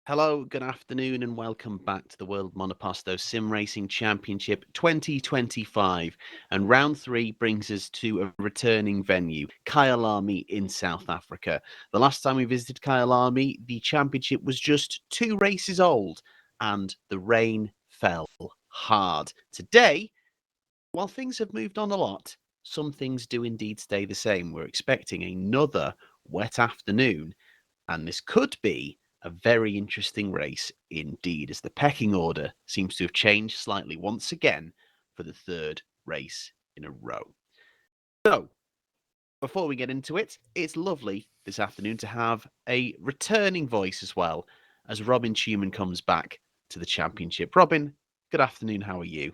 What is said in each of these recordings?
Hello, good afternoon, and welcome back to the World Monoposto Sim Racing Championship 2025. And round three brings us to a returning venue, Kyalami in South Africa. The last time we visited Kyalami, the championship was just 2 races old, and the rain fell hard. Today, while things have moved on a lot, some things do indeed stay the same. We're expecting another wet afternoon, and this could be a very interesting race indeed, as the pecking order seems to have changed slightly once again for the third race in a row. So, before we get into it, it's lovely this afternoon to have a returning voice as well, as Robin Ciuman comes back to the championship. Robin, good afternoon. How are you?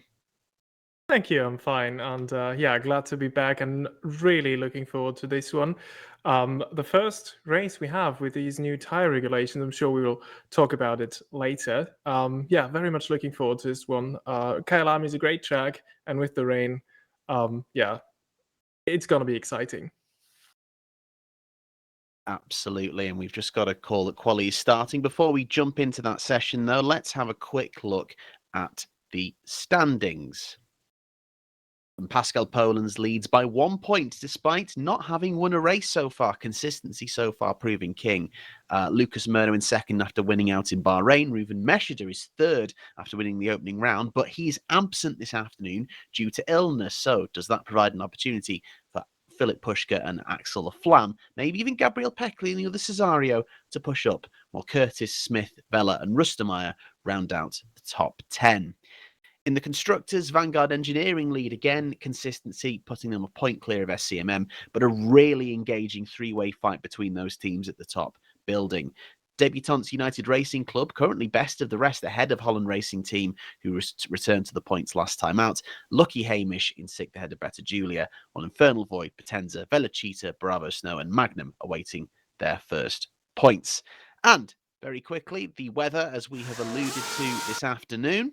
Thank you. I'm fine, and yeah, glad to be back, and really looking forward to this one. The first race we have with these new tire regulations. I'm sure we will talk about it later. Yeah, very much looking forward to this one. Kyalami is a great track, and with the rain, yeah, it's gonna be exciting. Absolutely, and we've just got a call that quality is starting. Before we jump into that session, though, let's have a quick look at the standings. And Pascal Polands leads by 1 point, despite not having won a race so far. Consistency so far proving king. Lucas Murno in second after winning out in Bahrain. Reuven Mesheder is third after winning the opening round, but he's absent this afternoon due to illness. So does that provide an opportunity for Philip Pushka and Axel Flam, maybe even Gabriel Peckley and the other Cesario to push up, while Curtis, Smith, Vella and Rustemeyer round out the top 10. In the constructors, Vanguard Engineering lead again, consistency putting them a point clear of SCMM, but a really engaging three-way fight between those teams at the top, building. Debutantes United Racing Club, currently best of the rest, ahead of Holland Racing Team, who returned to the points last time out. Lucky Hamish in sixth ahead of Better Julia, while Infernal Void, Potenza, Velocita, Bravo Snow, and Magnum awaiting their first points. And very quickly, the weather, as we have alluded to this afternoon.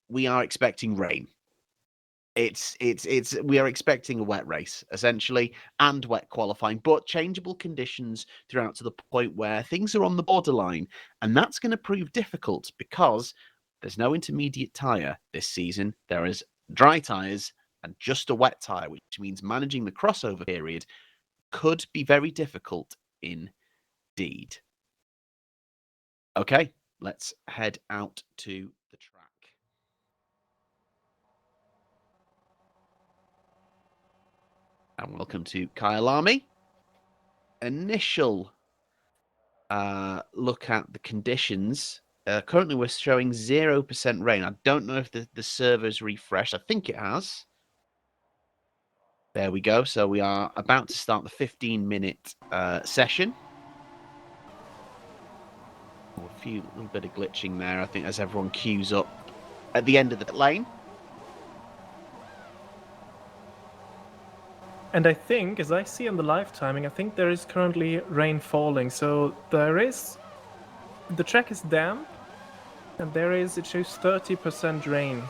We are expecting rain. We are expecting a wet race essentially and wet qualifying, but changeable conditions throughout to the point where things are on the borderline, and that's going to prove difficult because there's no intermediate tire this season. There is dry tires and just a wet tire, which means managing the crossover period could be very difficult indeed. Okay, let's head out to the track. And welcome to Kyalami. Initial look at the conditions. Currently, we're showing 0% rain. I don't know if the server's refreshed. I think it has. There we go. So we are about to start the 15-minute session. A little bit of glitching there, I think, as everyone queues up at the end of the lane. And I think, as I see on the live timing, I think there is currently rain falling. So the track is damp, and it shows 30% rain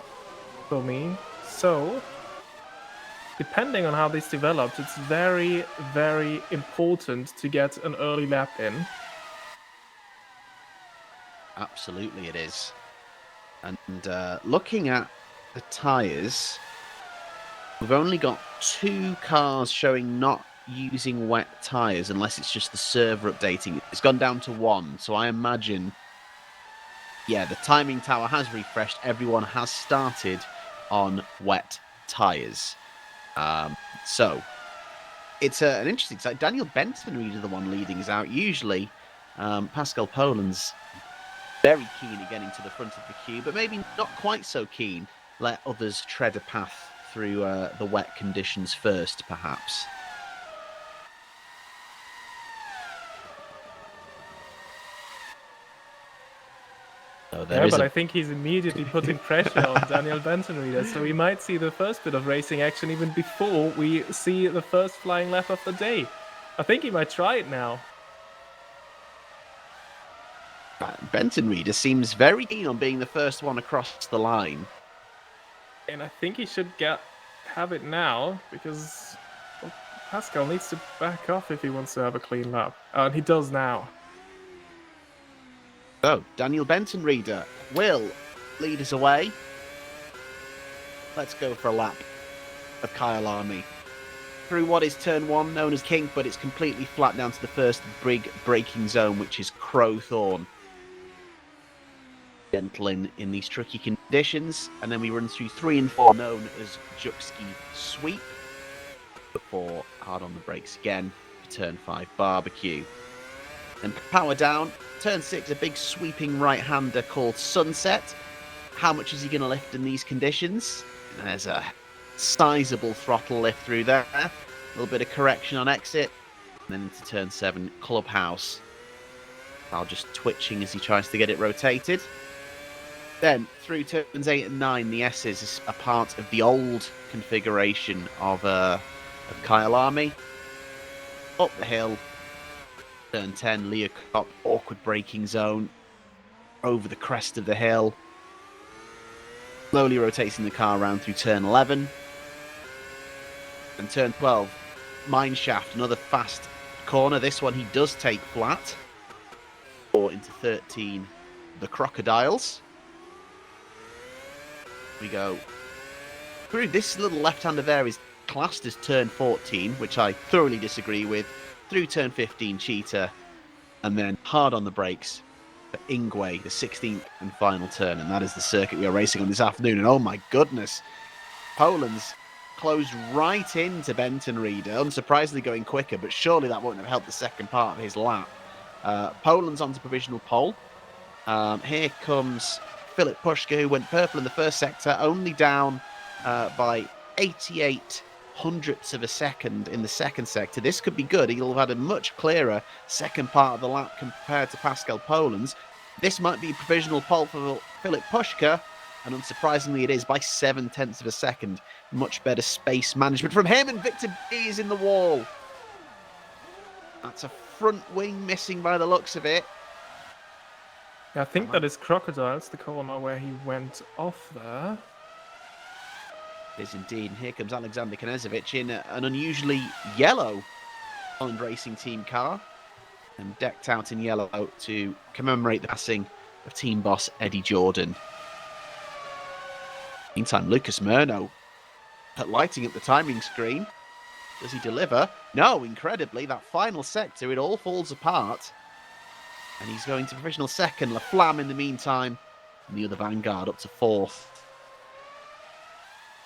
for me. So, depending on how this develops, it's very, very important to get an early lap in. Absolutely, it is. And looking at the tyres, we've only got 2 cars showing not using wet tyres, unless it's just the server updating. It's gone down to 1, so I imagine, yeah, the timing tower has refreshed. Everyone has started on wet tyres. So it's an interesting side. Daniel Benson, really the one leading, is out. Usually, Pascal Poland's very keen at getting to the front of the queue, but maybe not quite so keen. Let others tread a path through the wet conditions first, perhaps. So Yeah, but I think he's immediately putting pressure on Daniel Benton reader, so we might see the first bit of racing action even before we see the first flying lap of the day. I think he might try it now. Benton Reader seems very keen on being the first one across the line. And I think he should have it now, because Pascal needs to back off if he wants to have a clean lap. And he does now. So, Daniel Benton Reader will lead us away. Let's go for a lap of Kyalami through what is turn 1, known as Kink, but it's completely flat down to the first big braking zone, which is Crowthorne. Gentle in these tricky conditions, and then we run through 3 and 4, known as Juxski Sweep, before hard on the brakes again for turn 5 Barbecue. Then power down, turn 6, a big sweeping right-hander called Sunset. How much is he going to lift in these conditions? There's a sizable throttle lift through there. A little bit of correction on exit. And then into turn 7, Clubhouse. Val just twitching as he tries to get it rotated. Then through turns 8 and 9, the S's is a part of the old configuration of Kyalami. Up the hill. Turn 10, Leah Cop, awkward braking zone. Over the crest of the hill. Slowly rotating the car around through turn 11. And turn 12, Mineshaft, another fast corner. This one he does take flat. Or into 13, the Crocodiles. We go through this little left-hander there is classed as turn 14, which I thoroughly disagree with. Through turn 15, Cheetah. And then hard on the brakes for Ingwe, the 16th and final turn. And that is the circuit we are racing on this afternoon. And oh my goodness, Poland's closed right into Benton Reader, unsurprisingly going quicker, but surely that won't have helped the second part of his lap. Poland's onto provisional pole. Here comes Philip Pushka, who went purple in the first sector, only down by 88 hundredths of a second in the second sector. This could be good. He'll have had a much clearer second part of the lap compared to Pascal Poland's. This might be a provisional pole for Philip Pushka, and unsurprisingly it is by 7/10 of a second. Much better space management from him, and Victor B is in the wall. That's a front wing missing by the looks of it. I think that is Crocodiles, the corner where he went off there. It is indeed. And here comes Alexander Knezovic in an unusually yellow Holland Racing Team car, and decked out in yellow to commemorate the passing of team boss Eddie Jordan. Meantime, Lucas Murno lighting up the timing screen. Does he deliver? No, incredibly, that final sector, it all falls apart. And he's going to provisional second. La Flamme in the meantime, and the other Vanguard up to 4th.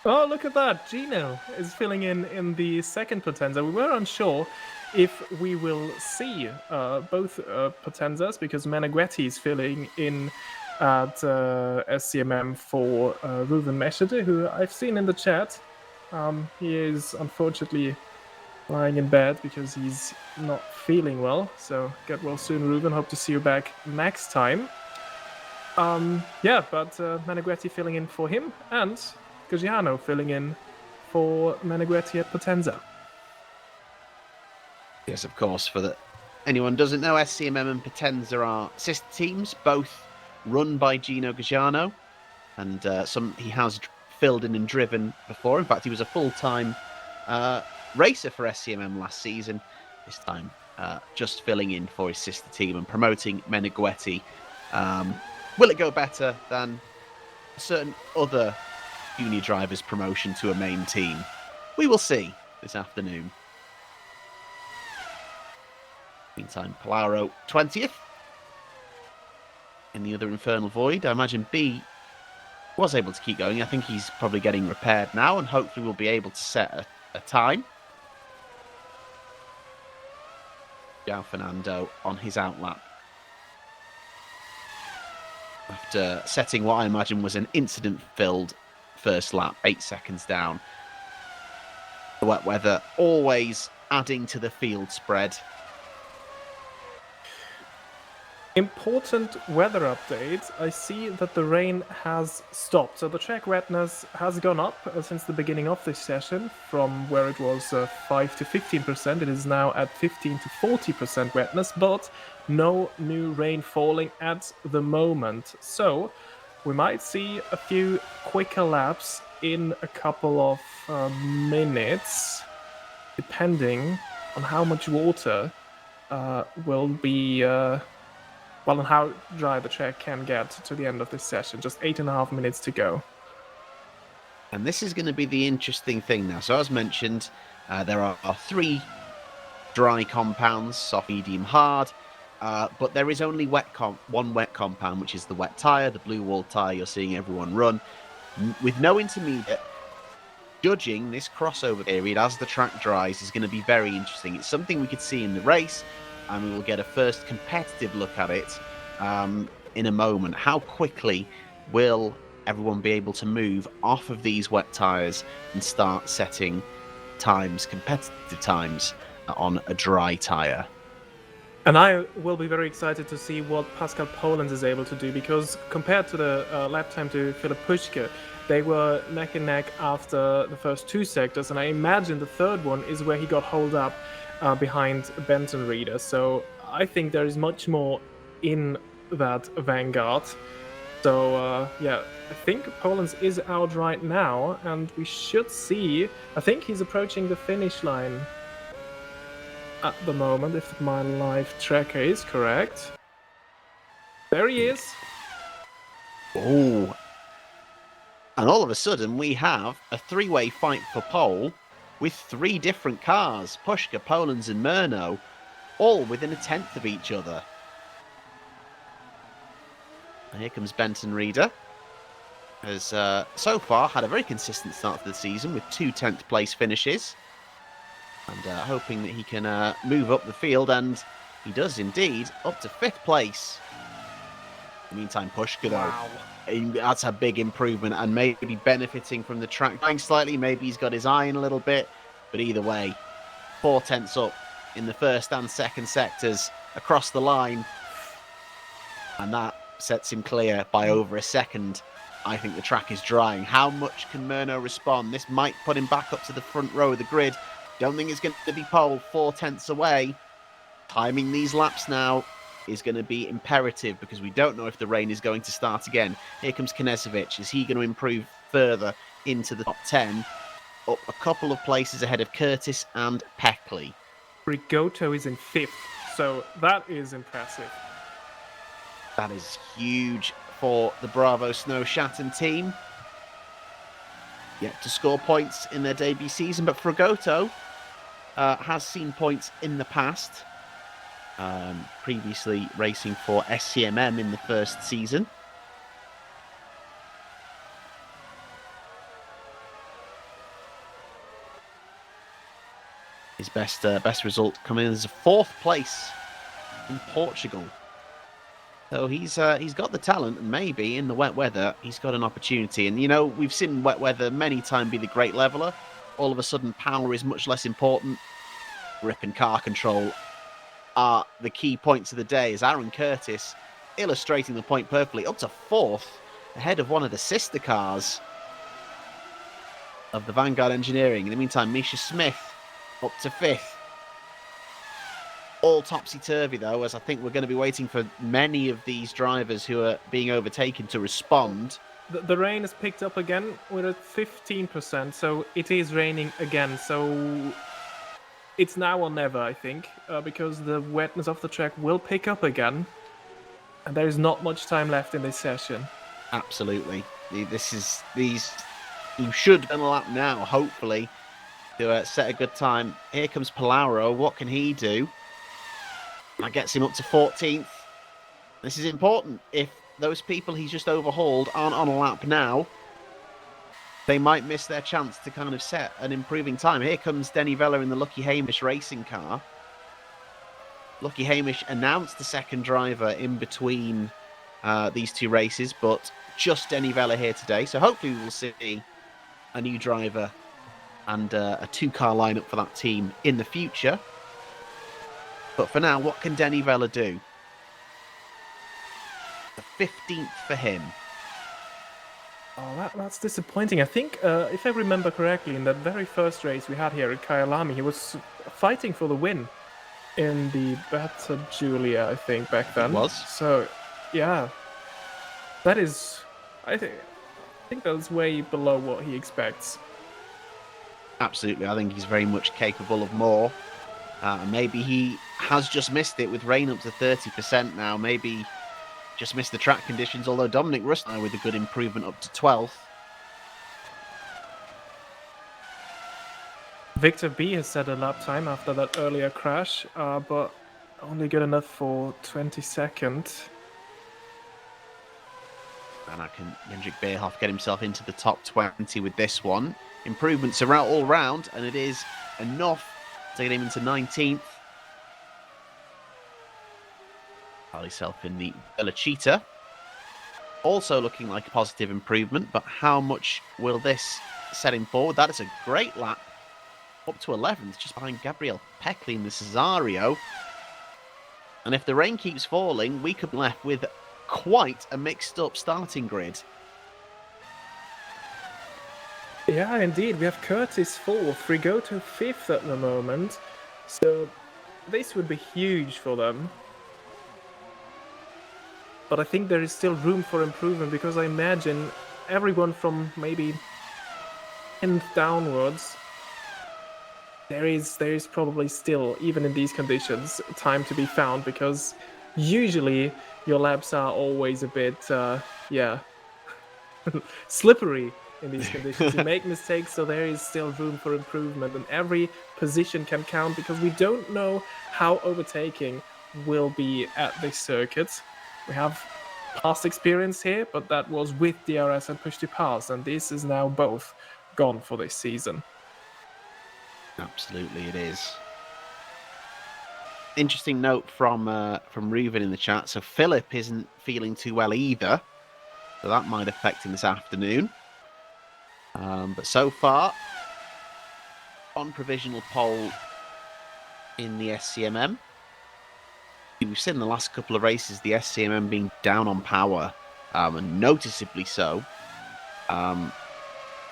Oh, look at that. Gino is filling in the second Potenza. We were unsure if we will see both Potenzas, because Meneghetti is filling in at SCMM for Ruven Meshede, who I've seen in the chat. He is unfortunately lying in bed because he's not feeling well. So get well soon, Ruven. Hope to see you back next time. But Meneghetti filling in for him, and Gagiano filling in for Meneghetti at Potenza. Yes, of course. For anyone who doesn't know, SCMM and Potenza are sister teams, both run by Gino Gagiano, and he has filled in and driven before. In fact, he was a full-time racer for SCMM last season. This time, just filling in for his sister team and promoting Meneghetti. Will it go better than a certain other junior driver's promotion to a main team? We will see this afternoon. Meantime, Palaro 20th. In the other Infernal Void, I imagine B was able to keep going. I think he's probably getting repaired now, and hopefully we'll be able to set a time. João Fernando on his outlap, after setting what I imagine was an incident-filled first lap, 8 seconds down. The wet weather always adding to the field spread. Important weather update. I see that the rain has stopped. So the track wetness has gone up since the beginning of this session, from where it was 5 to 15%. It is now at 15 to 40% wetness, but no new rain falling at the moment. So we might see a few quicker laps in a couple of minutes, depending on how much water will be well, and how dry the track can get to the end of this session. Just 8.5 minutes to go. And this is going to be the interesting thing now. So as mentioned, there are 3 dry compounds, soft, medium, hard. But there is only one wet compound, which is the wet tyre, the blue wall tyre you're seeing everyone run. With no intermediate, judging this crossover period as the track dries is going to be very interesting. It's something we could see in the race, and we will get a first competitive look at it in a moment. How quickly will everyone be able to move off of these wet tyres and start setting times, competitive times, on a dry tyre? And I will be very excited to see what Pascal Polens is able to do, because compared to the lap time to Philip Puschke, they were neck and neck after the first 2 sectors, and I imagine the third one is where he got holed up behind Benton Reader. So I think there is much more in that vanguard. So yeah, I think Polens is out right now, and we should see. I think he's approaching the finish line at the moment, if my live tracker is correct. There he is. Oh. And all of a sudden, we have a 3-way fight for pole with 3 different cars, Puschke, Polens and Murnau, all within a tenth of each other. And here comes Benton Reader, has so far had a very consistent start to the season with 2 10th place finishes, and hoping that he can move up the field, and he does indeed, up to 5th place. In the meantime, Puschke, though, that's a big improvement, and maybe benefiting from the track going slightly. Maybe he's got his eye in a little bit, but either way, 4 tenths up in the first and second sectors across the line, and that sets him clear by over a second. I think the track is drying. How much can Murnau respond? This might put him back up to the front row of the grid. Don't think it's going to be pole, 4 tenths away. Timing these laps now is going to be imperative, because we don't know if the rain is going to start again. Here comes Knežević. Is he going to improve further into the top 10? Up a couple of places ahead of Curtis and Peckley. Rigoto is in 5th, so that is impressive. That is huge for the Bravo Snow Shatton team. Yet to score points in their debut season, but Rigoto has seen points in the past. Previously racing for SCMM in the first season. His best result coming in as a 4th place in Portugal. So he's got the talent, and maybe in the wet weather he's got an opportunity. And you know, we've seen wet weather many times be the great leveler. All of a sudden, power is much less important. Grip and car control are the key points of the day, as Aaron Curtis illustrating the point perfectly, up to 4th, ahead of one of the sister cars of the Vanguard Engineering. In the meantime, Misha Smith up to 5th. All topsy-turvy, though, as I think we're going to be waiting for many of these drivers who are being overtaken to respond. The rain has picked up again. We're at 15%, so it is raining again. So it's now or never, I think, because the wetness of the track will pick up again. And there is not much time left in this session. Absolutely. You should run a lap now, hopefully, to set a good time. Here comes Palauro. What can he do? That gets him up to 14th. This is important. If those people he's just overhauled aren't on a lap now, they might miss their chance to kind of set an improving time. Here comes Denny Vella in the Lucky Hamish racing car. Lucky Hamish announced the second driver in between these 2 races, but just Denny Vella here today. So hopefully we'll see a new driver and a 2-car lineup for that team in the future. But for now, what can Denny Vella do? The 15th for him. Oh, that's disappointing. I think, if I remember correctly, in that very first race we had here at Kyalami, he was fighting for the win in the Beta Julia, I think, back then. It was. So, yeah. That is... I think that's way below what he expects. Absolutely. I think he's very much capable of more. Maybe he has just missed it with rain up to 30% now. Maybe just missed the track conditions, although Dominic Rust now with a good improvement up to 12th. Victor B has set a lap time after that earlier crash, but only good enough for 22nd. And can Jendrik Beerhoff get himself into the top 20 with this one? Improvements are out all round, and it is enough to get him into 19th. Found himself in the Velocita. Also looking like a positive improvement, but how much will this set him forward? That is a great lap. Up to 11th, just behind Gabriel Peckley in the Cesario. And if the rain keeps falling, we could be left with quite a mixed up starting grid. Yeah, indeed. We have Curtis 4th, Frigoto 5th at the moment. So this would be huge for them. But I think there is still room for improvement, because I imagine everyone from maybe 10th downwards, there is probably still, even in these conditions, time to be found, because usually your laps are always a bit, slippery in these conditions. You make mistakes, so there is still room for improvement, and every position can count, because we don't know how overtaking will be at this circuit. We have past experience here, but that was with DRS and push to pass, and this is now both gone for this season. Absolutely, it is. Interesting note from Reuven in the chat. So Philip isn't feeling too well either, so that might affect him this afternoon. But so far, on provisional pole in the SCMM, we've seen in the last couple of races the SCMM being down on power, and noticeably so.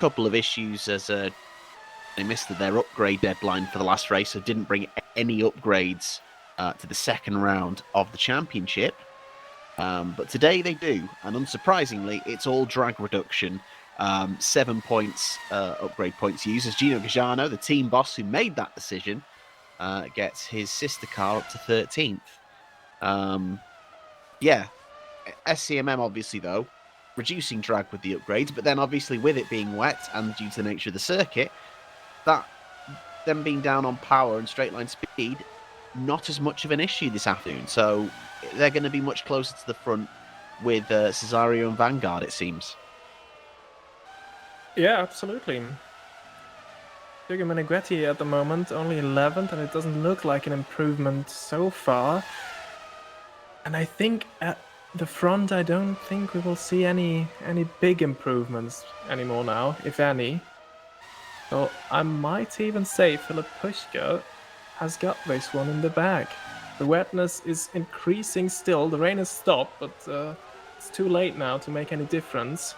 Couple of issues as they missed their upgrade deadline for the last race, so didn't bring any upgrades to the second round of the championship. But today they do, and unsurprisingly, it's all drag reduction. 7 points upgrade points used, as Gino Gajano, the team boss who made that decision, gets his sister car up to 13th. SCMM obviously, though, reducing drag with the upgrades, but then obviously with it being wet and due to the nature of the circuit, that them being down on power and straight line speed, not as much of an issue this afternoon. So they're going to be much closer to the front with Cesario and Vanguard, it seems. Yeah, absolutely. Sergio Meneghetti at the moment only 11th, and it doesn't look like an improvement so far. And I think at the front, I don't think we will see any big improvements anymore now, if any. So I might even say Philip Pushka has got this one in the bag. The wetness is increasing still. The rain has stopped, but it's too late now to make any difference.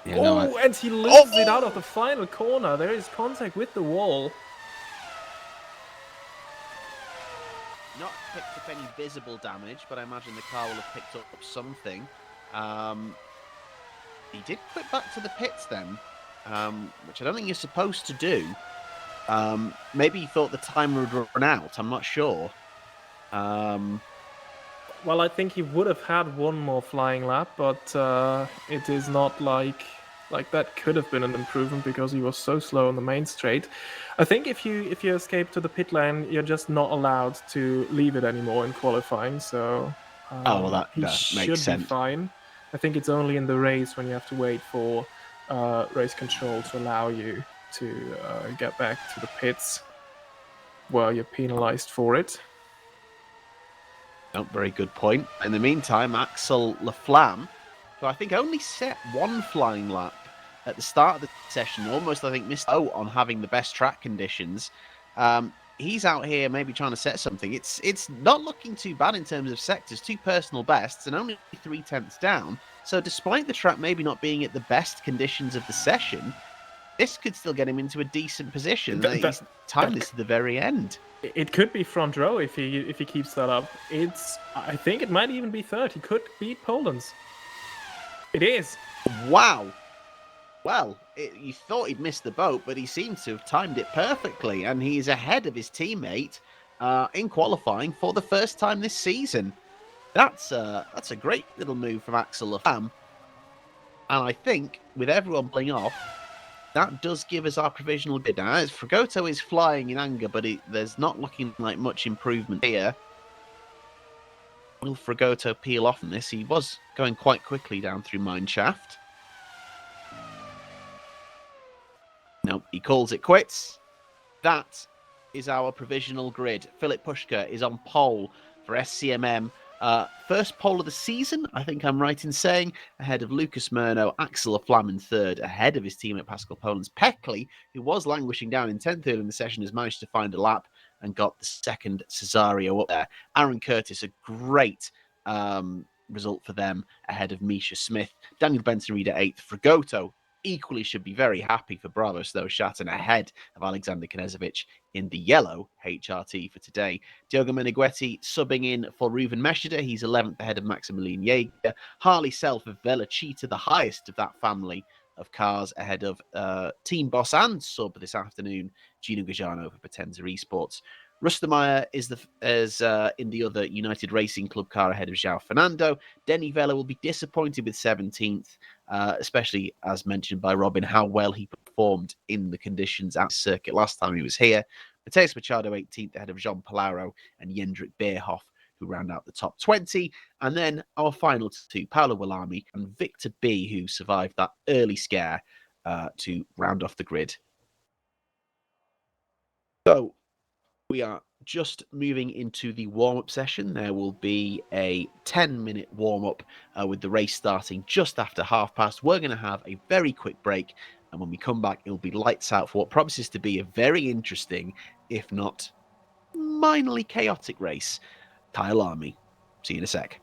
Yeah, and he loses it out of the final corner. There is contact with the wall. Not picked up any visible damage, but I imagine the car will have picked up something. He did quit back to the pits then, which I don't think you're supposed to do. Maybe he thought the timer would run out. I'm not sure. Well, I think he would have had one more flying lap, but it is not like that could have been an improvement, because he was so slow on the main straight. I think if you escape to the pit lane, you're just not allowed to leave it anymore in qualifying. So that he makes should sense. be fine. I think it's only in the race when you have to wait for race control to allow you to get back to the pits where you're penalized for it. Oh, very good point. In the meantime, Axel Laflamme, who I think only set one flying lap at the start of the session, almost I think missed out on having the best track conditions. He's out here maybe trying to set something. It's not looking too bad in terms of sectors, 2 personal bests and only 3/10 down. So despite the track maybe not being at the best conditions of the session, this could still get him into a decent position. He's timed this to the very end. It could be front row if he keeps that up. I think it might even be third. He could beat Poland's. It is. Wow. Well, you thought he'd missed the boat, but he seems to have timed it perfectly, and he's ahead of his teammate in qualifying for the first time this season. That's a great little move from Axel Lafam, and I think with everyone pulling off, that does give us our provisional grid. Now, as Fragoto is flying in anger, but there's not looking like much improvement here. Will Fragoto peel off from this? He was going quite quickly down through Mineshaft. No, he calls it quits. That is our provisional grid. Philip Pushka is on pole for SCMM. First pole of the season, I think I'm right in saying, ahead of Lucas Murno, Axel Aflam in third, ahead of his teammate Pascal Poland's Peckley, who was languishing down in 10th early in the session, has managed to find a lap and got the second Cesario up there. Aaron Curtis, a great result for them, ahead of Misha Smith. Daniel Benson-Reed at 8th. Fragoto equally should be very happy for Bravo Stowe Shatton ahead of Alexander Knezovic in the yellow HRT for today. Diogo Meneghetti subbing in for Reuven Meshida. He's 11th ahead of Maximilian Jaeger. Harley Self of Velocita, the highest of that family of cars, ahead of team boss and sub this afternoon, Gino Gajano for Potenza Esports. Rustemeyer is in the other United Racing Club car ahead of João Fernando. Denny Vella will be disappointed with 17th, especially as mentioned by Robin, how well he performed in the conditions at the circuit last time he was here. Mateus Machado 18th ahead of Jean Palaro and Jendrik Beerhoff, who round out the top 20. And then our final two, Paolo Willami and Victor B, who survived that early scare to round off the grid. So we are just moving into the warm-up session. There will be a 10-minute warm-up with the race starting just after past. We're going to have a very quick break, and when we come back, it'll be lights out for what promises to be a very interesting, if not minorly chaotic race. Kyalami. See you in a sec.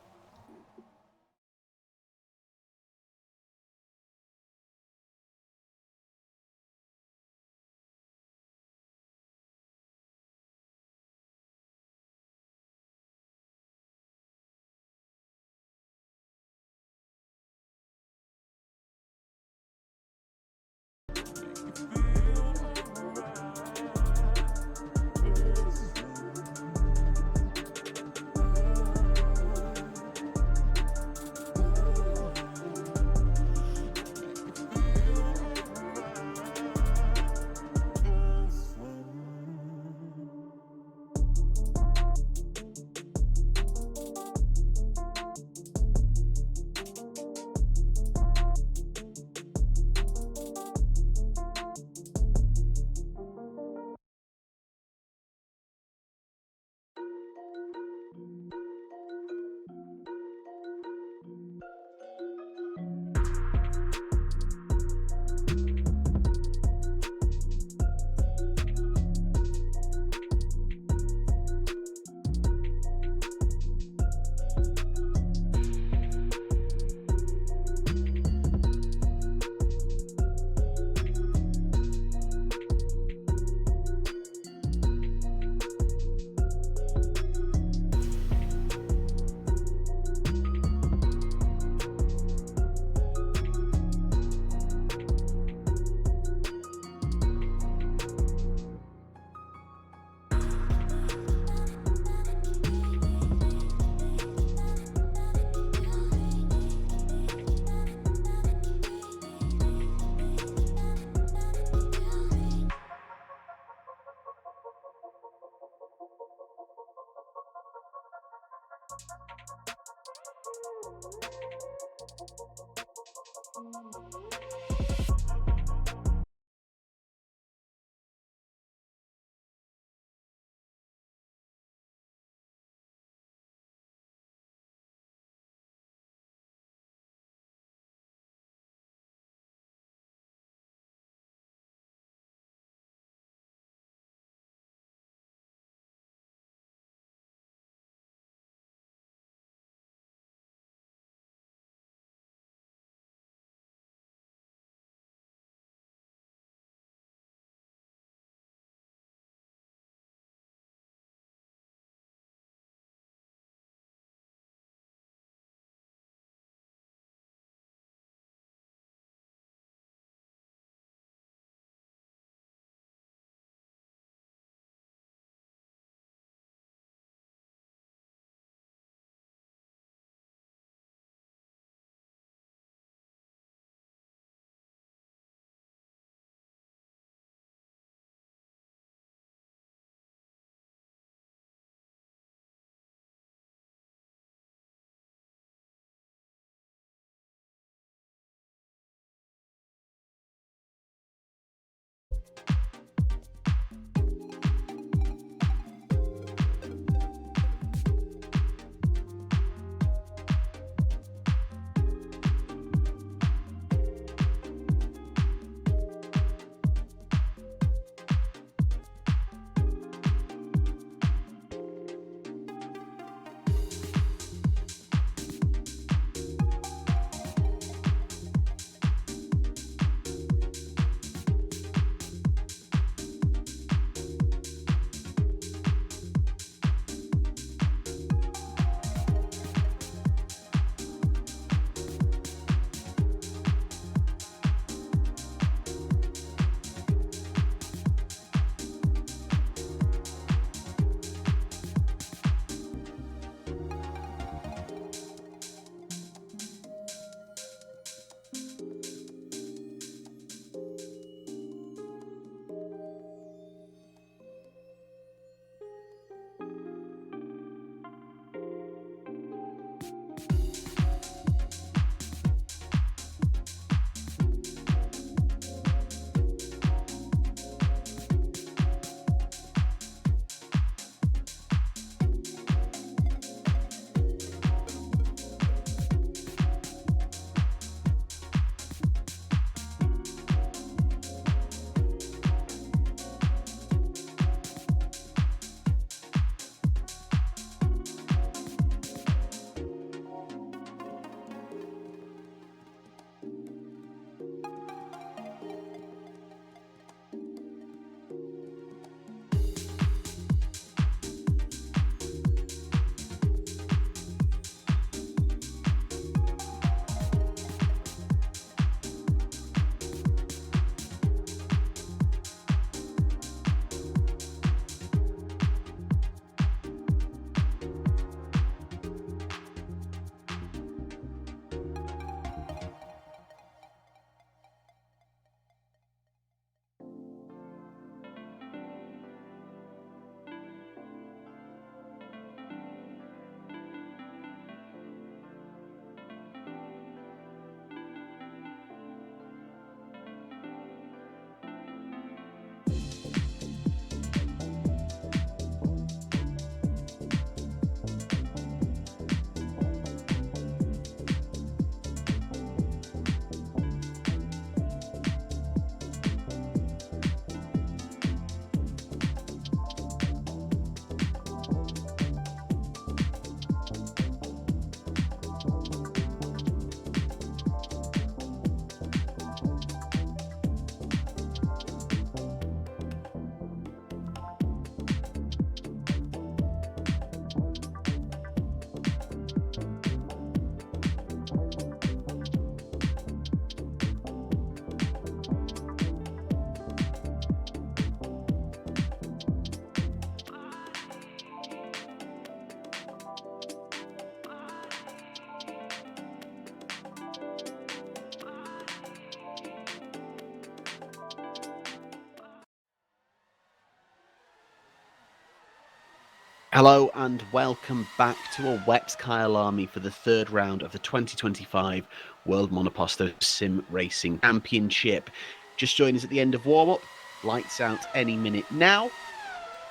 Hello and welcome back to a wet Kyalami for the third round of the 2025 World Monoposto Sim Racing Championship. Just join us at the end of warm-up. Lights out any minute now.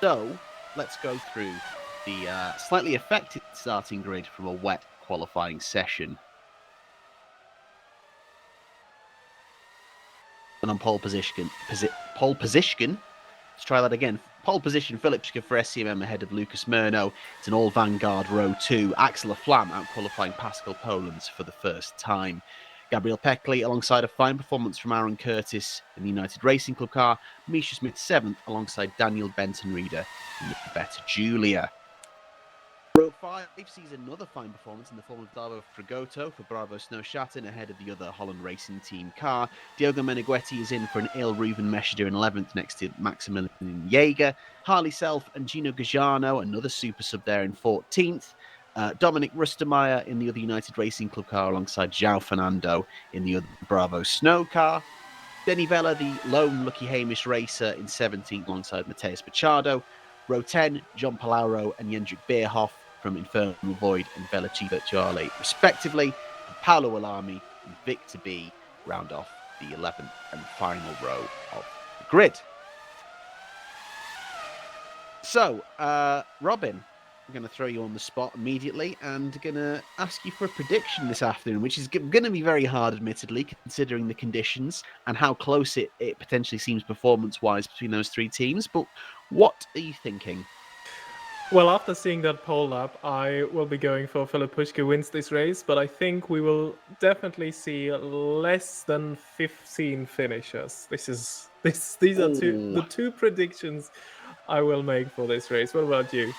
So let's go through the slightly affected starting grid from a wet qualifying session. And on pole position, let's try that again. Pole position, Philip Schka for SCMM ahead of Lucas Murno. It's an all Vanguard row 2. Axel Flam out qualifying Pascal Polens for the first time. Gabriel Peckley alongside a fine performance from Aaron Curtis in the United Racing Club car. Misha Smith 7th alongside Daniel Benton-Reeder in the Better Julia. Row 5 sees another fine performance in the form of Darbo Fragoto for Bravo Snow Shatten ahead of the other Holland Racing Team car. Diogo Meneghetti is in for an ill Reuven Mesheder in 11th next to Maximilian Jaeger. Harley Self and Gino Gajano, another super sub there in 14th. Dominic Rustemeyer in the other United Racing Club car alongside João Fernando in the other Bravo Snow car. Denny Vella, the lone Lucky Hamish racer in 17th alongside Mateus Machado. Row 10, John Palauro and Jendrik Beerhoff from Infernal Void and Veloci Virtuale, respectively. And Paolo Alami and Victor B round off the 11th and final row of the grid. So, Robin, I'm going to throw you on the spot immediately and going to ask you for a prediction this afternoon, which is going to be very hard, admittedly, considering the conditions and how close it potentially seems performance-wise between those three teams. But what are you thinking? Well, after seeing that pole lap, I will be going for Philip Puschke wins this race, but I think we will definitely see less than 15 finishers. These are the two predictions I will make for this race. What about you?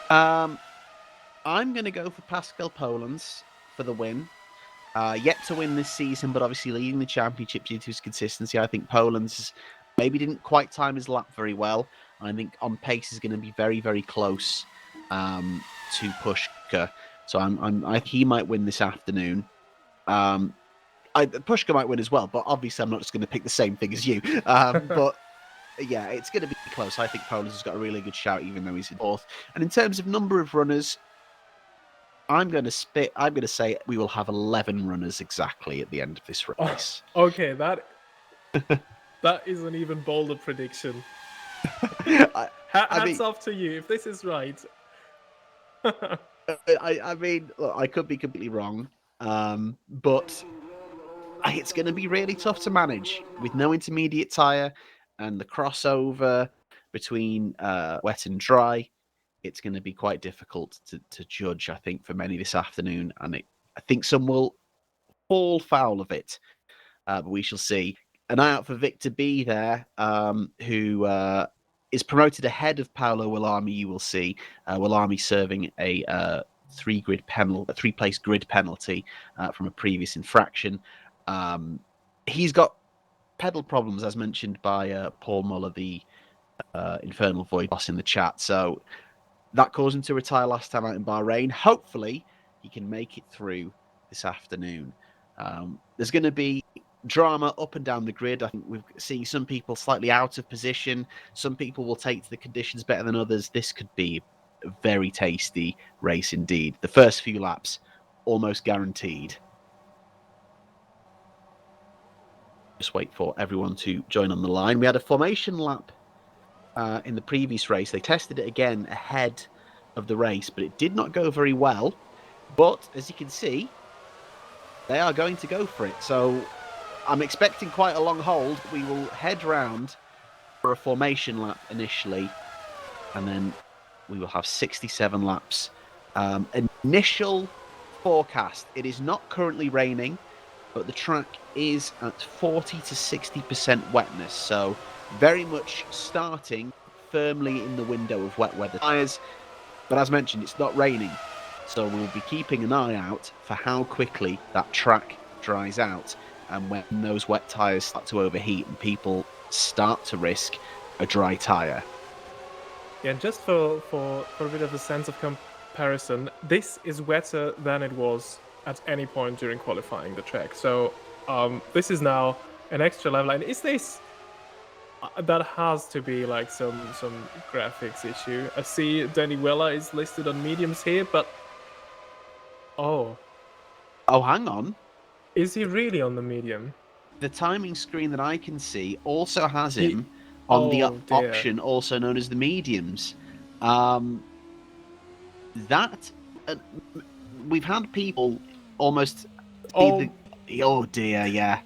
I'm going to go for Pascal Polens for the win. Yet to win this season, but obviously leading the championship due to his consistency. I think Polens maybe didn't quite time his lap very well. I think on pace is going to be very, very close to Puschke. So he might win this afternoon. Puschke might win as well, but obviously I'm not just going to pick the same thing as you. But yeah, it's going to be close. I think Polens has got a really good shout, even though he's in fourth. And in terms of number of runners, I'm going to say we will have 11 runners exactly at the end of this race. Oh, okay, that is an even bolder prediction. Hats off to you if this is right. I mean, look, I could be completely wrong, but it's going to be really tough to manage with no intermediate tyre and the crossover between wet and dry. It's going to be quite difficult to judge, I think, for many this afternoon, and I think some will fall foul of it, but we shall see. An eye out for Victor B there, who is promoted ahead of Paolo Willami, you will see. Willami serving a three-place grid penalty from a previous infraction. He's got pedal problems, as mentioned by Paul Muller, the Infernal Void boss in the chat. So that caused him to retire last time out in Bahrain. Hopefully, he can make it through this afternoon. There's going to be drama up and down the grid. I think we're seeing some people slightly out of position. Some people will take to the conditions better than others. This could be a very tasty race indeed. The first few laps, almost guaranteed. Just wait for everyone to join on the line. We had a formation lap in the previous race. They tested it again ahead of the race, but it did not go very well. But as you can see, they are going to go for it. So I'm expecting quite a long hold. We will head round for a formation lap initially, and then we will have 67 laps. Initial forecast, it is not currently raining, but the track is at 40 to 60% wetness. So very much starting firmly in the window of wet weather tyres. But as mentioned, it's not raining. So we'll be keeping an eye out for how quickly that track dries out and when those wet tyres start to overheat and people start to risk a dry tyre. Yeah, just for a bit of a sense of comparison, this is wetter than it was at any point during qualifying the track. So this is now an extra level. And is this That has to be like some graphics issue. I see Danny Weller is listed on mediums here, but oh, Oh, hang on. is he really on the medium? The timing screen that I can see also has He, him on the oh dear. option also known as the mediums. Um, that uh, we've had people almost see Oh, the. Oh dear, yeah,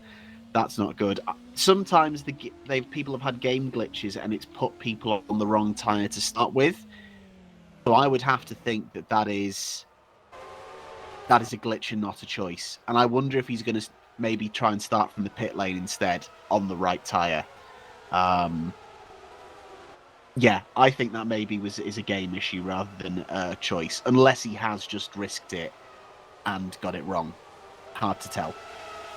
that's not good. Sometimes people have had game glitches and it's put people on the wrong tire to start with. So I would have to think that that is a glitch and not a choice. And I wonder if he's going to maybe try and start from the pit lane instead on the right tire. Yeah, I think that maybe is a game issue rather than a choice, unless he has just risked it and got it wrong. Hard to tell.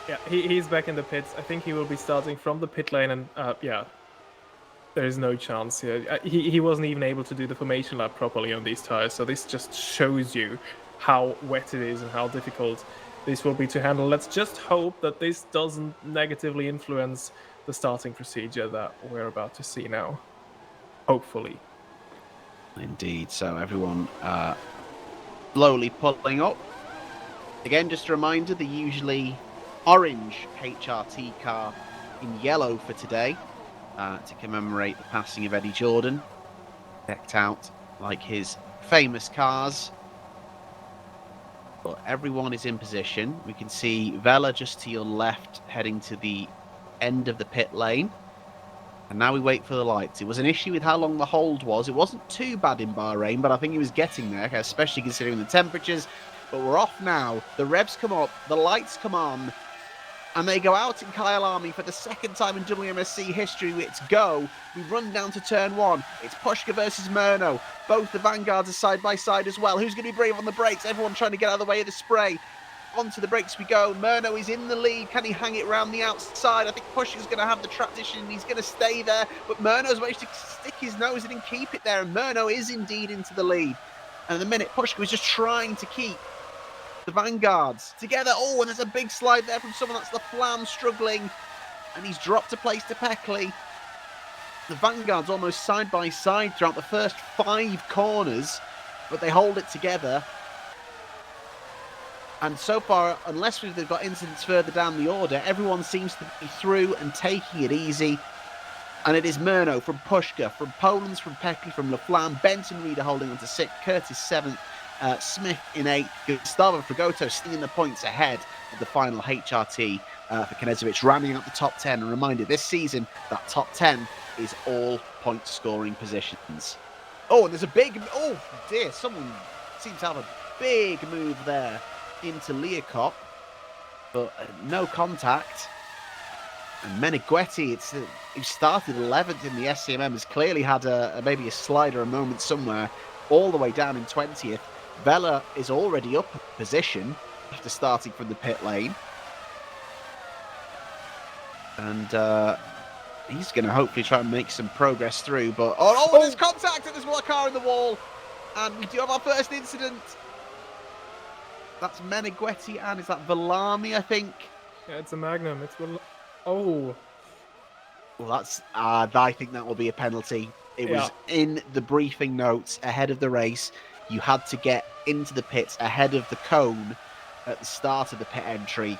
yeah, he's back in the pits. I think he will be starting from the pit lane, and yeah, there is no chance here. He wasn't even able to do the formation lap properly on these tires, so this just shows you how wet it is and how difficult this will be to handle. Let's just hope that this doesn't negatively influence the starting procedure that we're about to see now. Hopefully. Indeed. So everyone slowly pulling up. Again, just a reminder, the usually orange HRT car in yellow for today to commemorate the passing of Eddie Jordan. Decked out like his famous cars. But everyone is in position. We can see Vela just to your left heading to the end of the pit lane. And now we wait for the lights. It was an issue with how long the hold was. It wasn't too bad in Bahrain, but I think he was getting there, especially considering the temperatures. But we're off now. The revs come up, the lights come on, and they go out in Kyalami for the second time in WMSC history. It's go. We run down to turn one. It's Pushka versus Murno. Both the vanguards are side by side as well. Who's going to be brave on the brakes? Everyone trying to get out of the way of the spray. Onto the brakes we go. Murno is in the lead. Can he hang it around the outside? I think Pushka's going to have the transition. He's going to stay there. But Murno's managed to stick his nose in and keep it there. And Murno is indeed into the lead. And in the minute, Pushka was just trying to keep the vanguards together. Oh, and there's a big slide there from someone. That's the Flam struggling. And he's dropped a place to Peckley. The vanguards almost side by side throughout the first 5 corners. But they hold it together. And so far, unless they've got incidents further down the order, everyone seems to be through and taking it easy. And it is Murno from Pushka, from Poland's, from Peckley, from LaFlamme, Benton Reader holding on to 6th, Curtis 7th, Smith in 8th, Gustavo Fragoto stealing the points ahead of the final HRT for Knezovic, rounding out the top 10. And a reminder, this season, that top 10 is all point-scoring positions. Oh, and there's a big... Oh, dear, someone seems to have a big move there into Leacop, but no contact. And Meneghetti, he started 11th in the SCMM, has clearly had maybe a slide or a moment somewhere, all the way down in 20th. Vela is already up a position after starting from the pit lane. And he's going to hopefully try and make some progress through. But oh, there's contact and there's one car in the wall. And we do have our first incident. That's Meneghetti, and is that Velami, I think? Yeah, it's a Magnum. Oh. Well, that's. I think that will be a penalty. It was in the briefing notes ahead of the race. You had to get into the pits ahead of the cone at the start of the pit entry,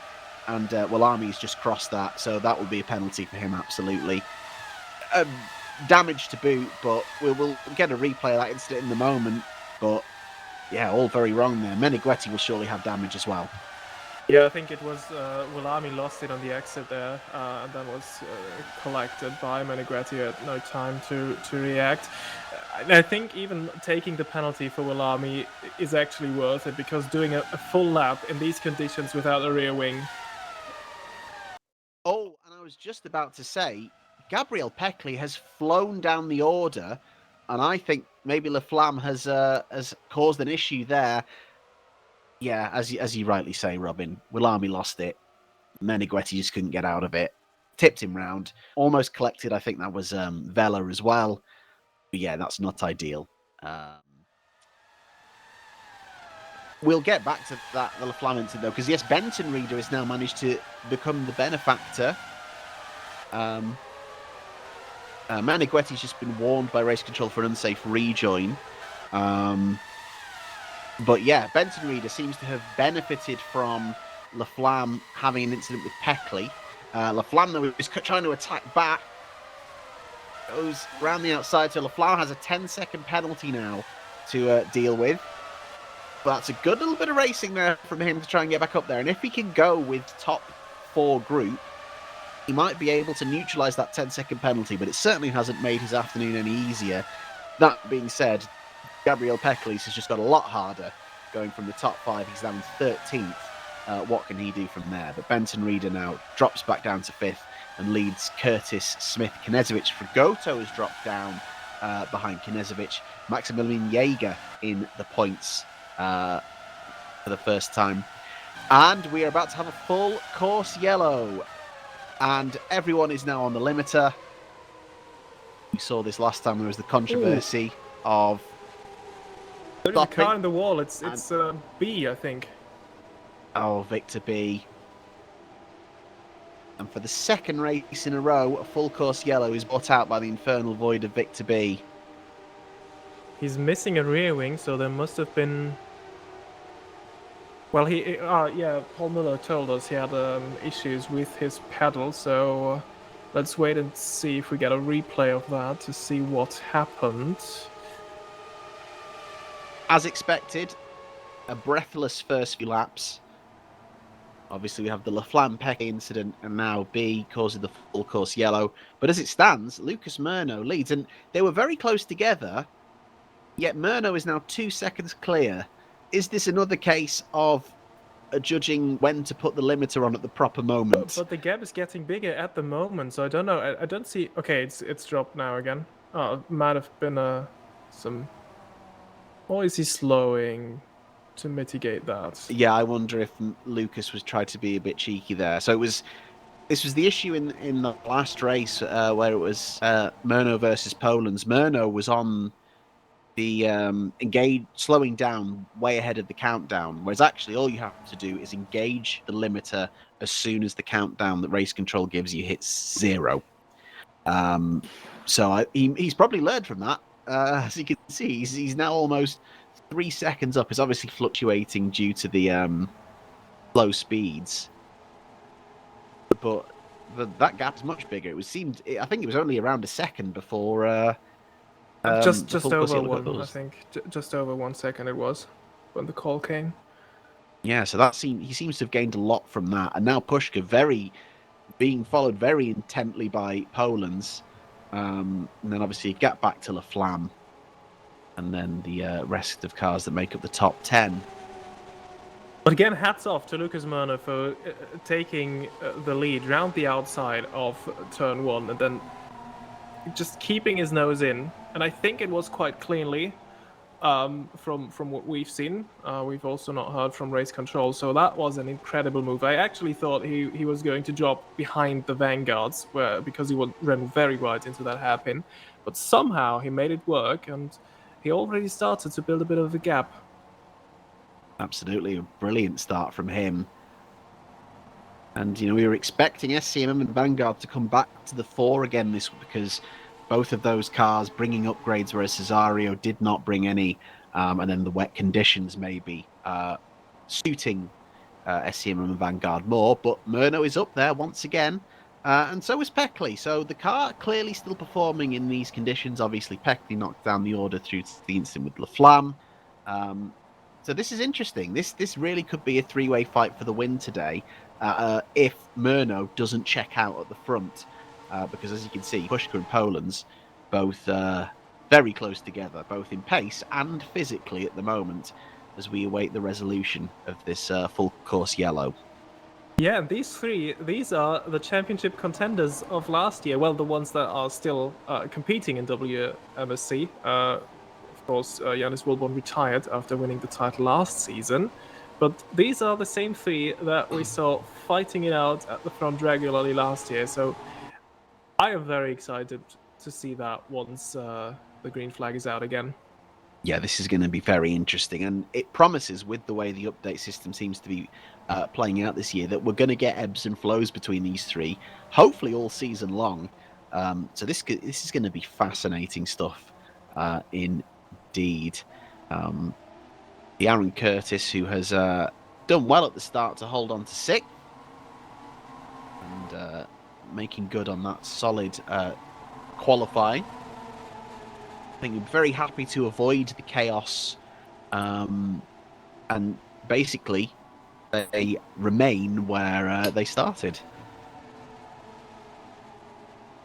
and Velami's just crossed that, so that will be a penalty for him, absolutely. Damage to boot, but we'll get a replay of that incident in the moment, but... Yeah, all very wrong there. Meneghetti will surely have damage as well. Yeah, I think it was Willami lost it on the exit there, and then was collected by Meneghetti at no time to react. I think even taking the penalty for Willami is actually worth it, because doing a full lap in these conditions without a rear wing. Oh, and I was just about to say, Gabriel Peckley has flown down the order, and I think maybe LaFlamme has caused an issue there. Yeah, as you rightly say, Robin, Willami lost it. Meneghetti just couldn't get out of it. Tipped him round. Almost collected, I think that was Vela as well. But yeah, that's not ideal. We'll get back to that, the LaFlamme incident, though, because yes, Benton Reader has now managed to become the benefactor. Meneghetti's just been warned by race control for an unsafe rejoin. But yeah, Benton Reader seems to have benefited from Laflamme having an incident with Peckley. Laflamme, though, is trying to attack back. Goes round the outside, so Laflamme has a 10-second penalty now to deal with. But that's a good little bit of racing there from him to try and get back up there. And if he can go with top 4 group, he might be able to neutralise that 10-second penalty, but it certainly hasn't made his afternoon any easier. That being said, Gabriel Peckley's has just got a lot harder going from the top 5. He's down 13th. What can he do from there? But Benton Reader now drops back down to 5th and leads Curtis Smith Knezovic. Frigoto has dropped down behind Knezovic. Maximilian Jaeger in the points for the first time. And we are about to have a full course yellow. And everyone is now on the limiter. We saw this last time. There was the controversy of There is a car in the wall. It's B, I think. Oh, Victor B. And for the second race in a row, a full course yellow is brought out by the infernal void of Victor B. He's missing a rear wing, so there must have been... Well, Paul Miller told us he had issues with his pedal, so let's wait and see if we get a replay of that to see what happened. As expected, a breathless first few laps. Obviously, we have the Laflamme Peckley incident, and now B causing the full course yellow. But as it stands, Lucas Murno leads, and they were very close together, yet Murno is now 2 seconds clear. Is this another case of judging when to put the limiter on at the proper moment? But the gap is getting bigger at the moment, so I don't know. I don't see... Okay, it's dropped now again. Oh, it might have been some... Or is he slowing to mitigate that? Yeah, I wonder if Lucas was trying to be a bit cheeky there. So this was the issue in the last race where it was Murno versus Poland's. Murno was on the slowing down way ahead of the countdown, whereas actually all you have to do is engage the limiter as soon as the countdown that race control gives you hits 0. So he's probably learned from that. As you can see, he's now almost 3 seconds up. It's obviously fluctuating due to the low speeds, but that gap is much bigger. I think it was only around a second before. Just over one, I think. Just over 1 second it was when the call came. Yeah, so he seems to have gained a lot from that, and now Pushka being followed very intently by Poland's, and then obviously get back to Laflamme, and then the rest of cars that make up the top 10. But again, hats off to Lucas Murno for taking the lead round the outside of turn 1 and then just keeping his nose in. And I think it was quite cleanly from what we've seen. We've also not heard from race control, so that was an incredible move. I actually thought he was going to drop behind the vanguards because he ran very wide into that hairpin, but somehow he made it work, and he already started to build a bit of a gap. Absolutely, a brilliant start from him. And we were expecting SCMM and Vanguard to come back to the fore again this week, because both of those cars bringing upgrades, whereas Cesario did not bring any, and then the wet conditions maybe suiting SCMM and Vanguard more. But Murno is up there once again, and so is Peckley. So the car clearly still performing in these conditions. Obviously, Peckley knocked down the order through to the incident with Laflamme. So this is interesting. This really could be a three-way fight for the win today, if Murno doesn't check out at the front. Because as you can see, Pushka and Poland's both very close together, both in pace and physically at the moment, as we await the resolution of this full course yellow. Yeah, these are the championship contenders of last year. Well, the ones that are still competing in WMSC. Of course, Yannis Wilborn retired after winning the title last season. But these are the same three that we saw fighting it out at the front regularly last year. So I am very excited to see that once the green flag is out again. Yeah, this is going to be very interesting, and it promises, with the way the update system seems to be playing out this year, that we're going to get ebbs and flows between these three, hopefully all season long. So this is going to be fascinating stuff, indeed. The Aaron Curtis, who has done well at the start to hold on to sixth, and making good on that solid qualifying. I think I'm very happy to avoid the chaos, and basically they remain where they started.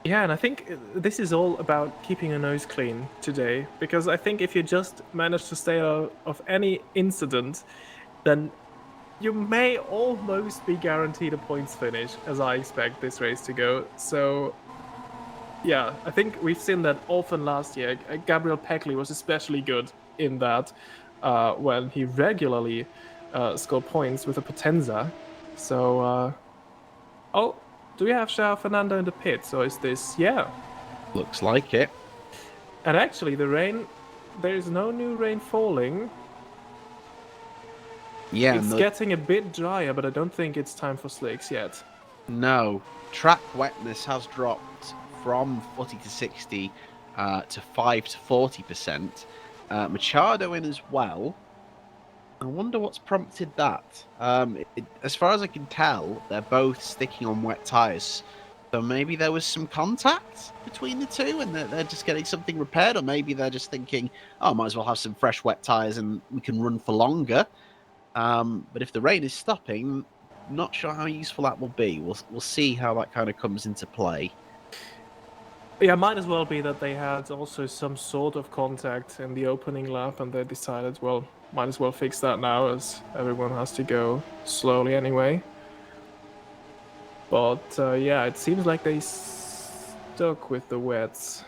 Yeah, and I think this is all about keeping your nose clean today, because I think if you just manage to stay out of any incident, then you may almost be guaranteed a points finish, as I expect this race to go. So, yeah, I think we've seen that often last year. Gabriel Peckley was especially good in that when he regularly scored points with a Potenza. So, oh, do we have Joao Fernando in the pits, or is this? Yeah. Looks like it. And actually, the rain, there is no new rain falling. Yeah, It's getting a bit drier, but I don't think it's time for slicks yet. No, track wetness has dropped from 40 to 60 to 5 to 40%. Machado in as well. I wonder what's prompted that. As far as I can tell, they're both sticking on wet tyres. So maybe there was some contact between the two and they're just getting something repaired, or maybe they're just thinking, oh, might as well have some fresh wet tyres and we can run for longer. But if the rain is stopping, not sure how useful that will be. We'll see how that kind of comes into play. Yeah, might as well be that they had also some sort of contact in the opening lap and they decided, well, might as well fix that now as everyone has to go slowly anyway. But yeah, it seems like they stuck with the wets.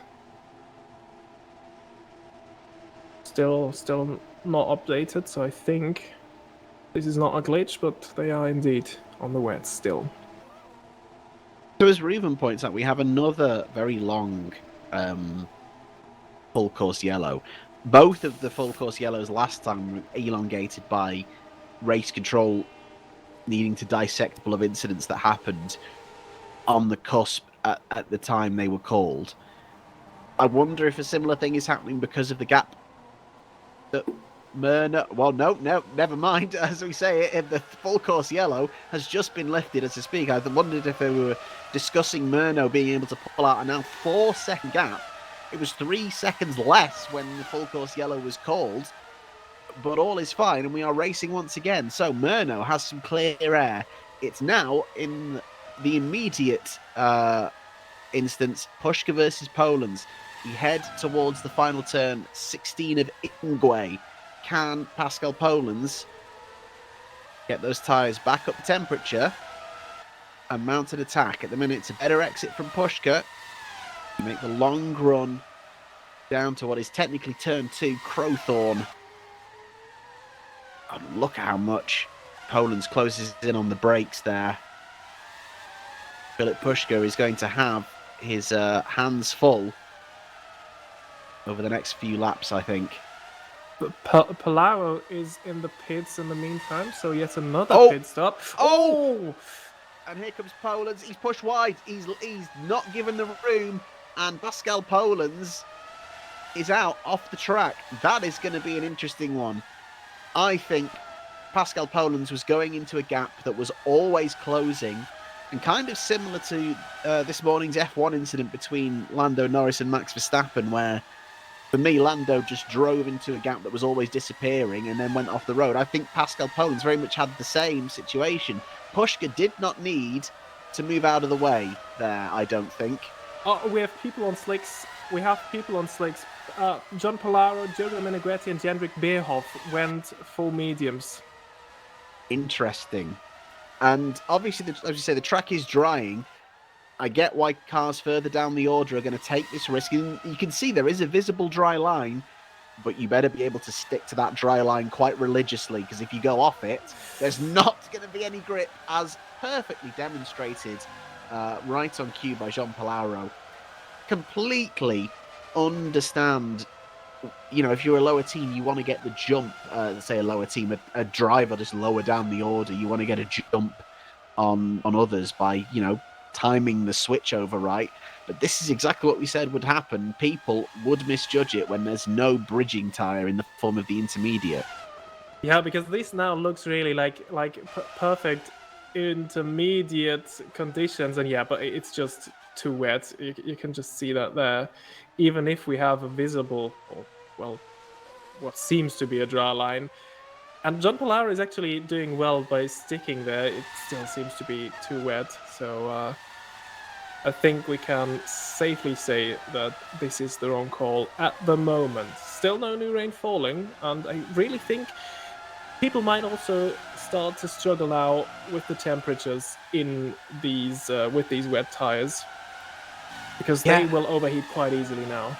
Still not updated, so I think this is not a glitch, but they are indeed on the wets still. So as Reuven points out, we have another very long full course yellow. Both of the full course yellows last time were elongated by race control needing to dissect a couple of incidents that happened on the cusp at the time they were called. I wonder if a similar thing is happening because of the gap that Myrna. Well, no, never mind. As we say it, the full course yellow has just been lifted as we speak. I wondered if they were discussing Myrno being able to pull out a now 4-second gap. It was 3 seconds less when the full course yellow was called, but all is fine and we are racing once again. So Myrno has some clear air. It's now in the immediate instance, Pushka versus Poland. We head towards the final turn, 16 of Ingwe. Can Pascal Polens get those tyres back up to temperature and mount an attack? At the minute, it's a better exit from Pushka. You make the long run down to what is technically turn 2, Crowthorne. And look at how much Polens closes in on the brakes there. Philip Pushka is going to have his hands full over the next few laps, I think. Palaro is in the pits in the meantime, so yet another pit stop. Oh! And here comes Polens. He's pushed wide. He's not given the room, and Pascal Polens is out off the track. That is going to be an interesting one. I think Pascal Polens was going into a gap that was always closing, and kind of similar to this morning's F1 incident between Lando Norris and Max Verstappen, where for me, Lando just drove into a gap that was always disappearing and then went off the road. I think Pascal Polens very much had the same situation. Pushka did not need to move out of the way there, I don't think. Oh, we have people on slicks. John Palaro, Giorgio Meneghetti, and Jendrik Beerhoff went full mediums. Interesting. And obviously, as you say, the track is drying. I get why cars further down the order are going to take this risk. And you can see there is a visible dry line, but you better be able to stick to that dry line quite religiously, because if you go off it, there's not going to be any grip, as perfectly demonstrated right on cue by Jean Palaro. Completely understand, if you're a lower team, you want to get the jump. Say a lower team, a driver just lower down the order. You want to get a jump on others by, timing the switchover right. But this is exactly what we said would happen. People would misjudge it when there's no bridging tyre in the form of the intermediate. Yeah, because this now looks really like perfect intermediate conditions, and yeah, but it's just too wet. You can just see that there. Even if we have a visible, or well, what seems to be a dry line, and John Polar is actually doing well by sticking there. It still seems to be too wet, so I think we can safely say that this is the wrong call at the moment. Still no new rain falling, and I really think people might also start to struggle now with the temperatures in these with these wet tires, because they will overheat quite easily now.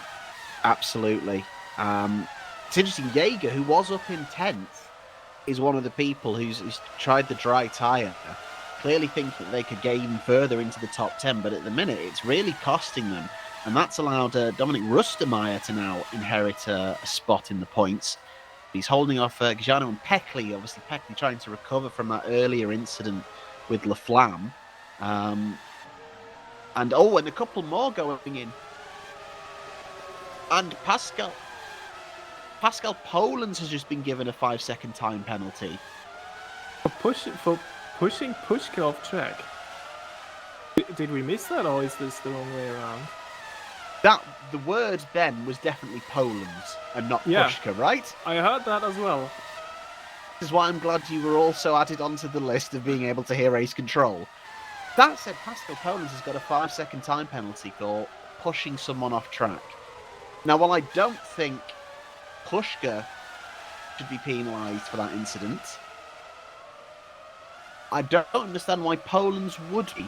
Absolutely. It's interesting. Jaeger, who was up in 10th, is one of the people who's tried the dry tyre, clearly thinking that they could get even further into the top 10, but at the minute it's really costing them, and that's allowed Dominic Rustermeyer to now inherit a spot in the points. He's holding off Gjano and Peckley. Obviously, Peckley trying to recover from that earlier incident with Laflamme. And a couple more going in. And Pascal Polens has just been given a 5-second time penalty. For pushing Pushka off track. Did we miss that, or is this the wrong way around? The word then was definitely Polens and not Pushka, right? I heard that as well. This is why I'm glad you were also added onto the list of being able to hear race control. That said, Pascal Polens has got a 5-second time penalty for pushing someone off track. Now, while I don't think Pushka should be penalised for that incident, I don't understand why Polens would be.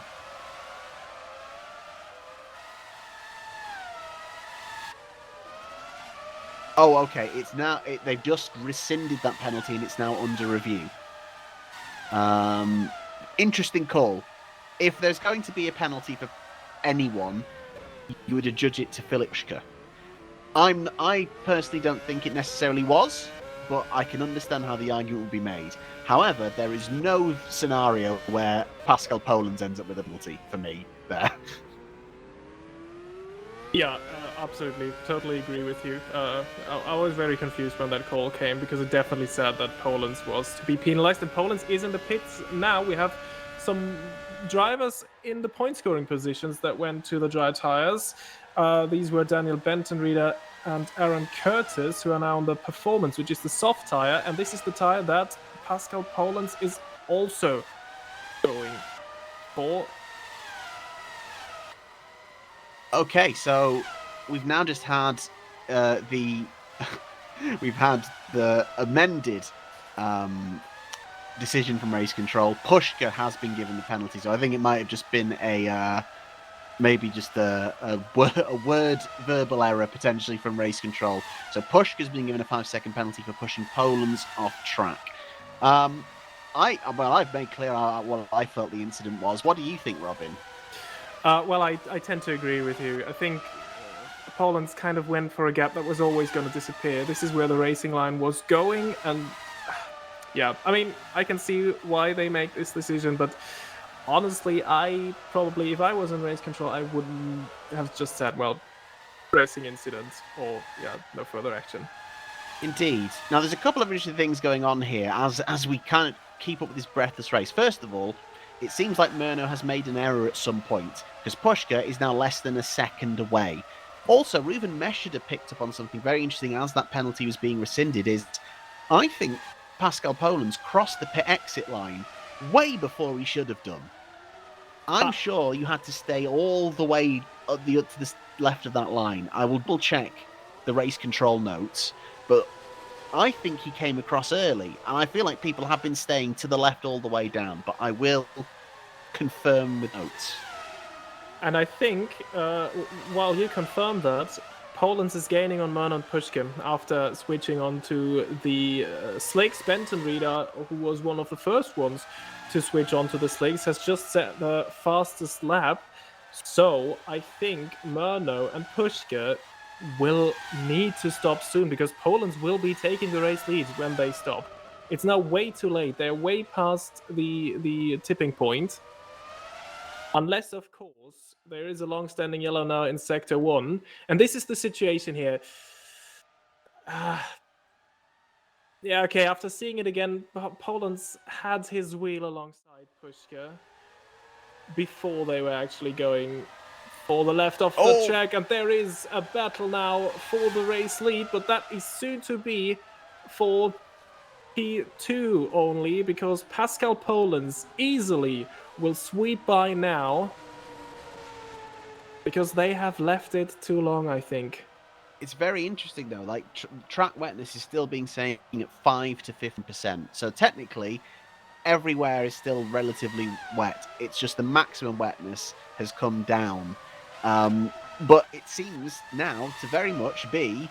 Oh, okay. It's now they've just rescinded that penalty and it's now under review. Interesting call. If there's going to be a penalty for anyone, you would adjudge it to Philip Pushka. I personally don't think it necessarily was, but I can understand how the argument would be made. However, there is no scenario where Pascal Polens ends up with a penalty for me there. Yeah, absolutely. Totally agree with you. I was very confused when that call came, because it definitely said that Polens was to be penalized, and Polens is in the pits now. We have some drivers in the point scoring positions that went to the dry tires. These were Daniel Bentonreader and Aaron Curtis, who are now on the performance, which is the soft tire, and this is the tire that Pascal Polens is also going for. Okay, so we've now just had we've had the amended decision from race control. Pushka has been given the penalty, so I think it might have just been maybe just a word verbal error potentially from race control. So Pushka's been given a 5-second penalty for pushing Polens off track. I've made clear what I felt the incident was. What do you think, Robin? Well, I tend to agree with you. I think Polens kind of went for a gap that was always going to disappear. This is where the racing line was going, and yeah, I mean, I can see why they make this decision, but honestly, I probably, if I was in race control, I wouldn't have just said, well, racing incident, or yeah, no further action. Indeed. Now, there's a couple of interesting things going on here as we kind of keep up with this breathless race. First of all, it seems like Murnau has made an error at some point, because Pushka is now less than a second away. Also, Ruben Meshida picked up on something very interesting as that penalty was being rescinded, is I think Pascal Polens crossed the pit exit line way before he should have done. I'm sure you had to stay all the way to the left of that line. I will double check the race control notes, but I think he came across early, and I feel like people have been staying to the left all the way down, but I will confirm with notes. And I think, while you confirm that, Polens is gaining on Murnau and Pushkin after switching onto the slicks. Bentonreader, who was one of the first ones to switch onto the slicks, has just set the fastest lap. So I think Murnau and Pushka will need to stop soon, because Polens will be taking the race lead when they stop. It's now way too late. They're way past the tipping point. Unless, of course, there is a long-standing yellow now in Sector 1. And this is the situation here. Yeah, okay, after seeing it again, Poland's had his wheel alongside Pushka before they were actually going for the left of the track, and there is a battle now for the race lead, but that is soon to be for P2 only, because Pascal Polan's easily will sweep by now, because they have left it too long, I think. It's very interesting though. Like track wetness is still being saying at 5 to 50%. So technically, everywhere is still relatively wet. It's just the maximum wetness has come down. But it seems now to very much be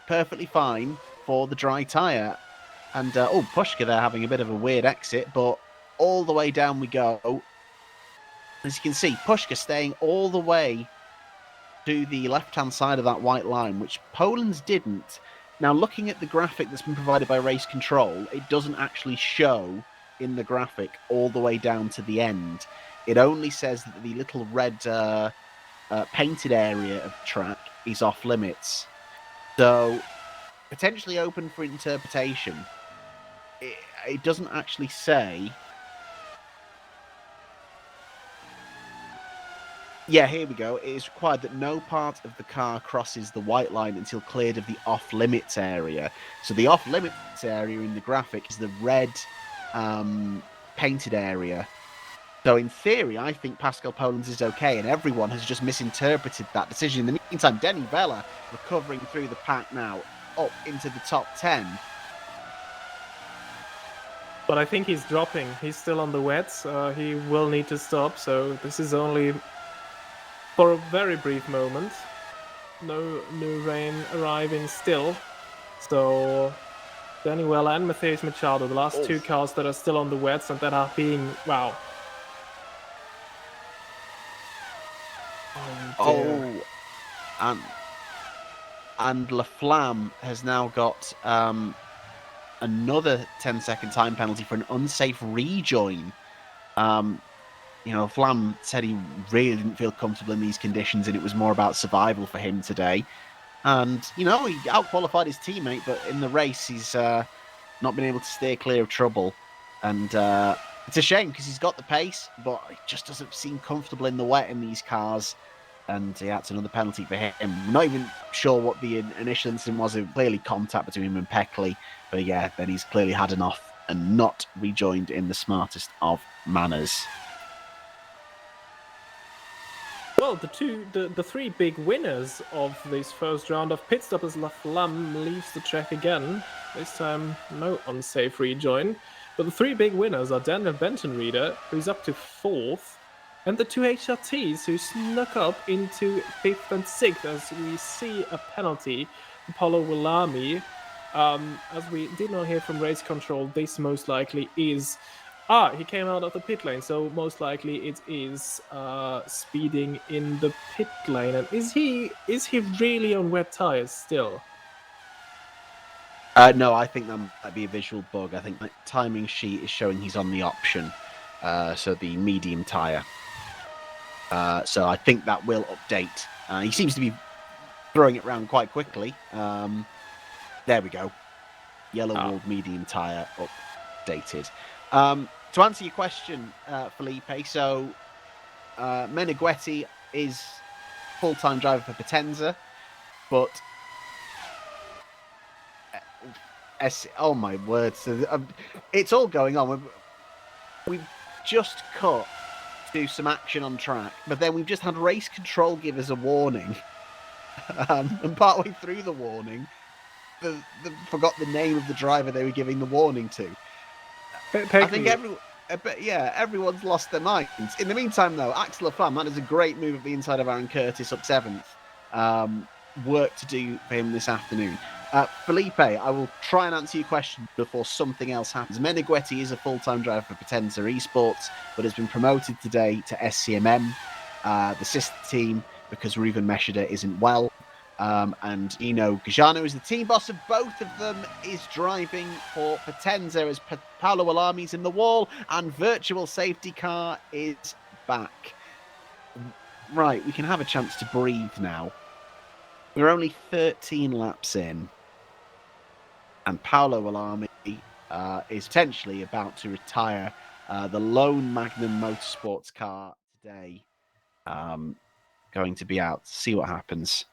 perfectly fine for the dry tyre. And Pushka there having a bit of a weird exit, but all the way down we go. As you can see, Pushka staying all the way to the left-hand side of that white line, which Poland's didn't. Now, looking at the graphic that's been provided by Race Control, it doesn't actually show in the graphic all the way down to the end. It only says that the little red painted area of track is off limits. So, potentially open for interpretation. It doesn't actually say. Yeah, here we go. It is required that no part of the car crosses the white line until cleared of the off-limits area. So the off-limits area in the graphic is the red painted area. So in theory, I think Pascal Polan's is okay, and everyone has just misinterpreted that decision. In the meantime, Denny Vella recovering through the pack now, up into the top 10. But I think he's dropping. He's still on the wets. He will need to stop, so this is only for a very brief moment. No new rain arriving still. So Danny Vella and Matheus Machado, the last two cars that are still on the wets and that are being, wow. And La Flamme has now got another 10-second time penalty for an unsafe rejoin. Flam said he really didn't feel comfortable in these conditions, and it was more about survival for him today. And, he out-qualified his teammate, but in the race, he's not been able to steer clear of trouble. And it's a shame, because he's got the pace, but he just doesn't seem comfortable in the wet in these cars. And yeah, it's another penalty for him. I'm not even sure what the initial incident was. It was clearly contact between him and Peckley. But yeah, then he's clearly had enough and not rejoined in the smartest of manners. Well, the three big winners of this first round of pit stop as La Flamme leaves the track again. This time, no unsafe rejoin. But the three big winners are Daniel Benton-Reader, who's up to 4th, and the two HRTs who snuck up into 5th and 6th as we see a penalty for Paulo Willami. As we did not hear from Race Control, this most likely is... he came out of the pit lane, so most likely it is speeding in the pit lane. And is he really on wet tires still? No, I think that might be a visual bug. I think the timing sheet is showing he's on the option, so the medium tire. So I think that will update. He seems to be throwing it around quite quickly. There we go. Yellow walled medium tire updated. To answer your question, Felipe, so Meneghetti is full-time driver for Potenza, but oh my word, so, it's all going on. We've just cut to some action on track, but then we've just had Race Control give us a warning, and partway through the warning, they forgot the name of the driver they were giving the warning to. I think everyone's lost their minds. In the meantime, though, Axel Laflamme, that is a great move at the inside of Aaron Curtis up 7th. Work to do for him this afternoon. Felipe, I will try and answer your question before something else happens. Meneghetti is a full-time driver for Potenza Esports, but has been promoted today to SCMM, the sister team, because Ruben Meshida isn't well. And Eno Gajano is the team boss of both of them, is driving for Potenza as Paolo Willami's in the wall, and Virtual Safety Car is back. Right, we can have a chance to breathe now. We're only 13 laps in, and Paolo Alami is potentially about to retire the lone Magnum Motorsports car today. Going to be out. See what happens.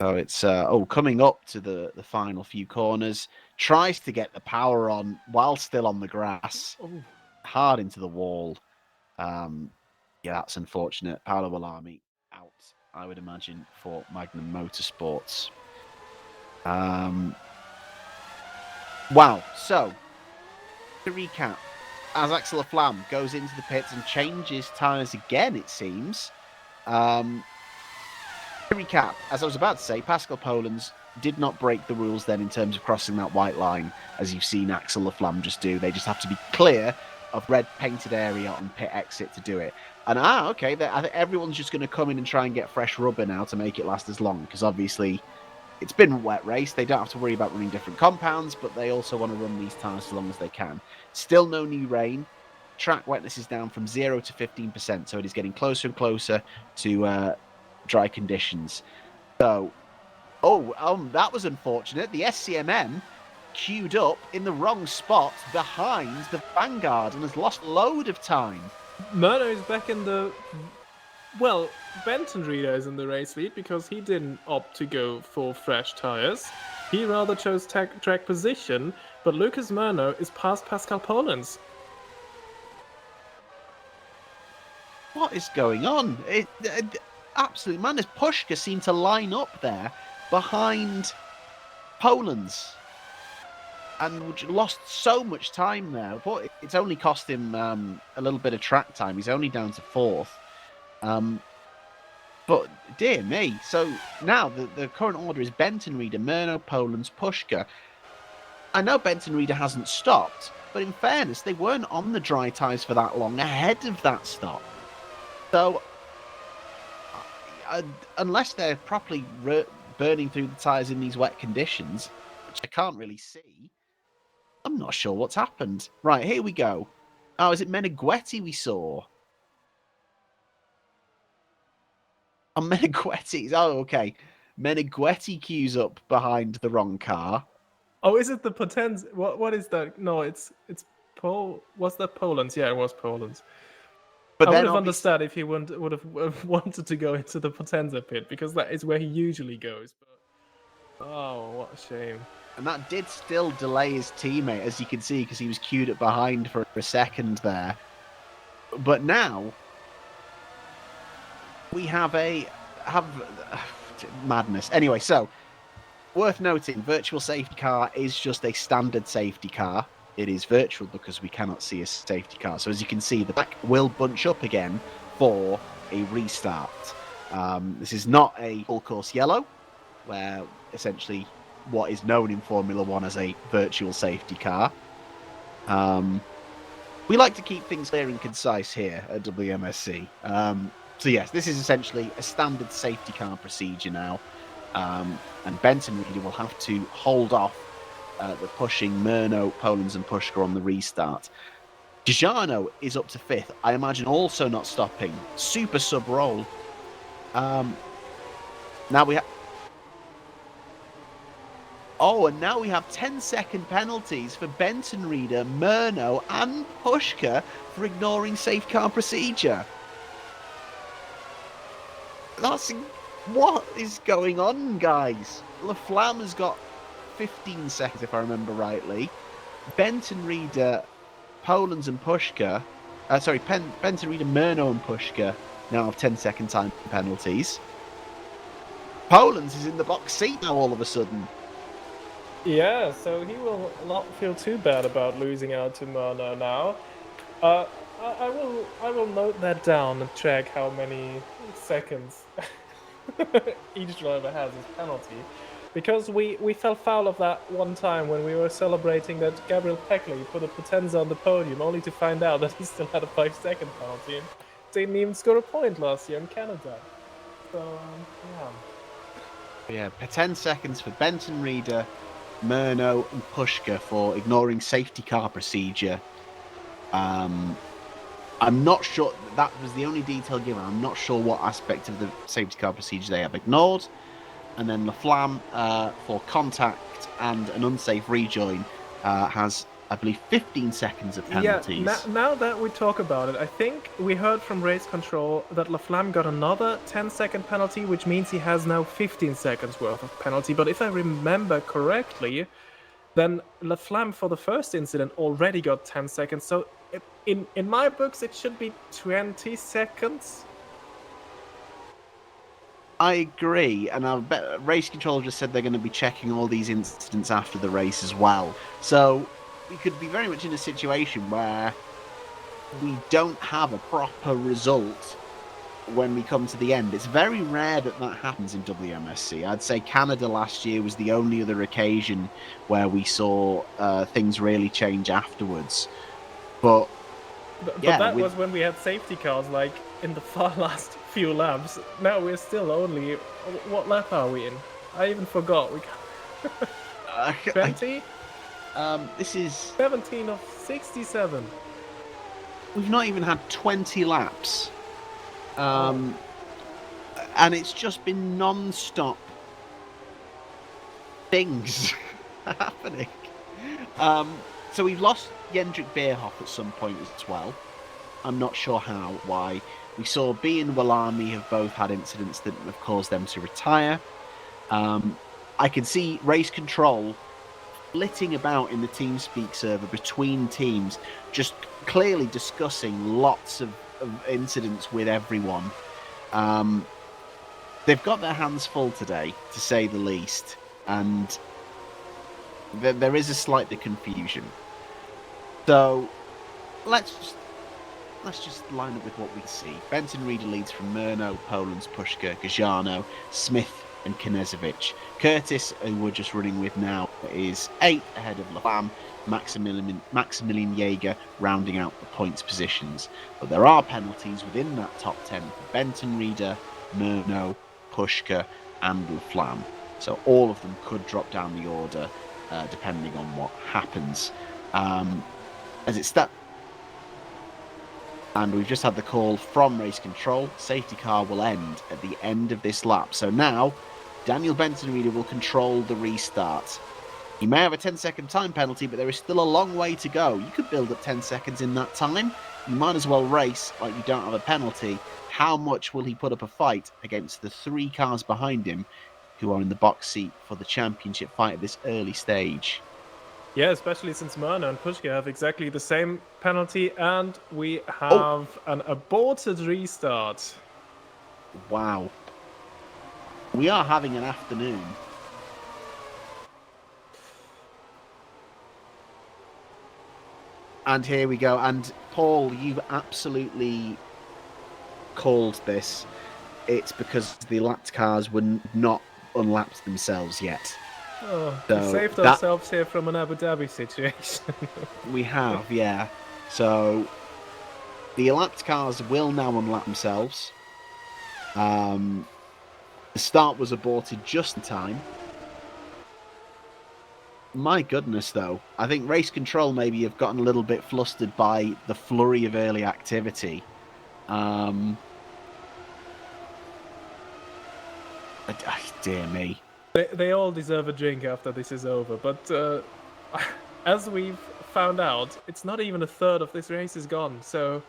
So it's coming up to the final few corners. Tries to get the power on while still on the grass. Oh. Hard into the wall. Yeah, that's unfortunate. Paolo Alami out, I would imagine, for Magnum Motorsports. Wow. So, to recap, as Axel Flam goes into the pits and changes tyres again, it seems. To recap, as I was about to say, Pascal Polens did not break the rules then in terms of crossing that white line, as you've seen Axel Laflamme just do. They just have to be clear of red painted area on pit exit to do it. And okay, I think everyone's just going to come in and try and get fresh rubber now to make it last as long, because obviously it's been a wet race. They don't have to worry about running different compounds, but they also want to run these tyres as long as they can. Still no new rain. Track wetness is down from 0 to 15%, so it is getting closer and closer to dry conditions. So, that was unfortunate. The SCMM queued up in the wrong spot behind the Vanguard and has lost a load of time. Murdo is back in the... Well, Benton Reader is in the race lead because he didn't opt to go for fresh tyres. He rather chose track position, but Lucas Murno is past Pascal Polens. What is going on? Absolutely madness. Pushka seemed to line up there behind Poland's and lost so much time there. But it's only cost him a little bit of track time. He's only down to 4th. But dear me. So now the current order is Benton Reader, Murno, Poland's, Pushka. I know Benton Reader hasn't stopped, but in fairness, they weren't on the dry tyres for that long ahead of that stop. So unless they're properly burning through the tyres in these wet conditions, which I can't really see, I'm not sure what's happened. Right, here we go. Oh, is it Meneghetti we saw? Oh, Meneghetti. Oh, okay. Meneghetti queues up behind the wrong car. Oh, is it the Potenza? What is that? No, it's Was that Poland's? Yeah, it was Poland's. But I then would have understood if he would have wanted to go into the Potenza pit, because that is where he usually goes. But oh, what a shame. And that did still delay his teammate, as you can see, because he was queued up behind for a second there. But now we have madness. Anyway, so worth noting, virtual safety car is just a standard safety car. It is virtual because we cannot see a safety car. So as you can see, the back will bunch up again for a restart. This is not a full course yellow, where essentially what is known in Formula One as a virtual safety car. We like to keep things clear and concise here at WMSC. So yes, this is essentially a standard safety car procedure now. And Benton Reader will have to hold off the pushing Murno, Polens and Pushka on the restart. Dijano is up to 5th. I imagine also not stopping. Super sub roll. Now we have... Oh, and now we have 10-second penalties for Benton Reader, Murno and Pushka for ignoring safe car procedure. What is going on, guys? Laflamme has got 15 seconds, if I remember rightly. Benton Reader, Polens and Pushka... Benton Reader, Murno and Pushka now have 10-second time penalties. Polens is in the box seat now all of a sudden. Yeah, so he will not feel too bad about losing out to Murno now. I will note that down and check how many seconds each driver has as penalty, because we fell foul of that one time when we were celebrating that Gabriel Peckley put a Potenza on the podium, only to find out that he still had a 5-second penalty and didn't even score a point last year in Canada. So yeah, 10 seconds for Benton Reader, Murno and Pushka for ignoring safety car procedure. I'm not sure. That was the only detail given. I'm not sure what aspect of the safety car procedure they have ignored. And then Laflamme, for contact and an unsafe rejoin, has, I believe, 15 seconds of Yeah, penalties. now that we talk about it, I think we heard from race control that Laflamme got another 10-second penalty, which means he has now 15 seconds worth of penalty. But if I remember correctly, then Laflamme for the first incident already got 10 seconds. So in my books, it should be 20 seconds. I agree, and I bet race control just said they're going to be checking all these incidents after the race as well. So we could be very much in a situation where we don't have a proper result when we come to the end. It's very rare that that happens in WMSC. I'd say Canada last year was the only other occasion where we saw things really change afterwards. But But yeah, that was when we had safety cars, like in the far last few laps. Now we're still only. What lap are we in? I even forgot. We 20? This is 17 of 67. We've not even had 20 laps. And it's just been non-stop things happening. So we've lost Jendrik Beerhoff at some point as well. I'm not sure how, why. We saw B and Kyalami have both had incidents that have caused them to retire. I can see race control flitting about in the TeamSpeak server between teams, just clearly discussing lots of incidents with everyone. They've got their hands full today, to say the least, and there is a slight bit of confusion. So let's just line up with what we see. Benton Reader leads from Murno, Poland's Pushka, Gajano, Smith and Knezovic. Curtis, who we're just running with now, is 8th ahead of Laflamme. Maximilian Jaeger rounding out the points positions. But there are penalties within that top 10 for Benton Reader, Murno, Pushka and Laflamme. So all of them could drop down the order depending on what happens. As it stands, and we've just had the call from race control. Safety car will end at the end of this lap. So now, Daniel Benton Reader will control the restart. He may have a 10-second time penalty, but there is still a long way to go. You could build up 10 seconds in that time. You might as well race like you don't have a penalty. How much will he put up a fight against the 3 cars behind him who are in the box seat for the championship fight at this early stage? Yeah, especially since Murno and Pushka have exactly the same penalty, and we have an aborted restart. Wow. We are having an afternoon. And here we go. And Paul, you've absolutely called this. It's because the lapped cars were not unlapped themselves yet. Oh, So we saved ourselves here from an Abu Dhabi situation. We have, yeah. So the elapsed cars will now unlap themselves. The start was aborted just in time. My goodness, though. I think race control maybe have gotten a little bit flustered by the flurry of early activity. Dear me. They all deserve a drink after this is over, but as we've found out, it's not even a third of this race is gone, so...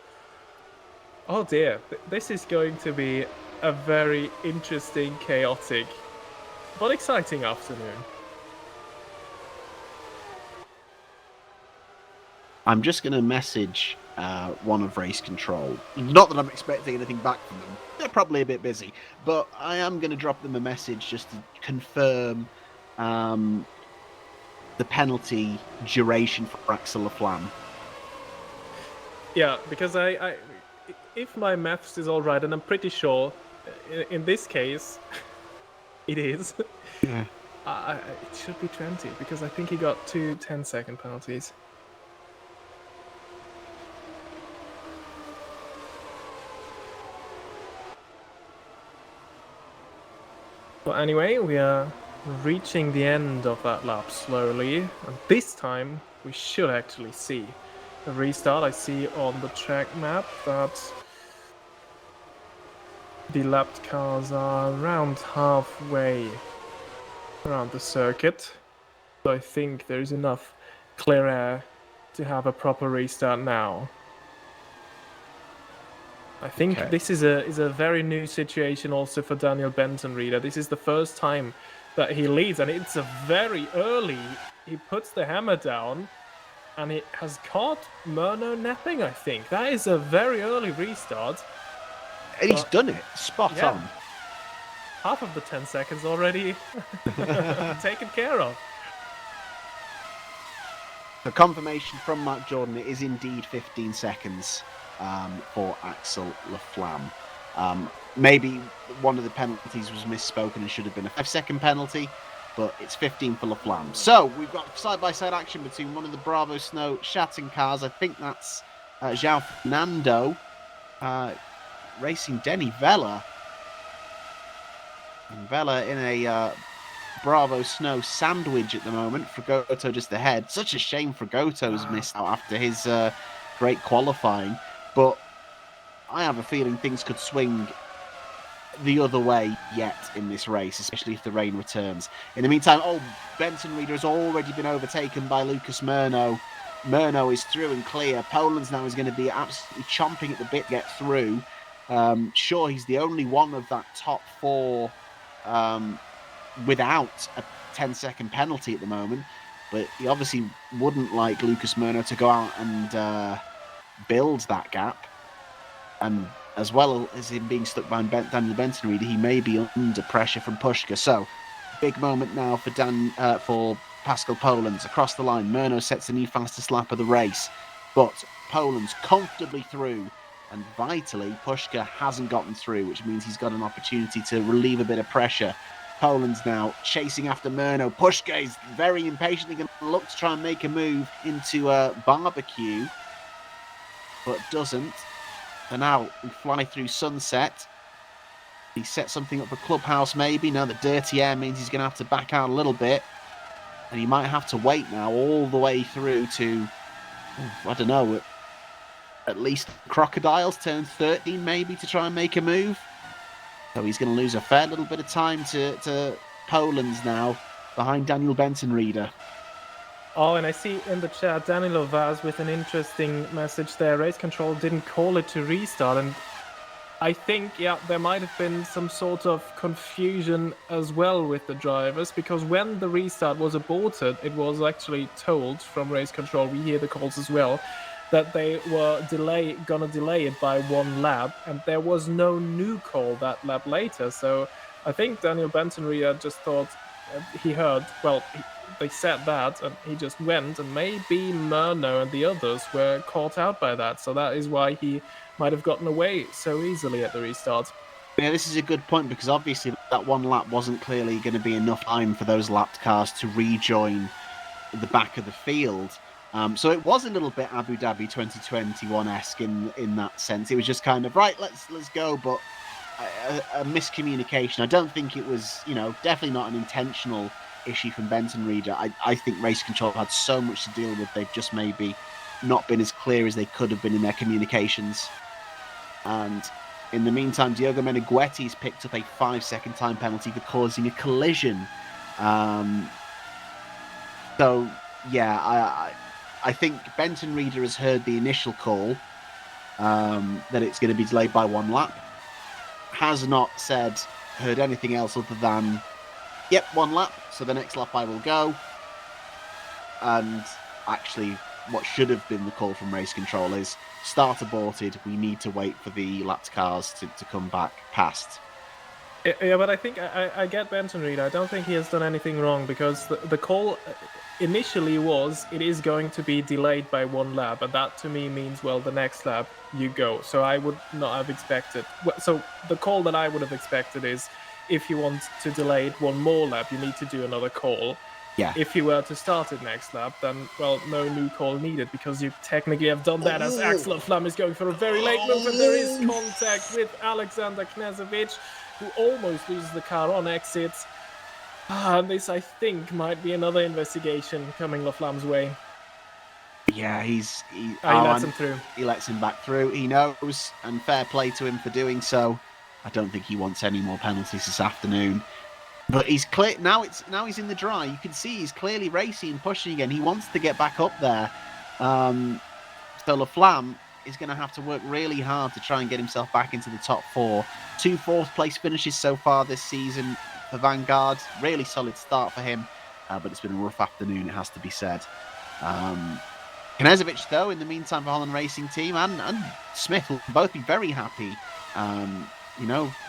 Oh dear, this is going to be a very interesting, chaotic, but exciting afternoon. I'm just going to message one of race control. Not that I'm expecting anything back from them. They're probably a bit busy. But I am going to drop them a message just to confirm the penalty duration for Axel Laflamme. Yeah, because I if my maths is all right, and I'm pretty sure in this case it is, Yeah. it should be 20, because I think he got 2 10-second penalties. Well, anyway, we are reaching the end of that lap slowly, and this time we should actually see a restart. I see on the track map that the lapped cars are around halfway around the circuit. So I think there's enough clear air to have a proper restart now. I think this is a very new situation also for Daniel Benton Reader. This is the first time that he leads, and it's a very early. He puts the hammer down, and it has caught Murno napping, I think. That is a very early restart. And he's done it. Spot on. Half of the 10 seconds already taken care of. The confirmation from Mark Jordan, it is indeed 15 seconds for Axel Laflamme. Maybe one of the penalties was misspoken and should have been a 5-second penalty, but it's 15 for Laflamme. So we've got side-by-side action between one of the Bravo Snow Shatton cars. I think that's João Fernando racing Denny Vella. And Vella in a Bravo Snow sandwich at the moment. Fragoto just ahead. Such a shame Fragoto's missed out after his great qualifying. But I have a feeling things could swing the other way yet in this race, especially if the rain returns. In the meantime, Benton Reader has already been overtaken by Lucas Murno. Murno is through and clear. Poland's now is going to be absolutely chomping at the bit to get through. Sure, he's the only one of that top four without a 10-second penalty at the moment, but he obviously wouldn't like Lucas Murno to go out and build that gap. And as well as him being stuck behind Daniel Benton Reader, he may be under pressure from Pushka. So, big moment now for Pascal Polands across the line. Murno sets a new fastest lap of the race, but Polands comfortably through. And vitally, Pushka hasn't gotten through, which means he's got an opportunity to relieve a bit of pressure. Poland's now chasing after Murno. Pushka is very impatiently going to look to try and make a move into Barbecue, but doesn't. And now we fly through Sunset. He set something up for Clubhouse maybe. Now the dirty air means he's going to have to back out a little bit. And he might have to wait now all the way through to, I don't know, at least Crocodiles turn 13 maybe to try and make a move. So he's going to lose a fair little bit of time to Poland's now behind Daniel Benton Reader. Oh, and I see in the chat Daniel Vaz with an interesting message there. Race Control didn't call it to restart, and I think, there might have been some sort of confusion as well with the drivers, because when the restart was aborted, it was actually told from Race Control, we hear the calls as well, that they were gonna delay it by one lap, and there was no new call that lap later. So I think Daniel Benton Reader just thought he heard, they said that, and he just went, and maybe Murno and the others were caught out by that. So that is why he might have gotten away so easily at the restart. Yeah, this is a good point, because obviously that one lap wasn't clearly going to be enough time for those lapped cars to rejoin the back of the field. So it was a little bit Abu Dhabi 2021-esque in that sense. It was just kind of, right, let's go, but a miscommunication. I don't think it was, definitely not an intentional issue from Benton Reader. I think Race Control had so much to deal with. They've just maybe not been as clear as they could have been in their communications. And in the meantime, Diogo Meneghetti's picked up a 5-second time penalty for causing a collision. So, yeah, I think Benton Reader has heard the initial call that it's going to be delayed by one lap. Has not heard anything else other than, yep, one lap, so the next lap I will go. And actually, what should have been the call from Race Control is, start aborted, we need to wait for the lapped cars to come back past. Yeah, but I think I get Benton Reader. I don't think he has done anything wrong, because the call initially was, it is going to be delayed by one lap, and that to me means, the next lap you go. So I would not have expected. So the call that I would have expected is, if you want to delay it one more lap, you need to do another call. Yeah. If you were to start it next lap, then, no new call needed, because you technically have done that, as Axel Laflamme is going for a very late move, and there is contact with Alexander Knežević, who almost loses the car on exits. This, I think, might be another investigation coming Laflamme's way. Yeah, he lets him through. he lets him back through. He knows, and fair play to him for doing so. I don't think he wants any more penalties this afternoon. But he's clear now. He's in the dry. You can see he's clearly racing and pushing again. He wants to get back up there. So Laflamme is going to have to work really hard to try and get himself back into the top 4. 2 4th-place finishes so far this season for Vanguard. Really solid start for him, but it's been a rough afternoon, it has to be said. Knežević, though, in the meantime for Holland Racing Team and Smith will both be very happy.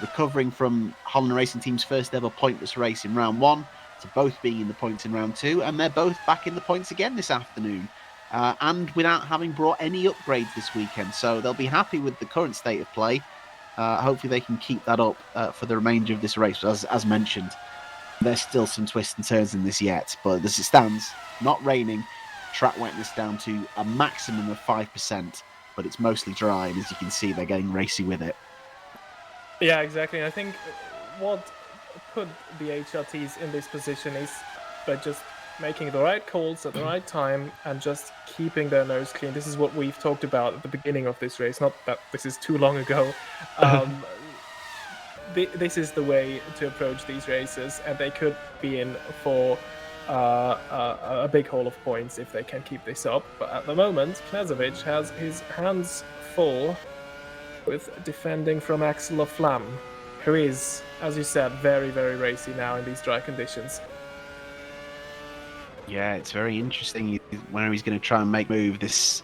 Recovering from Holland Racing Team's first ever pointless race in round 1 to both being in the points in round 2, and they're both back in the points again this afternoon. And without having brought any upgrades this weekend. So they'll be happy with the current state of play. Hopefully they can keep that up for the remainder of this race. As mentioned, there's still some twists and turns in this yet. But as it stands, not raining, track wetness down to a maximum of 5%. But it's mostly dry, and as you can see, they're getting racy with it. Yeah, exactly. I think what put the HRTs in this position is by just making the right calls at the right time and just keeping their nose clean. This is what we've talked about at the beginning of this race. Not that this is too long ago. This is the way to approach these races, and they could be in for a big haul of points if they can keep this up. But at the moment, Knežević has his hands full with defending from Axel Laflamme, who is, as you said, very, very racy now in these dry conditions. Yeah, it's very interesting where he's going to try and make move. This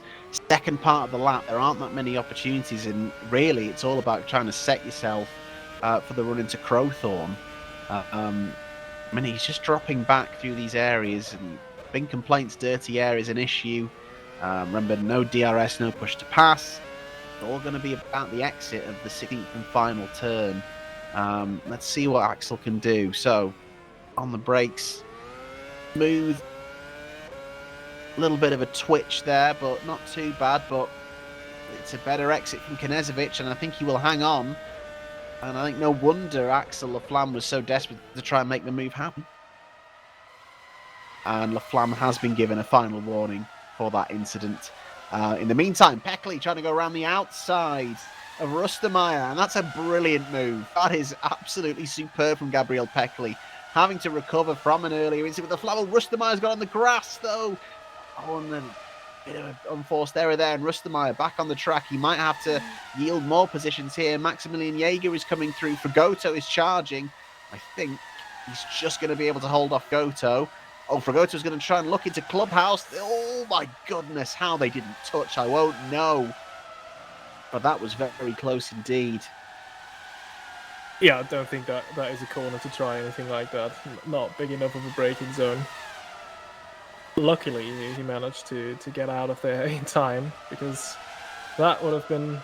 second part of the lap, there aren't that many opportunities, and really it's all about trying to set yourself for the run into Crowthorne. He's just dropping back through these areas, and big complaints, dirty air is an issue. Remember, no DRS, no push to pass. It's all going to be about the exit of the 16th and final turn. Let's see what Axel can do. So, on the brakes, smooth. A little bit of a twitch there, but not too bad. But it's a better exit from Knežević, and I think he will hang on. And I think no wonder Axel Laflamme was so desperate to try and make the move happen. And Laflamme has been given a final warning for that incident. In the meantime, Peckley trying to go around the outside of Rustermeier, and that's a brilliant move. That is absolutely superb from Gabriel Peckley. Having to recover from an earlier incident with the Laflamme. Rustermeier's got on the grass, though. Oh, and then a bit of an unforced error there, and Rustermeier back on the track. He might have to yield more positions here. Maximilian Jaeger is coming through. Fragoto is charging. I think he's just going to be able to hold off Goto. Oh, Fragoto's going to try and look into Clubhouse. Oh, my goodness, how they didn't touch, I won't know. But that was very close indeed. Yeah, I don't think that is a corner to try anything like that. Not big enough of a braking zone. Luckily, he managed to get out of there in time, because that would have been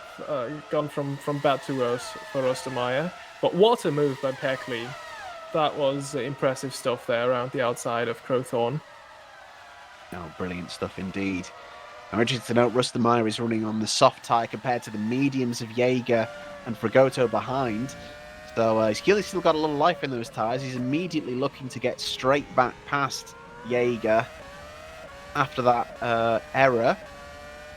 gone from bad to worse for Rustermeier. But what a move by Peckley. That was impressive stuff there around the outside of Crowthorne. Oh, brilliant stuff indeed. I'm interested to note Rustermeier is running on the soft tyre compared to the mediums of Jaeger and Fragoto behind. So he's clearly still got a little life in those tyres. He's immediately looking to get straight back past Jaeger after that error.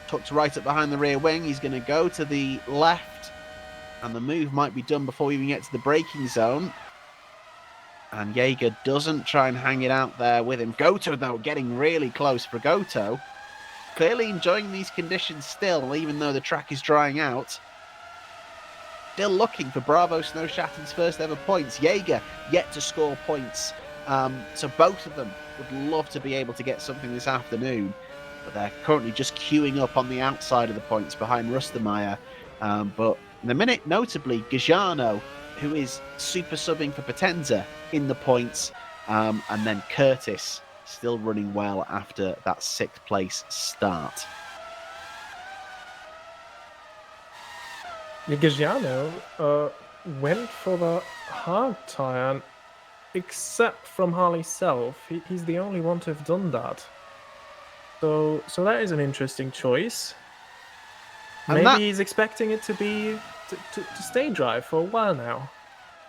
Tucked right up behind the rear wing. He's going to go to the left, and the move might be done before we even get to the braking zone. And Jaeger doesn't try and hang it out there with him. Goto, though, getting really close. Fragoto clearly enjoying these conditions still, even though the track is drying out. Still looking for Bravo Snowshatten's first ever points. Jaeger yet to score points. So both of them would love to be able to get something this afternoon. But they're currently just queuing up on the outside of the points behind Rustermeier. But in the minute, notably, Gajano, who is super subbing for Potenza in the points. And then Curtis still running well after that 6th place start. Gajano went for the hard tyre, except from Harley Self. He's the only one to have done that. So that is an interesting choice. Maybe he's expecting it to be to stay dry for a while now.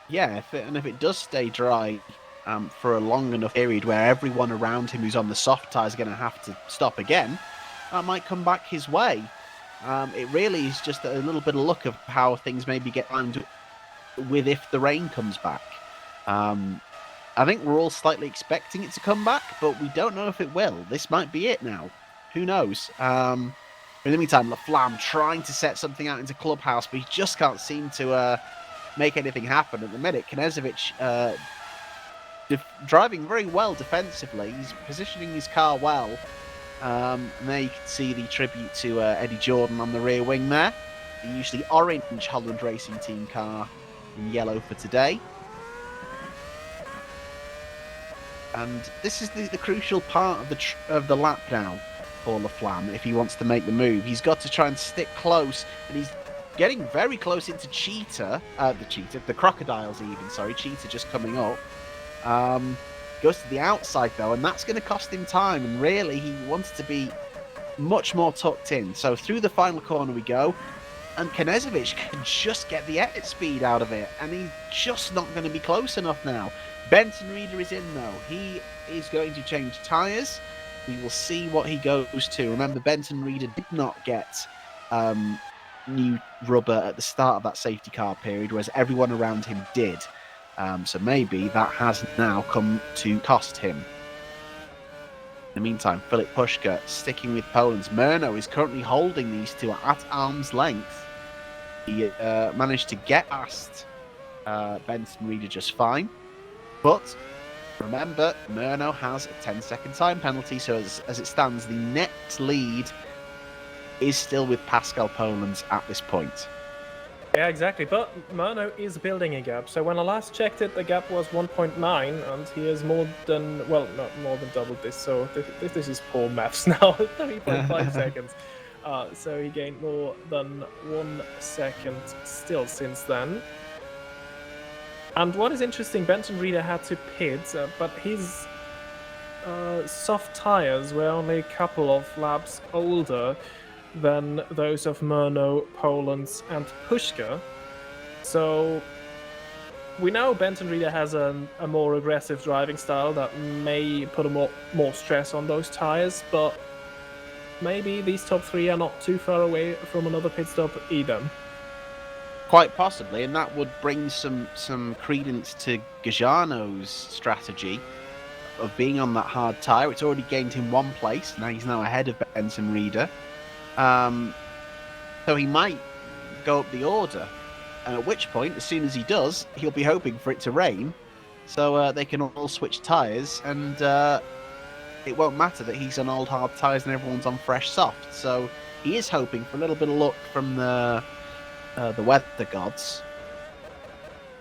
Yeah, if it does stay dry for a long enough period where everyone around him who's on the soft tyre is going to have to stop again, that might come back his way. It really is just a little bit of luck of how things maybe get timed with if the rain comes back. I think we're all slightly expecting it to come back, but we don't know if it will. This might be it now. Who knows? In the meantime, Laflamme trying to set something out into Clubhouse, but he just can't seem to make anything happen at the minute. Knežević driving very well defensively. He's positioning his car well. And there you can see the tribute to Eddie Jordan on the rear wing there. The usually orange Holland Racing Team car in yellow for today. And this is the crucial part of the lap now for Laflamme if he wants to make the move. He's got to try and stick close, and he's getting very close into the Crocodiles even, sorry, Cheetah just coming up. Goes to the outside though, and that's going to cost him time, and really he wants to be much more tucked in. So through the final corner we go, and Knežević can just get the exit speed out of it, and he's just not going to be close enough now. Benson Reader is in though. He is going to change tyres. We will see what he goes to. Remember, Benson Reader did not get new rubber at the start of that safety car period, whereas everyone around him did. So maybe that has now come to cost him. In the meantime, Filip Puška sticking with Poland's. Murno is currently holding these two at arm's length. He managed to get past Benson Reader just fine. But remember, Murno has a 10-second time penalty, so as it stands, the next lead is still with Pascal Polens at this point. Yeah, exactly. But Murno is building a gap. So when I last checked it, the gap was 1.9, and he has more than doubled this. So this is poor maths now. 3.5 seconds. So he gained more than 1 second still since then. And what is interesting, Benson Reader had to pit, but his soft tires were only a couple of laps older than those of Murno, Polens, and Puška. So we know Benson Reader has a more aggressive driving style that may put a more stress on those tires, but maybe these top three are not too far away from another pit stop either. Quite possibly, and that would bring some credence to Gajano's strategy of being on that hard tyre. It's already gained him 1 place. Now he's ahead of Benson Reader. So he might go up the order, and at which point, as soon as he does, he'll be hoping for it to rain, so they can all switch tyres, and it won't matter that he's on old hard tyres and everyone's on fresh soft. So he is hoping for a little bit of luck from the weather gods,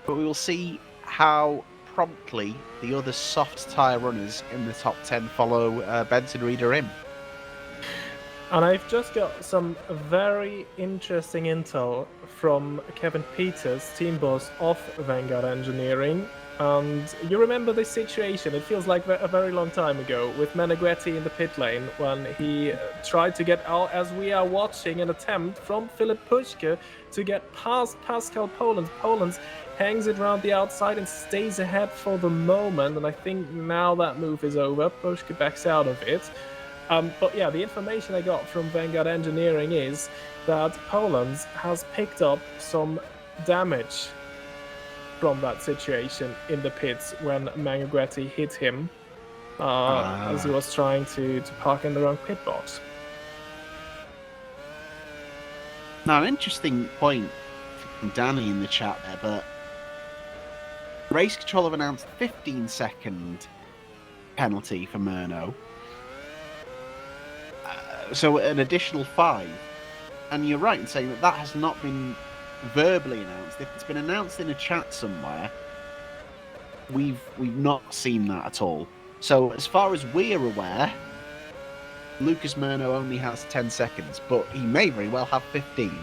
but we will see how promptly the other soft tyre runners in the top 10 follow Benson Reader in. And I've just got some very interesting intel from Kevin Peters, team boss of Vanguard Engineering. And you remember this situation, it feels like a very long time ago, with Meneghetti in the pit lane when he tried to get out, as we are watching, an attempt from Filip Puška to get past Pascal Polens. Polens hangs it around the outside and stays ahead for the moment, and I think now that move is over. Puška backs out of it. But yeah, the information I got from Vanguard Engineering is that Polens has picked up some damage from that situation in the pits when Meneghetti hit him as he was trying to park in the wrong pit box. Now, an interesting point from Danny in the chat there, but Race Control have announced 15-second penalty for Murno. So an additional 5. And you're right in saying that has not been verbally announced. If it's been announced in a chat somewhere, we've not seen that at all. So as far as we're aware, Lucas Murno only has 10 seconds, but he may very well have 15.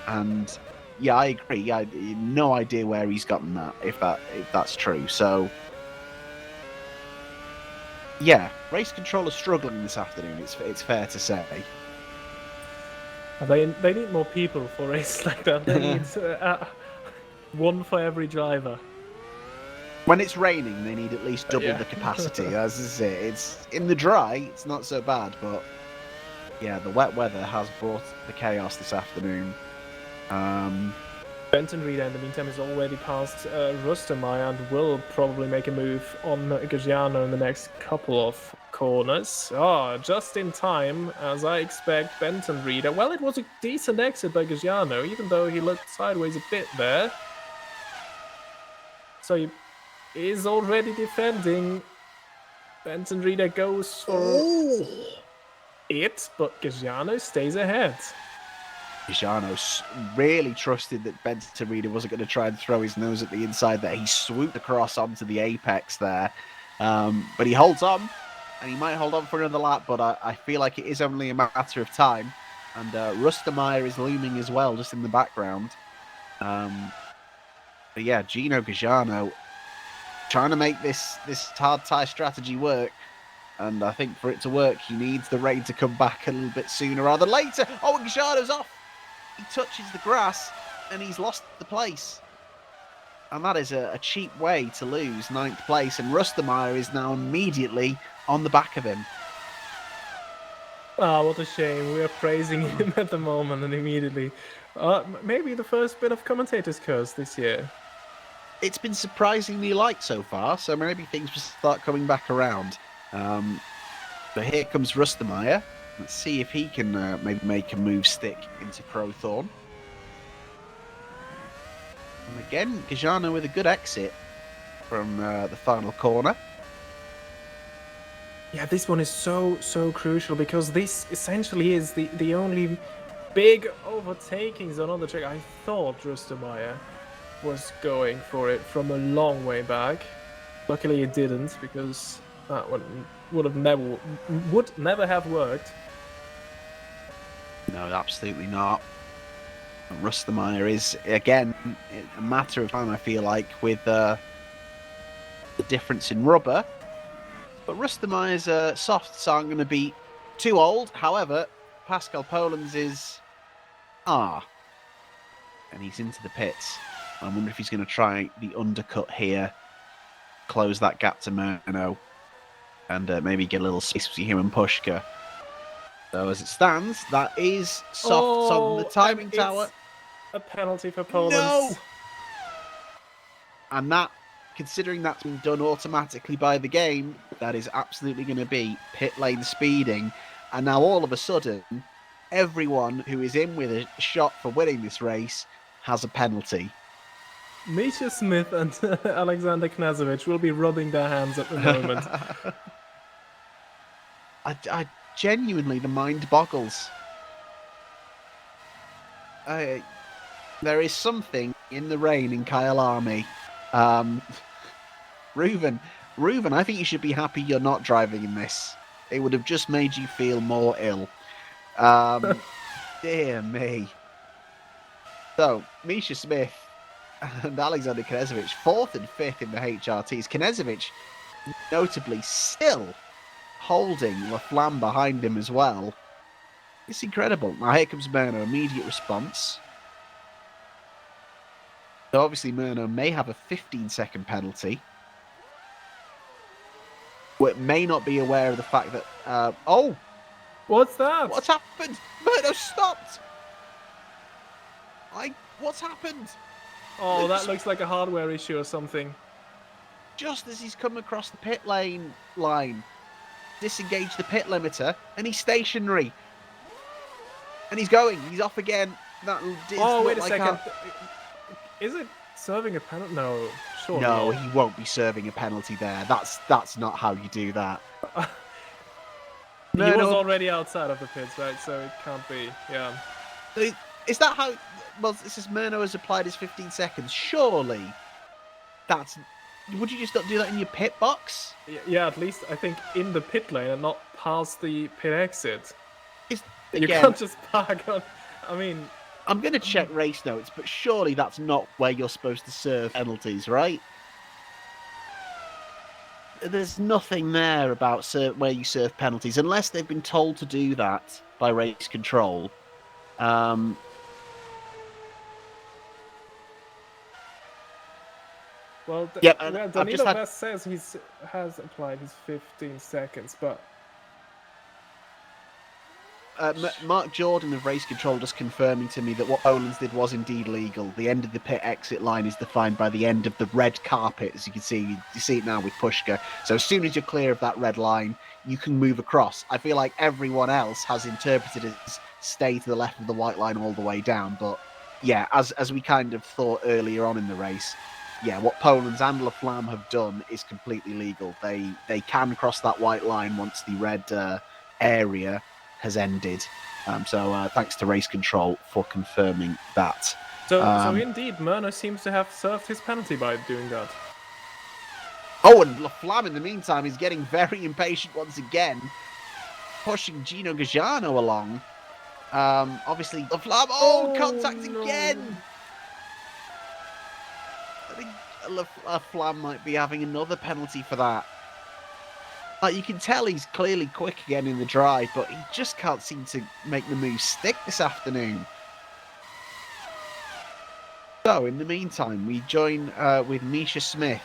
And yeah, I agree. I no idea where he's gotten that, if that's true. So yeah, Race Control are struggling this afternoon, it's fair to say. They need more people for races like that. They need one for every driver. When it's raining, they need at least double the capacity. As I say, it's in the dry, it's not so bad, but Yeah, the wet weather has brought the chaos this afternoon. Benton Reader, in the meantime, is already past Rustermeyer and will probably make a move on Gagiano in the next couple of corners. Just in time, as I expect. Benton Reader. Well, it was a decent exit by Gagiano, even though he looked sideways a bit there. So he is already defending. Benton Reader goes for it, but Gagiano stays ahead. Gagiano really trusted that Benton Reader wasn't going to try and throw his nose at the inside there. He swooped across onto the apex there. But he holds on, and he might hold on for another lap, but I feel like it is only a matter of time. And Rustermeyer is looming as well, just in the background. But yeah, Gino Gagiano trying to make this hard tie strategy work. And I think for it to work, he needs the rain to come back a little bit sooner rather than later. Oh, and Gagiano's off. He touches the grass and he's lost the place. And that is a cheap way to lose 9th place. And Rustermeyer is now immediately on the back of him. What a shame. We are praising him at the moment and immediately. Maybe the first bit of commentator's curse this year. It's been surprisingly light so far, so maybe things will start coming back around. But here comes Rustermeyer. Let's see if he can maybe make a move stick into Crowthorne. And again, Gagiano with a good exit from the final corner. Yeah, this one is so crucial because this essentially is the only big overtaking zone on the track. I thought Rustermeyer was going for it from a long way back. Luckily it didn't, because that one would never have worked. No, absolutely not. Rustermeyer is, again, a matter of time, I feel like, with the difference in rubber. But Rustermeyer's softs aren't going to be too old. However, Pascal Polens is... And he's into the pits. I wonder if he's going to try the undercut here, close that gap to Murno, and maybe get a little space between him and Pushka. So as it stands, that is soft on the timing tower. A penalty for Polens. No! And that, considering that's been done automatically by the game, that is absolutely going to be pit lane speeding. And now all of a sudden, everyone who is in with a shot for winning this race has a penalty. Misha Smith and Alexander Knazovic will be rubbing their hands at the moment. I genuinely, the mind boggles. There is something in the rain in Kyalami. Reuven, I think you should be happy you're not driving in this. It would have just made you feel more ill. Dear me. So, Misha Smith and Alexander Knezovic, 4th and 5th in the HRTs. Knezovic, notably, still holding Laflamme behind him as well. It's incredible. Now here comes Murno, immediate response. So obviously Murno may have a 15-second penalty. But may not be aware of the fact that... What's that? What's happened? Murno stopped! What's happened? Oh, that looks like a hardware issue or something. Just as he's come across the pit lane line, disengaged the pit limiter, and he's stationary. And he's off again. Wait a second. Is it serving a penalty? No, sure. No, he won't be serving a penalty there. That's not how you do that. He was already outside of the pits, right? So it can't be, yeah. Is that how... Well, this is Murno has applied his 15 seconds. Surely, would you just not do that in your pit box? Yeah, at least I think in the pit lane and not past the pit exit. Again, you can't just park on... I mean... I'm going to check race notes, but surely that's not where you're supposed to serve penalties, right? There's nothing there about where you serve penalties, unless they've been told to do that by race control. Well, Danilo Vest says he has applied his 15 seconds, but... Mark Jordan of Race Control just confirming to me that what Poland's did was indeed legal. The end of the pit exit line is defined by the end of the red carpet, as you can see. You see it now with Pushka. So as soon as you're clear of that red line, you can move across. I feel like everyone else has interpreted it as stay to the left of the white line all the way down. But yeah, as we kind of thought earlier on in the race, yeah, what Poland's and La Flamme have done is completely legal. They can cross that white line once the red area has ended. So thanks to Race Control for confirming that. So indeed, Murno seems to have served his penalty by doing that. Oh, and La Flamme in the meantime is getting very impatient once again, pushing Gino Gajano along. Obviously, La Flamme, contact no. again! I think La Flamme might be having another penalty for that. You can tell he's clearly quick again in the drive, but he just can't seem to make the move stick this afternoon. So, in the meantime, we join with Misha Smith,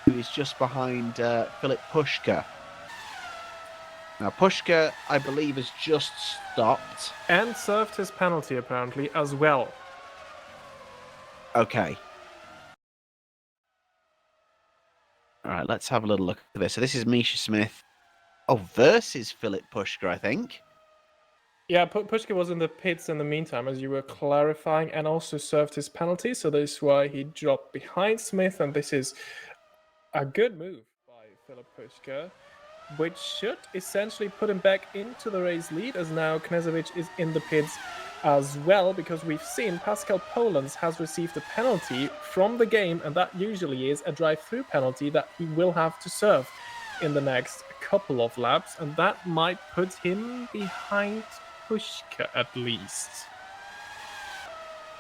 who is just behind Philip Pushka. Now, Pushka, I believe, has just stopped. And served his penalty, apparently, as well. Okay. All right, let's have a little look at this. So this is Misha Smith. Versus Philip Pushka, I think. Yeah, Pushka was in the pits in the meantime, as you were clarifying, and also served his penalty. So this is why he dropped behind Smith, and this is a good move by Philip Pushka, which should essentially put him back into the race lead, as now Knežević is in the pits as well, because we've seen Pascal Polens has received a penalty from the game, and that usually is a drive-through penalty that he will have to serve in the next couple of laps, and that might put him behind Pushka at least.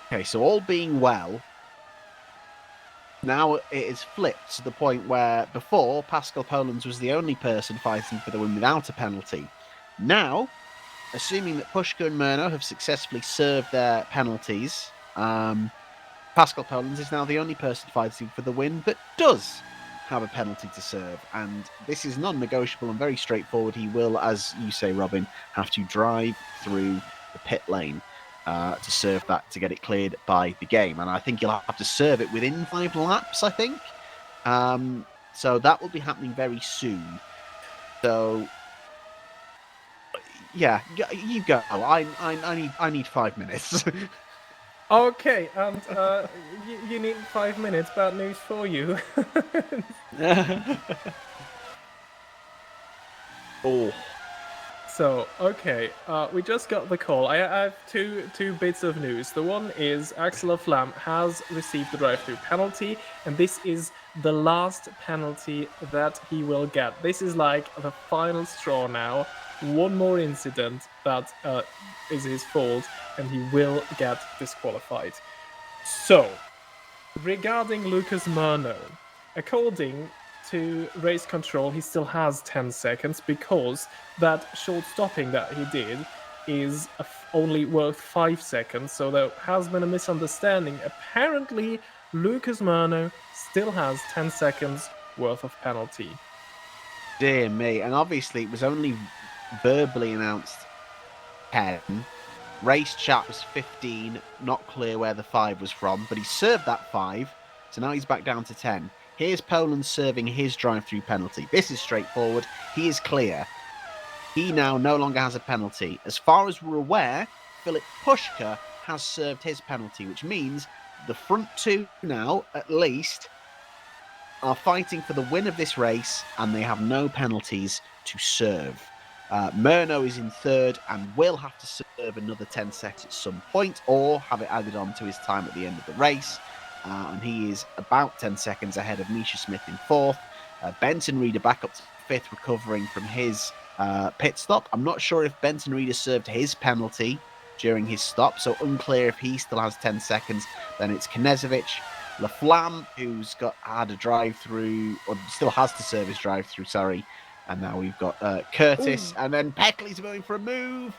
Okay, so all being well, now it is flipped to the point where before Pascal Polens was the only person fighting for the win without a penalty. Now, assuming that Pushka and Murno have successfully served their penalties, Pascal Polens is now the only person fighting for the win that does have a penalty to serve, and this is non-negotiable and very straightforward. He will, as you say, Robin, have to drive through the pit lane to serve that, to get it cleared by the game, and I think he'll have to serve it within 5 laps, I think. So that will be happening very soon. So yeah, you go. I need 5 minutes. Okay, and you need 5 minutes. Bad news for you. Oh. So, okay, we just got the call. I have two bits of news. The one is Axel Flam has received the drive-through penalty, and this is the last penalty that he will get. This is like the final straw now. One more incident that is his fault, and he will get disqualified. So, regarding Lucas Murno, according to Race Control, he still has 10 seconds because that short stopping that he did is only worth 5 seconds, so there has been a misunderstanding. Apparently, Lucas Murno still has 10 seconds worth of penalty. Dear me, and obviously it was only verbally announced 10. Race chat was 15, not clear where the 5 was from, but he served that 5, so now he's back down to 10. Here's Poland serving his drive-through penalty. This is straightforward. He is clear. He now no longer has a penalty. As far as we're aware, Philip Pushka has served his penalty, which means the front two now, at least, are fighting for the win of this race, and they have no penalties to serve. Murno is in third and will have to serve another 10 seconds at some point, or have it added on to his time at the end of the race. And he is about 10 seconds ahead of Misha Smith in fourth. Benson Reader back up to fifth, recovering from his pit stop. I'm not sure if Benson Reader served his penalty during his stop, so unclear if he still has 10 seconds. Then it's Knežević, La Flamme, who's had a drive-through, or still has to serve his drive-through, sorry. And now we've got Curtis, and then Peckley's going for a move.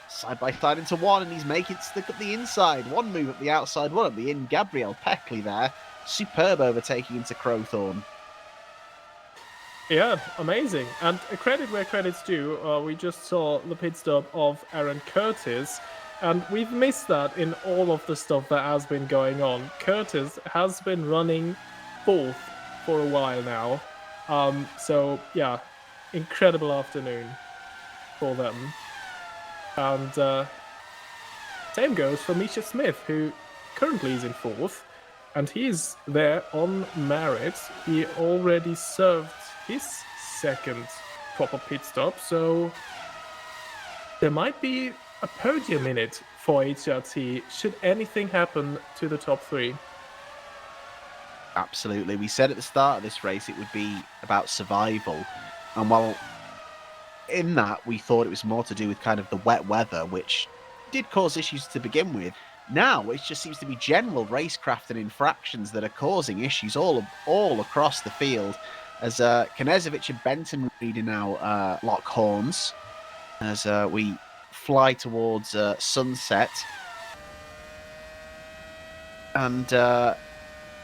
Side by side into one, and he's making it stick up the inside. One move up the outside, one up the in. Gabriel Peckley there. Superb overtaking into Crowthorne. Yeah, amazing. And credit where credit's due. We just saw the pit stop of Aaron Curtis, and we've missed that in all of the stuff that has been going on. Curtis has been running fourth for a while now. So yeah, incredible afternoon for them. And same goes for Misha Smith, who currently is in fourth, and he's there on merit. He already served his second proper pit stop, so there might be a podium in it for HRT should anything happen to the top three. Absolutely. We said at the start of this race it would be about survival. And while in that we thought it was more to do with kind of the wet weather, which did cause issues to begin with, now it just seems to be general racecraft and infractions that are causing issues all across the field. As Knezovic and Benton Reed are now lock horns as we fly towards sunset. And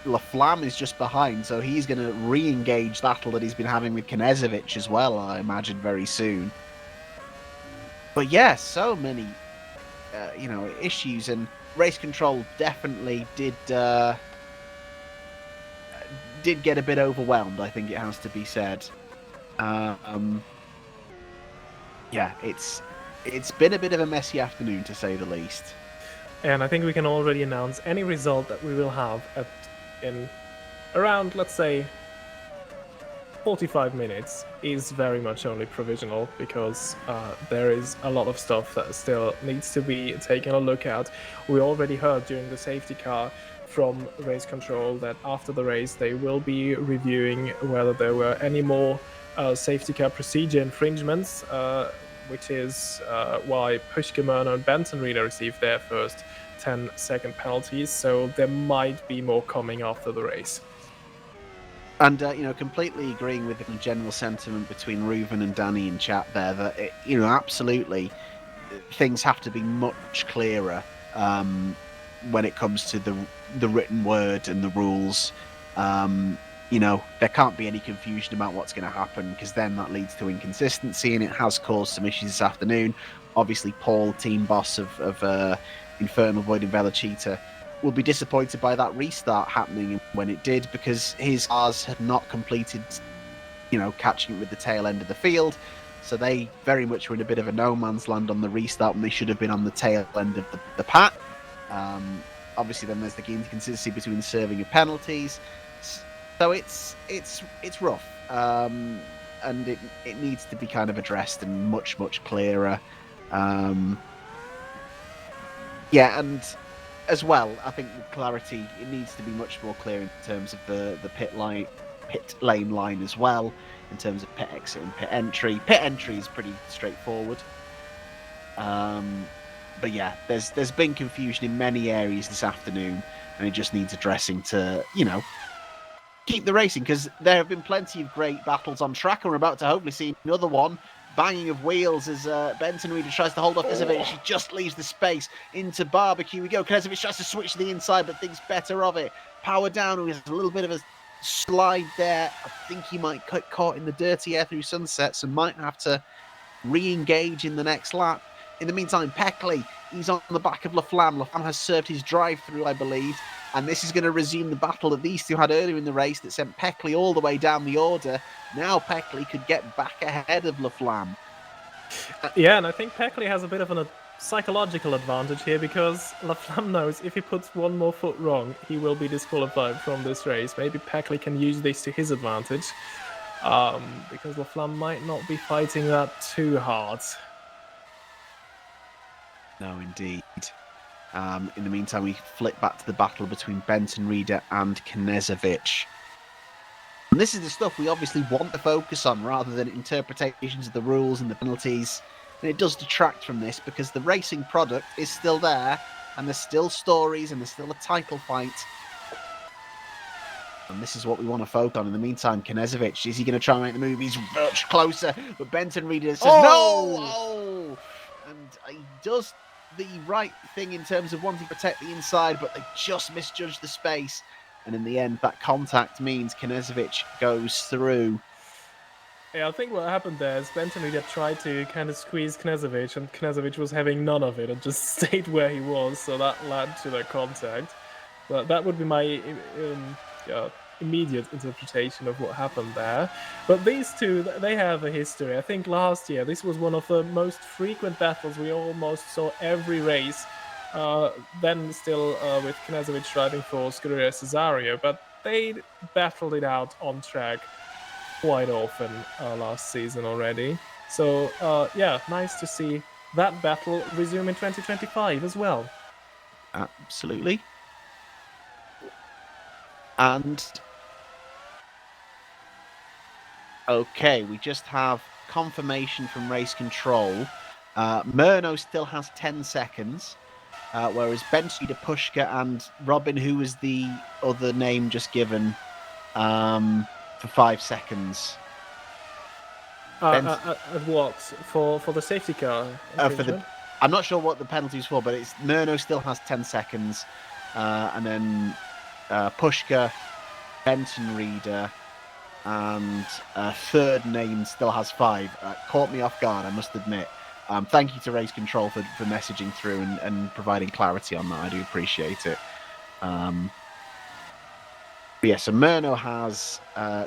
Laflamme is just behind, so he's going to re-engage battle that he's been having with Knezovic as well, I imagine, very soon. But yeah, so many, issues, and race control definitely did get a bit overwhelmed, I think it has to be said. Yeah, it's been a bit of a messy afternoon, to say the least. And I think we can already announce any result that we will have in around, let's say, 45 minutes is very much only provisional, because there is a lot of stuff that still needs to be taken a look at. We already heard during the safety car from race control that after the race they will be reviewing whether there were any more safety car procedure infringements, which is why Pushkamano and Benton Reader received their first 10-second penalties, so there might be more coming after the race. And, completely agreeing with the general sentiment between Reuven and Danny in chat there that, absolutely things have to be much clearer when it comes to the written word and the rules. There can't be any confusion about what's going to happen, because then that leads to inconsistency, and it has caused some issues this afternoon. Obviously, Paul, team boss of Infernal Void and Velocita, will be disappointed by that restart happening when it did, because his cars had not completed, catching it with the tail end of the field. So they very much were in a bit of a no man's land on the restart when they should have been on the tail end of the pack. Obviously, then there's the inconsistency between serving and penalties. So it's rough, and it needs to be kind of addressed and much clearer. And as well, I think the clarity, it needs to be much more clear in terms of the pit lane line as well, in terms of pit exit and pit entry. Pit entry is pretty straightforward. But yeah, there's been confusion in many areas this afternoon, and it just needs addressing to, keep the racing, because there have been plenty of great battles on track, and we're about to hopefully see another one. Banging of wheels as Benton Reader tries to hold off Knezovic. She just leaves the space into barbecue. We go. Knezovic tries to switch to the inside, but thinks better of it. Power down. There's a little bit of a slide there. I think he might get caught in the dirty air through sunsets and might have to re-engage in the next lap. In the meantime, Peckley, he's on the back of Laflamme. Laflamme has served his drive-through, I believe, and this is going to resume the battle that these two had earlier in the race that sent Peckley all the way down the order. Now Peckley could get back ahead of Laflamme. Yeah, and I think Peckley has a bit of a psychological advantage here, because Laflamme knows if he puts one more foot wrong, he will be disqualified from this race. Maybe Peckley can use this to his advantage, because Laflamme might not be fighting that too hard. No, indeed. In the meantime, we flip back to the battle between Benton Reader and Knezovic. And this is the stuff we obviously want to focus on, rather than interpretations of the rules and the penalties. And it does detract from this, because the racing product is still there, and there's still stories, and there's still a title fight. And this is what we want to focus on. In the meantime, Knezovic, is he going to try and make the move? He's much closer, but Benton Reader says, no! Oh! And he does the right thing in terms of wanting to protect the inside, but they just misjudged the space. And in the end, that contact means Knezovic goes through. Yeah, I think what happened there is Bentonita tried to kind of squeeze Knežević, and Knežević was having none of it and just stayed where he was, so that led to the contact. But that would be my yeah, immediate interpretation of what happened there. But these two, they have a history. I think last year, this was one of the most frequent battles. We almost saw every race, then still with Knežević driving for Scuderia Cesario, but they battled it out on track quite often last season already. So yeah, nice to see that battle resume in 2025 as well. Absolutely. And okay, we just have confirmation from race control. Murno still has 10 seconds, whereas Bentley, Pushka, and Robin, who was the other name just given, for 5 seconds. At what for the safety car infringement? I'm not sure what the penalty's for, but it's Murno still has 10 seconds, and then Pushka, Benton Reader, and third name still has 5. Caught me off guard, I must admit. Thank you to Race Control for messaging through and providing clarity on that. I do appreciate it. Yeah, so Murno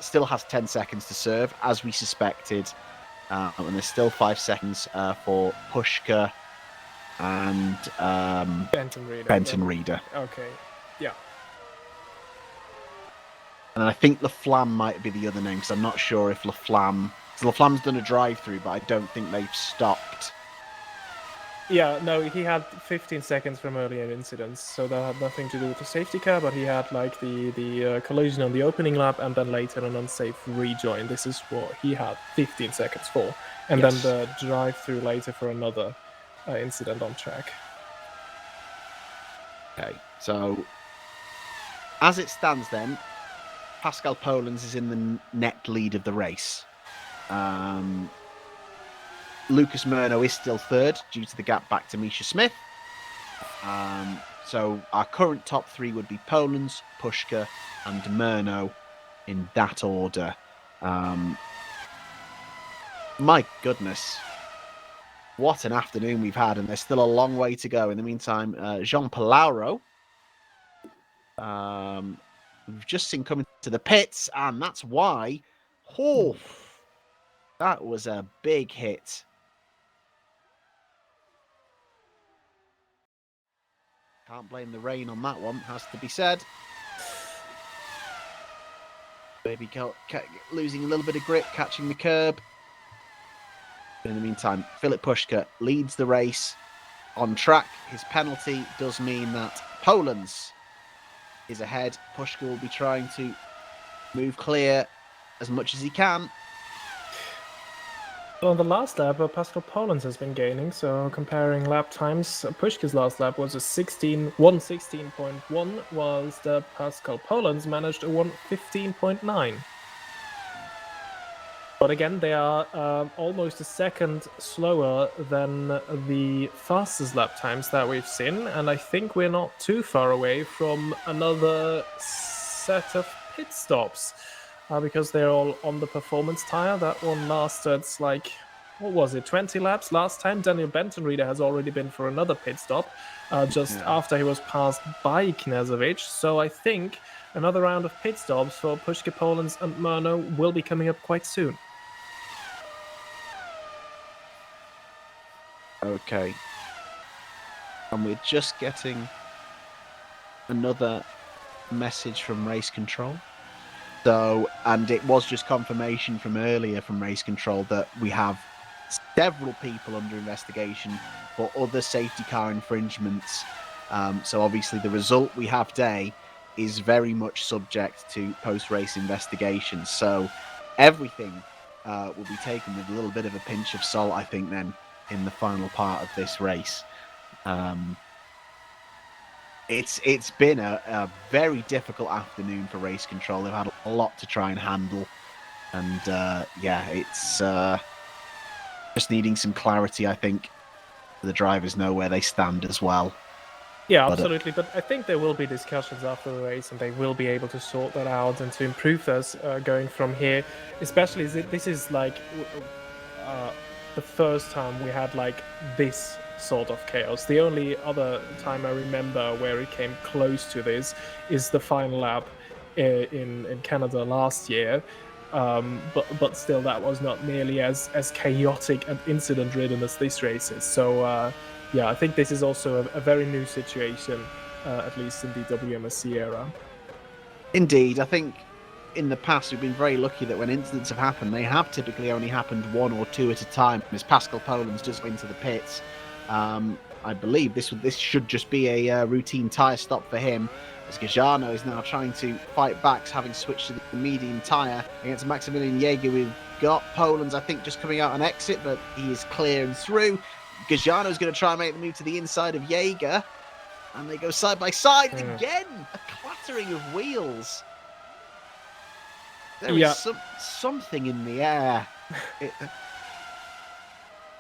still has 10 seconds to serve, as we suspected. And there's still 5 seconds for Pushka and Benton Reader. Okay, yeah. And I think LaFlamme might be the other name, because I'm not sure if LaFlamme's done a drive-through, but I don't think they've stopped. Yeah, no, he had 15 seconds from earlier incidents, so that had nothing to do with the safety car, but he had like the collision on the opening lap and then later an unsafe rejoin. This is what he had 15 seconds for, and Yes. then the drive-through later for another incident on track. Okay, so as it stands then, Pascal Polens is in the net lead of the race. Lucas Murno is still third due to the gap back to Misha Smith. So our current top 3 would be Polens, Pushka, and Murno in that order. My goodness, what an afternoon we've had, and there's still a long way to go. In the meantime, Jean Palauro, we've just seen coming to the pits, and that's why. Oh, that was a big hit. Can't blame the rain on that one, has to be said. Maybe losing a little bit of grip, catching the curb. In the meantime, Philip Pushka leads the race on track. His penalty does mean that Polens is ahead. Pushka will be trying to move clear as much as he can. On the last lap, Pascal Polens has been gaining, so comparing lap times, Pushka's last lap was a 1:16.1, whilst Pascal Polens managed a 1:15.9. But again, they are almost a second slower than the fastest lap times that we've seen, and I think we're not too far away from another set of pit stops. Because they're all on the performance tire. That one lasted like, what was it, 20 laps last time? Daniel Benton-Reader has already been for another pit stop after he was passed by Knežević. So I think another round of pit stops for Pushka, Polens and Murno will be coming up quite soon. Okay. And we're just getting another message from Race Control. So, and it was just confirmation from earlier from Race Control that we have several people under investigation for other safety car infringements. So obviously the result we have today is very much subject to post-race investigation. So everything will be taken with a little bit of a pinch of salt, I think, then in the final part of this race. It's been a very difficult afternoon for Race Control. They've had a lot to try and handle. And it's just needing some clarity, I think. The drivers know where they stand as well. Yeah, But absolutely. But I think there will be discussions after the race, and they will be able to sort that out and to improve this going from here. Especially, this is like the first time we had like this sort of chaos. The only other time I remember where it came close to this is the final lap in Canada last year. But still, that was not nearly as chaotic and incident ridden as this race is. So. Yeah, I think this is also a very new situation, at least in the WMSC era. indeed, I think in the past we've been very lucky that when incidents have happened, they have typically only happened one or two at a time. As Pascal Poland's just into the pits, I believe this should just be a routine tyre stop for him. As Gajano is now trying to fight back, having switched to the medium tyre against Maximilian Jaeger. We've got Poland's, I think, just coming out on exit, but he is clear and through. Gajano's going to try and make the move to the inside of Jaeger, and they go side by side again. A clattering of wheels. There is something in the air.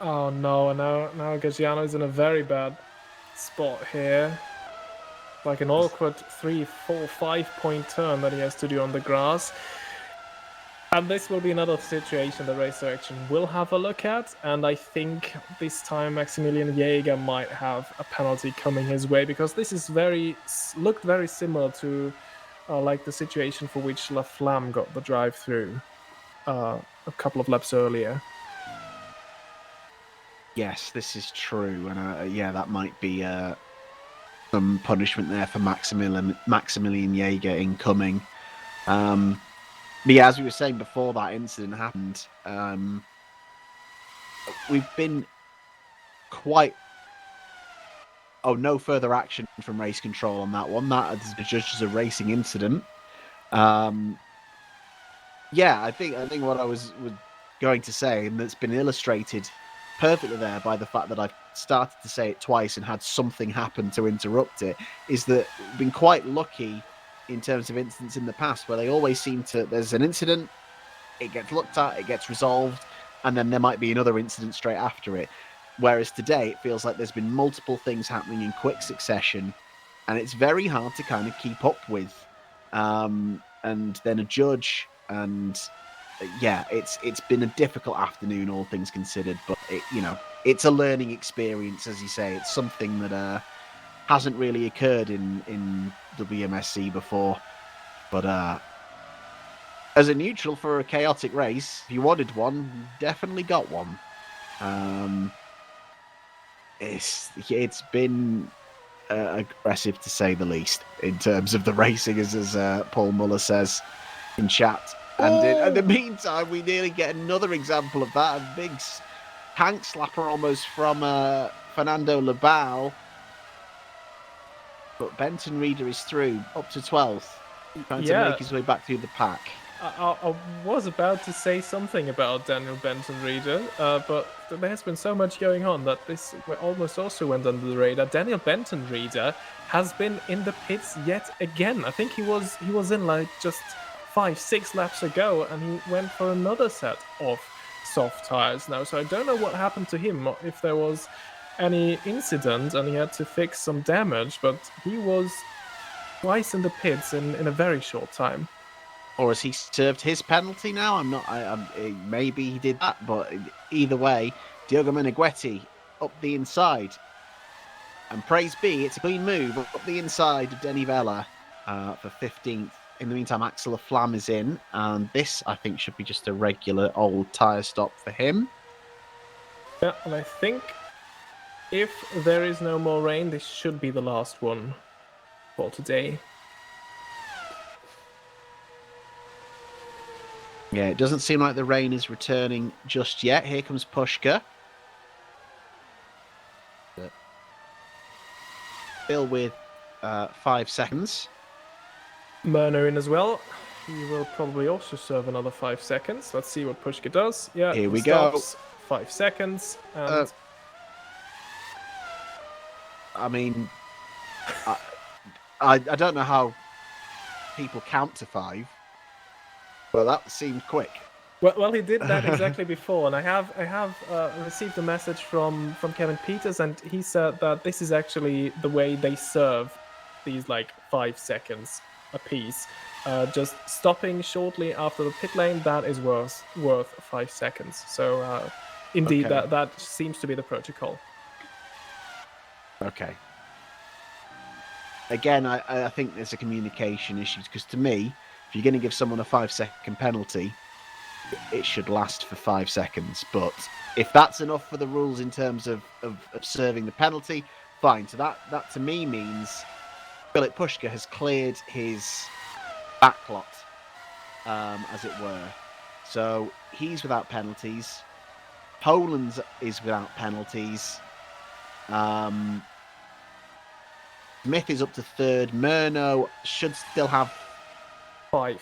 Oh no! Now Gagiano's in a very bad spot here. Like an awkward 3, 4, 5 point turn that he has to do on the grass. And this will be another situation the race direction will have a look at. And I think this time Maximilian Jaeger might have a penalty coming his way, because this is looked very similar to like the situation for which La Flamme got the drive through a couple of laps earlier. Yes, this is true. And yeah, that might be some punishment there for Maximilian Jaeger incoming. But yeah, as we were saying before that incident happened, we've been quite... Oh, no further action from race control on that one. That is judged as a racing incident. Yeah, I think what I was going to say, and that's been illustrated perfectly there by the fact that I've started to say it twice and had something happen to interrupt it, is that we've been quite lucky in terms of incidents in the past where they always seem to... There's an incident, it gets looked at, it gets resolved, and then there might be another incident straight after it. Whereas today, it feels like there's been multiple things happening in quick succession, and it's very hard to kind of keep up with. And then a judge, and yeah, it's been a difficult afternoon, all things considered. But it's a learning experience, as you say. It's something that hasn't really occurred in WMSC before. But as a neutral for a chaotic race, if you wanted one, you definitely got one. It's been aggressive to say the least in terms of the racing, as Paul Muller says in chat. And in the meantime, we nearly get another example of that. A big tank slapper almost from Fernando Labau. But Benton Reader is through, up to 12th, trying to make his way back through the pack. I was about to say something about Daniel Benton Reader, but there has been so much going on that this almost also went under the radar. Daniel Benton Reader has been in the pits yet again. I think he was in like just 5-6 laps ago, and he went for another set of soft tires now. So I don't know what happened to him, if there was any incident and he had to fix some damage, but he was twice in the pits in a very short time. Or has he served his penalty now? I'm not. Maybe he did that, but either way, Diogo Meneghetti up the inside, and praise be, it's a clean move up the inside of Denny Vella for 15th. In the meantime, Axel Flam is in, and this I think should be just a regular old tyre stop for him. Yeah, and I think if there is no more rain, this should be the last one for today. Yeah, it doesn't seem like the rain is returning just yet. Here comes Pushka. Still with 5 seconds. Murner in as well. He will probably also serve another 5 seconds. Let's see what Pushka does. Yeah, here we stops. Go. 5 seconds. And I mean, I don't know how people count to 5, but that seemed quick. Well, he did that exactly before, and I have received a message from Kevin Peters, and he said that this is actually the way they serve these like 5 seconds a piece. Just stopping shortly after the pit lane, that is worth 5 seconds. So indeed, Okay. that seems to be the protocol. Okay. Again, I think there's a communication issue because to me, if you're going to give someone a 5-second penalty, it should last for 5 seconds. But if that's enough for the rules in terms of serving the penalty, fine. So that to me means Filip Puška has cleared his backlot, as it were. So he's without penalties. Poland is without penalties. Smith is up to third. Murno should still have 5.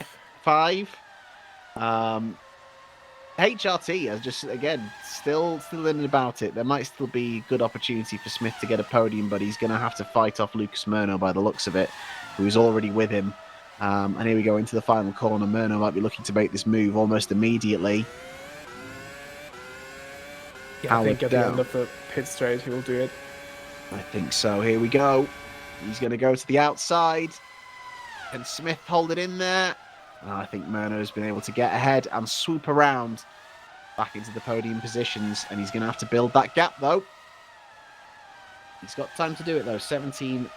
HRT is just again still in and about it. There might still be good opportunity for Smith to get a podium, but he's going to have to fight off Lucas Murno by the looks of it, who is already with him. And here we go into the final corner. Murno might be looking to make this move almost immediately. Yeah, I think at the end of the pit straight he will do it. I think so. Here we go. He's going to go to the outside. Can Smith hold it in there? I think Murno's been able to get ahead and swoop around back into the podium positions, and he's going to have to build that gap, though. He's got time to do it, though. 18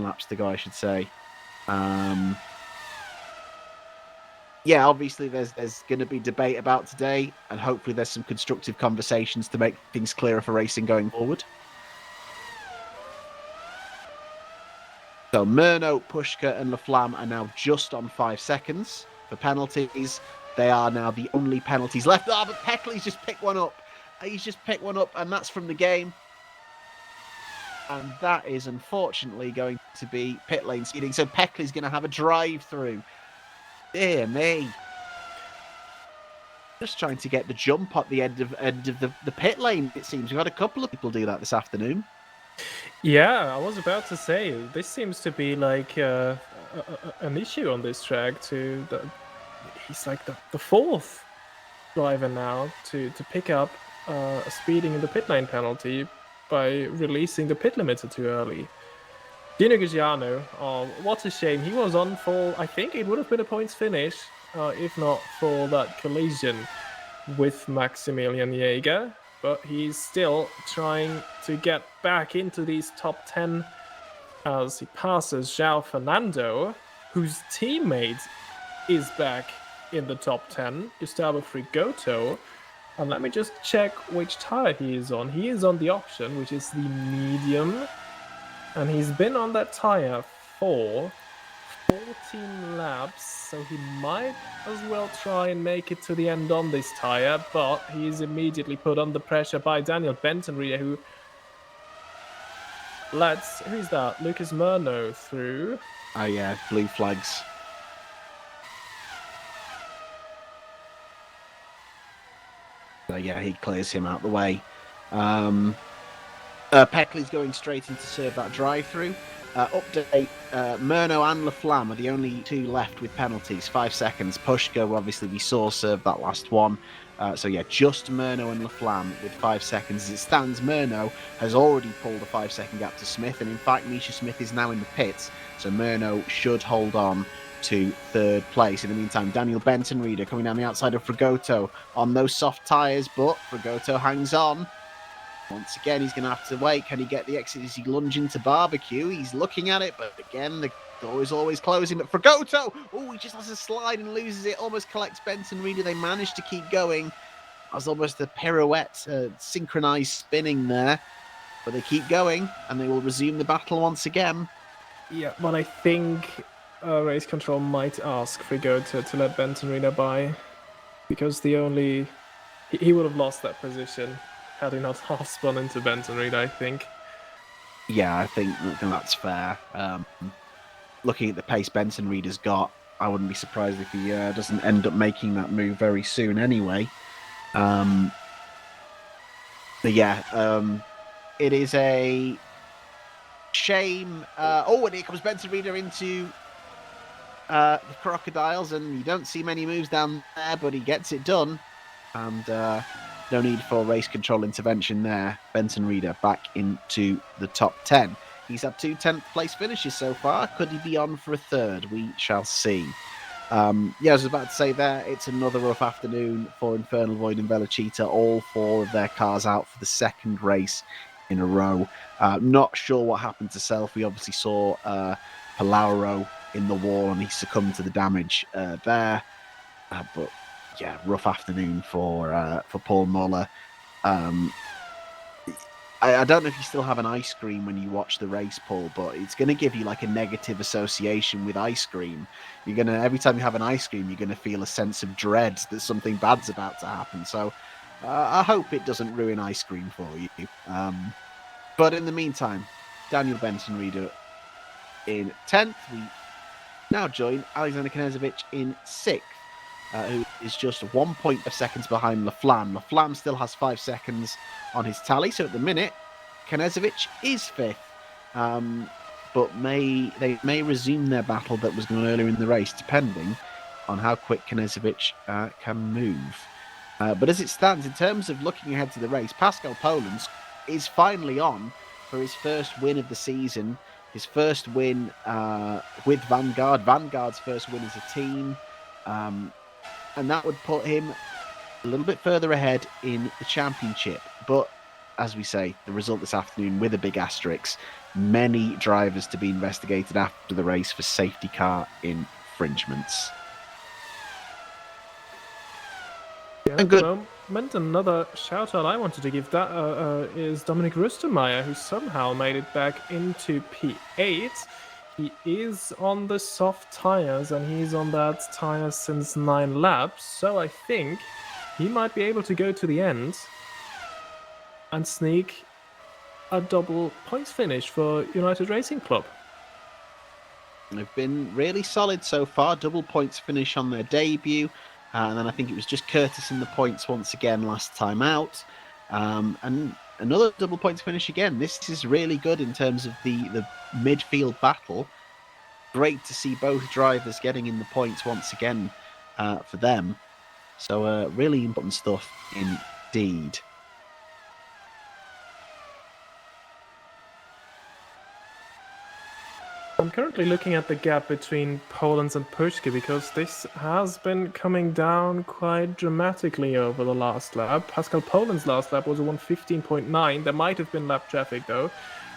laps to go, I should say. Yeah, obviously there's going to be debate about today, and hopefully there's some constructive conversations to make things clearer for racing going forward. So Murno, Puška and Laflamme are now just on 5 seconds for penalties. They are now the only penalties left. But Peckley's just picked one up. He's just picked one up, and that's from the game. And that is unfortunately going to be pit lane speeding. So Peckley's going to have a drive-through. Dear me. Just trying to get the jump at the end of the pit lane, it seems. We've had a couple of people do that this afternoon. Yeah, I was about to say, this seems to be like an issue on this track. He's like the fourth driver now to pick up a speeding in the pit lane penalty by releasing the pit limiter too early. Gino Giugiano, what a shame. He was on for, I think it would have been a points finish, if not for that collision with Maximilian Jäger. But he's still trying to get back into these top 10 as he passes João Fernando, whose teammate is back in the top 10, Gustavo Frigoto. And let me just check which tire he is on. He is on the option, which is the medium. And he's been on that tire for 14 laps, so he might as well try and make it to the end on this tire, but he's immediately put under pressure by Daniel Bentonrieder, who who's that? Lucas Murno through. Oh yeah, blue flags. So yeah, he clears him out the way. Peckley's going straight in to serve that drive-through. Update, Murno and Laflamme are the only two left with penalties, 5 seconds. Puška, obviously, we saw serve that last one. So yeah, just Murno and Laflamme with 5 seconds. As it stands, Murno has already pulled a 5-second gap to Smith, and in fact, Misha Smith is now in the pits, so Murno should hold on to third place. In the meantime, Daniel Bentonrieder coming down the outside of Frigoto on those soft tyres, but Frigoto hangs on. Once again, he's going to have to wait. Can he get the exit? Is he lunging to barbecue? He's looking at it, but again, the door is always closing. But Frigoto, he just has a slide and loses it. Almost collects Bentonrieder. They managed to keep going. As almost a pirouette, synchronized spinning there. But they keep going, and they will resume the battle once again. Yeah, but I think race control might ask Frigoto to let Bentonrieder by, because he would have lost that position had he not half spun into Bentonrieder, I think. Yeah, I think that's fair. Looking at the pace Bentonrieder's got, I wouldn't be surprised if he doesn't end up making that move very soon anyway. But yeah, it is a shame. And here comes Bentonrieder into the crocodiles, and you don't see many moves down there, but he gets it done. And no need for race control intervention there. Benson Reader back into the top 10. He's had 2 10th place finishes so far. Could he be on for a third? We shall see. I was about to say there, it's another rough afternoon for Infernal Void and Velocita. All 4 of their cars out for the second race in a row. Not sure what happened to Self. We obviously saw Palauro in the wall and he succumbed to the damage there. But yeah, rough afternoon for Paul Muller. I don't know if you still have an ice cream when you watch the race, Paul, but it's going to give you like a negative association with ice cream. You're going to, every time you have an ice cream, you're going to feel a sense of dread that something bad's about to happen. So I hope it doesn't ruin ice cream for you. But in the meantime, Daniel Benson Reader in 10th. We now join Alexander Knezovic in 6th. Who is just 1 point of seconds behind Laflamme. Laflamme still has 5 seconds on his tally, so at the minute, Knezovic is 5th. But they may resume their battle that was going earlier in the race, depending on how quick Knezovic can move. But as it stands, in terms of looking ahead to the race, Pascal Polens is finally on for his first win of the season. His first win with Vanguard. Vanguard's first win as a team. And that would put him a little bit further ahead in the championship. But as we say, the result this afternoon with a big asterisk, many drivers to be investigated after the race for safety car infringements. Yeah, and good moment, another shout out I wanted to give that is Dominic Rustermeyer, who somehow made it back into P8. He is on the soft tires, and he's on that tire since 9 laps, so I think he might be able to go to the end and sneak a double points finish for United Racing Club. They've been really solid so far, double points finish on their debut, and then I think it was just Curtis in the points once again last time out, and another double points finish again. This is really good in terms of the midfield battle. Great to see both drivers getting in the points once again for them. So really important stuff indeed. I'm currently looking at the gap between Polens and Pushka because this has been coming down quite dramatically over the last lap. Pascal Polens' last lap was a 1:15.9. There might have been lap traffic though.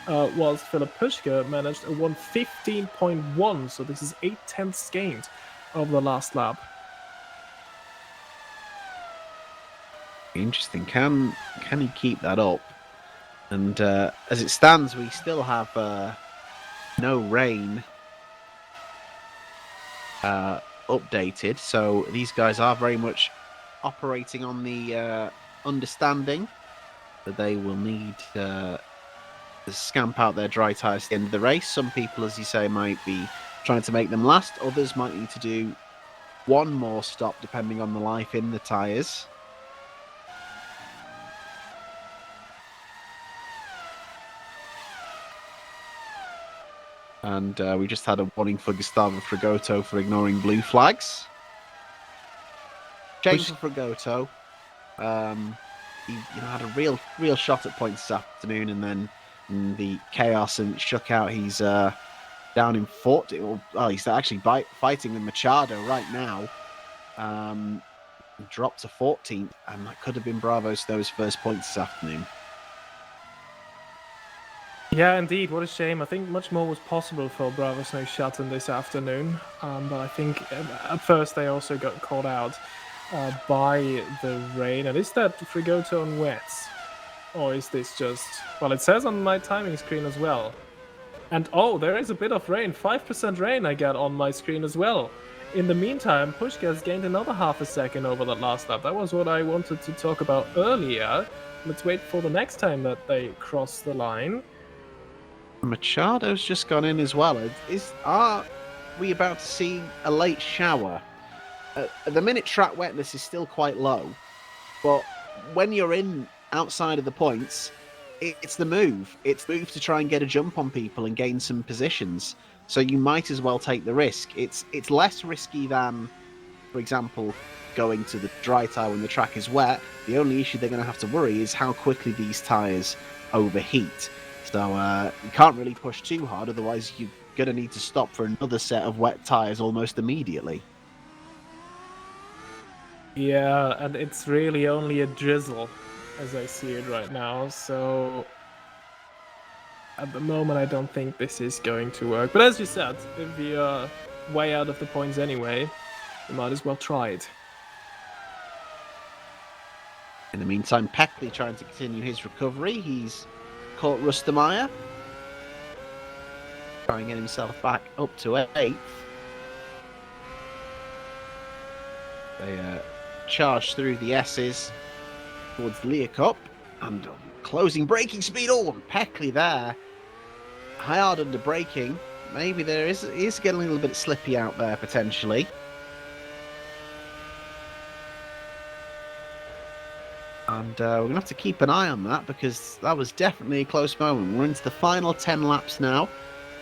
Whilst Philip Pushka managed a 1:15.1, so this is 0.8 gained over the last lap. Interesting. Can he keep that up? And as it stands, we still have no rain updated, so these guys are very much operating on the understanding that they will need to scamp out their dry tyres at the end of the race. Some people, as you say, might be trying to make them last. Others might need to do one more stop, depending on the life in the tyres. And we just had a warning for Gustavo Frigoto for ignoring blue flags. Shame for Frigoto. He had a real shot at points this afternoon, and then in the chaos and shuck-out, he's down in fourth. He's actually fighting with Machado right now. Dropped to 14th, and that could have been Bravo Snow's first points this afternoon. Yeah, indeed. What a shame. I think much more was possible for Bravo Snow Shutton this afternoon. But I think at first they also got caught out by the rain. And is that Frigoto on wets? Or is this just... Well, it says on my timing screen as well. And oh, there is a bit of rain. 5% rain I get on my screen as well. In the meantime, Pushka has gained another half a second over that last lap. That was what I wanted to talk about earlier. Let's wait for the next time that they cross the line. Machado's just gone in as well. Are we about to see a late shower? At the minute, track wetness is still quite low, but when you're in outside of the points, it's the move. It's the move to try and get a jump on people and gain some positions. So you might as well take the risk. It's less risky than, for example, going to the dry tyre when the track is wet. The only issue they're going to have to worry is how quickly these tyres overheat. So you can't really push too hard, otherwise you're going to need to stop for another set of wet tyres almost immediately. Yeah, and it's really only a drizzle as I see it right now. So at the moment, I don't think this is going to work. But as you said, if you're way out of the points anyway, you might as well try it. In the meantime, Peckley trying to continue his recovery. He's caught Rustemeyer. Trying to get himself back up to 8th. They charge through the S's towards Leacup. And closing braking speed. Oh, and Peckley there. Hard under braking. Maybe there is getting a little bit slippy out there, potentially. And we're going to have to keep an eye on that, because that was definitely a close moment. We're into the final 10 laps now.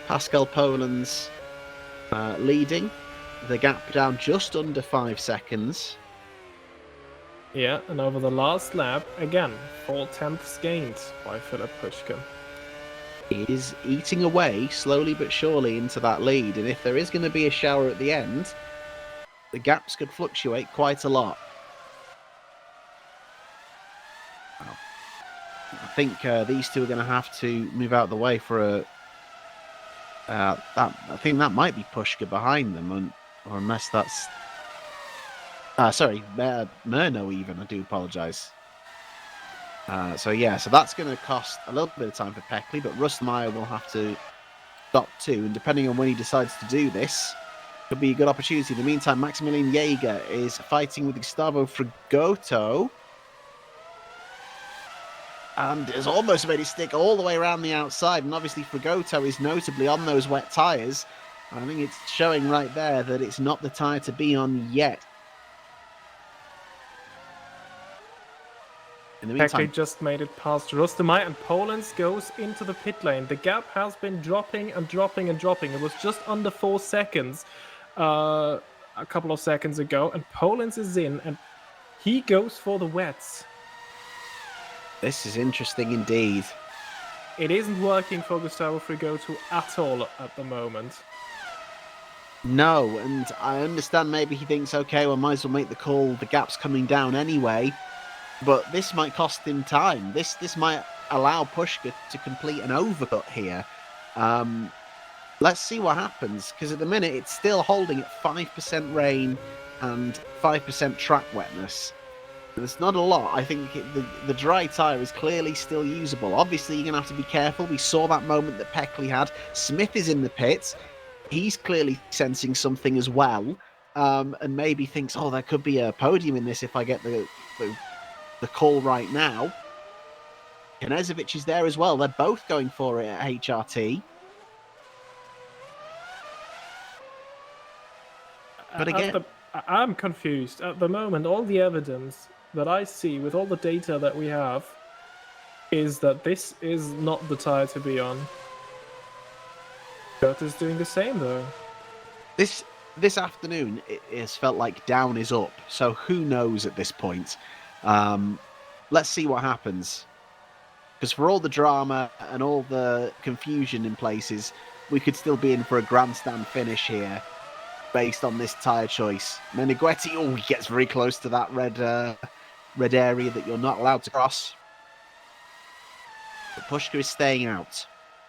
Pascal Poland's leading. The gap down just under 5 seconds. Yeah, and over the last lap, again, 4/10 gained by Philip Puschke. He is eating away slowly but surely into that lead. And if there is going to be a shower at the end, the gaps could fluctuate quite a lot. I think these two are going to have to move out of the way for a... I think that might be Puschke behind them, or unless that's... sorry, Murno even, I do apologise. So that's going to cost a little bit of time for Peckley, but Rustemeyer will have to stop too, and depending on when he decides to do this, could be a good opportunity. In the meantime, Maximilian Jaeger is fighting with Gustavo Frigoto, and has almost made it stick all the way around the outside. And obviously Frigoto is notably on those wet tyres. I think it's showing right there that it's not the tyre to be on yet. In the meantime, Peckley just made it past Rustemeyer, and Poland goes into the pit lane. The gap has been dropping and dropping and dropping. It was just under 4 seconds a couple of seconds ago, and Poland is in, and he goes for the wets. This is interesting indeed. It isn't working for Gustavo Frigoto at all at the moment. No, and I understand maybe he thinks, okay, well, might as well make the call. The gap's coming down anyway. But this might cost him time. This might allow Puschke to complete an overcut here. Let's see what happens, because at the minute it's still holding at 5% rain and 5% track wetness. There's not a lot. I think the dry tyre is clearly still usable. Obviously, you're going to have to be careful. We saw that moment that Peckley had. Smith is in the pits. He's clearly sensing something as well, and maybe thinks, oh, there could be a podium in this if I get the call right now. Knežević is there as well. They're both going for it at HRT. But again, I'm confused. At the moment, all the evidence that I see with all the data that we have is that this is not the tire to be on. Kurt is doing the same though. This afternoon it has felt like down is up, so who knows at this point. Let's see what happens, because for all the drama and all the confusion in places, we could still be in for a grandstand finish here based on this tyre choice. Meneghetti, he gets very close to that red area that you're not allowed to cross. But Puschke is staying out.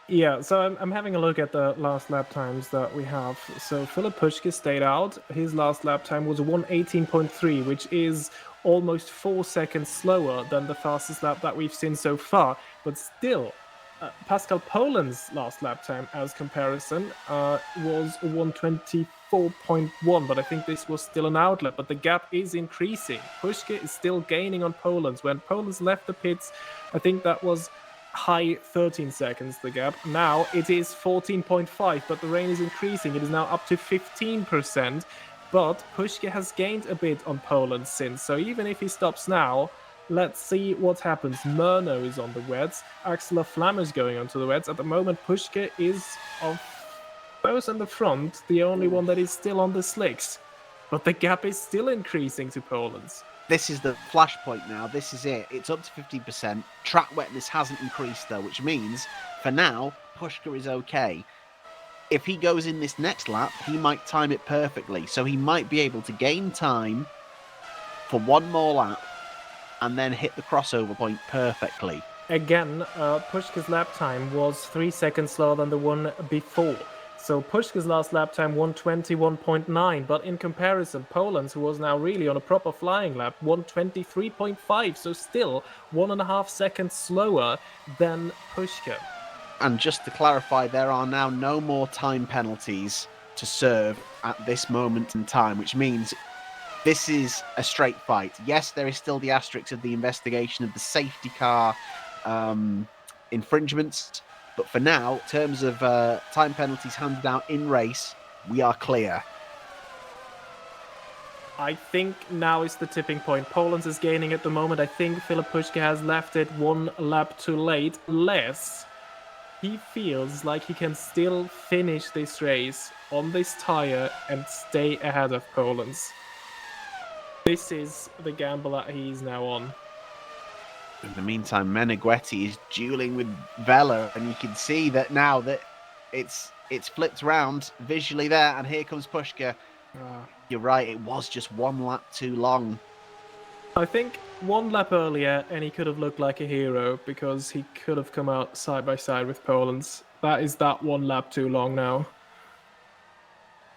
Yeah, so I'm having a look at the last lap times that we have. So Philip Puschke stayed out. His last lap time was 1:18.3, which is almost 4 seconds slower than the fastest lap that we've seen so far. But still, Pascal Poland's last lap time, as comparison, was 1:24.1. But I think this was still an outlet. But the gap is increasing. Puschke is still gaining on Poland's. When Poland's left the pits, I think that was high 13 seconds, the gap. Now it is 14.5, but the rain is increasing. It is now up to 15%. But Puschke has gained a bit on Poland since. So even if he stops now, let's see what happens. Murno is on the wets. Axel Flammer is going onto the wets. At the moment, Pushka is of those in the front, the only one that is still on the slicks. But the gap is still increasing to Poland's. This is the flashpoint now. This is it. It's up to 50%. Track wetness hasn't increased, though, which means, for now, Pushka is okay. If he goes in this next lap, he might time it perfectly. So he might be able to gain time for one more lap and then hit the crossover point perfectly. Again, Pushka's lap time was 3 seconds slower than the one before. So Pushka's last lap time 1:21.9, but in comparison, Poland's, who was now really on a proper flying lap, 1:23.5, so still 1.5 seconds slower than Pushka. And just to clarify, there are now no more time penalties to serve at this moment in time, which means this is a straight fight. Yes, there is still the asterisk of the investigation of the safety car infringements, but for now, in terms of time penalties handed out in race, we are clear. I think now is the tipping point. Poland's is gaining at the moment. I think Filip Pushka has left it one lap too late, unless he feels like he can still finish this race on this tire and stay ahead of Poland's. This is the gamble that he's now on. In the meantime, Meneghetti is dueling with Vela, and you can see that now that it's flipped around visually there, and here comes Pushka. You're right, it was just one lap too long. I think one lap earlier and he could have looked like a hero because he could have come out side by side with Poland's. That is that one lap too long now.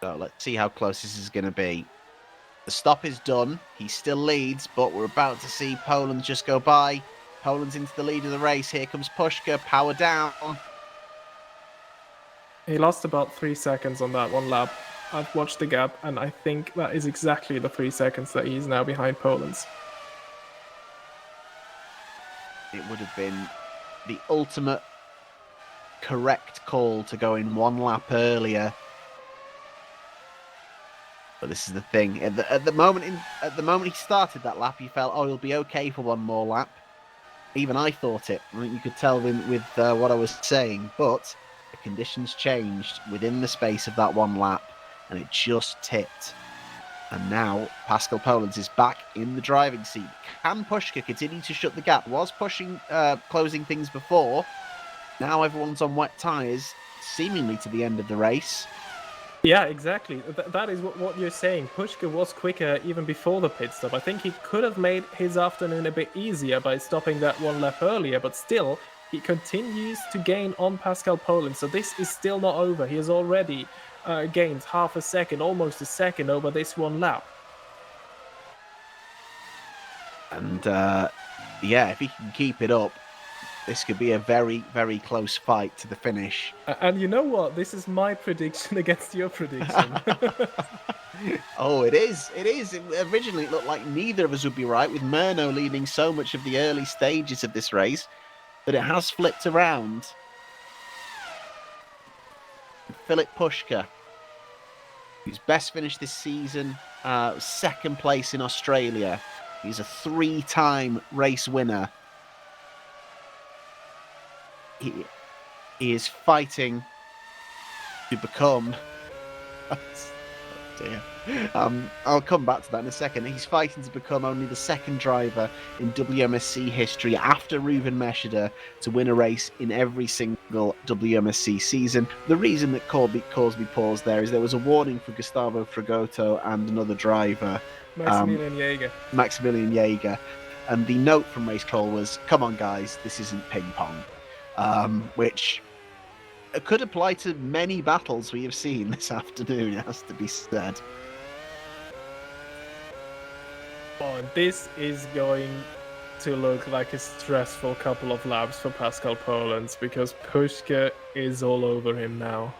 So let's see how close this is going to be. The stop is done. He still leads, but we're about to see Poland just go by. Poland's into the lead of the race. Here comes Pushka. Power down. He lost about 3 seconds on that one lap. I've watched the gap, and I think that is exactly the 3 seconds that he's now behind Poland's. It would have been the ultimate correct call to go in one lap earlier. But this is the thing. At the moment he started that lap, he felt, oh, he'll be okay for one more lap. Even I thought it. I think you could tell with what I was saying. But the conditions changed within the space of that one lap, and it just tipped. And now Pascal Polands is back in the driving seat. Can Pushka continue to shut the gap? Was pushing, closing things before. Now everyone's on wet tyres, seemingly to the end of the race. Yeah, exactly. That is what you're saying. Pushka was quicker even before the pit stop. I think he could have made his afternoon a bit easier by stopping that one lap earlier, but still, he continues to gain on Pascal Polands. So this is still not over. He has already gained half a second, almost a second over this one lap. And yeah, if he can keep it up, this could be a very, very close fight to the finish. And you know what? This is my prediction against your prediction. Oh, it is. It is. Originally, it looked like neither of us would be right, with Murno leading so much of the early stages of this race, but it has flipped around. Filip Pushka, who's best finished this season, second place in Australia. He's a 3-time race winner. He is fighting to become... Oh dear. I'll come back to that in a second. He's fighting to become only the second driver in WMSC history after Ruben Meshida to win a race in every single WMSC season. The reason that caused me pause there is there was a warning for Gustavo Fragoto and another driver, Maximilian Jaeger. And the note from Race Control was, come on guys, this isn't ping pong. Which could apply to many battles we have seen this afternoon, it has to be said. Oh, this is going to look like a stressful couple of laps for Pascal Polands because Pushka is all over him now.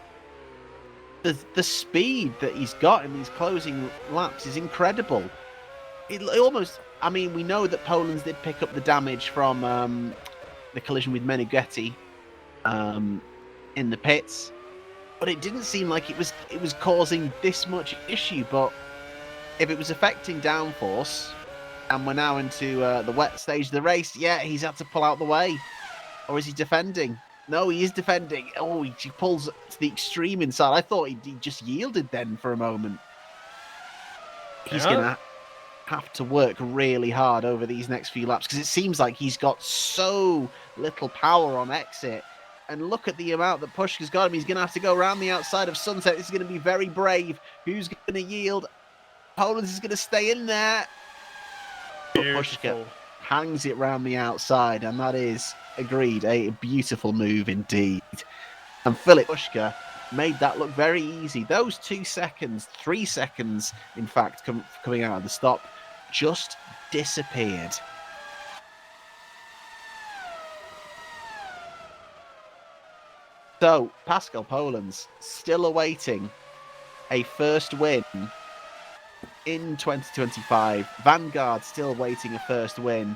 The speed that he's got in these closing laps is incredible. It almost, I mean, we know that Polands did pick up the damage from the collision with Meneghetti in the pits, but it didn't seem like it was causing this much issue. But if it was affecting downforce, And we're now into the wet stage of the race. Yeah, he's had to pull out the way. Or is he defending? No, he is defending. Oh, he pulls to the extreme inside. I thought he just yielded then for a moment. He's going to have to work really hard over these next few laps because it seems like he's got so little power on exit. And look at the amount that Pushka's got him. He's going to have to go around the outside of Sunset. This is going to be very brave. Who's going to yield? Poland is going to stay in there. But Pushka hangs it round the outside, and that is, agreed, a beautiful move indeed. And Philip Pushka made that look very easy. Those 2 seconds, 3 seconds, in fact, coming out of the stop, just disappeared. So, Pascal Poland's still awaiting a first win in 2025. Vanguard still waiting a first win.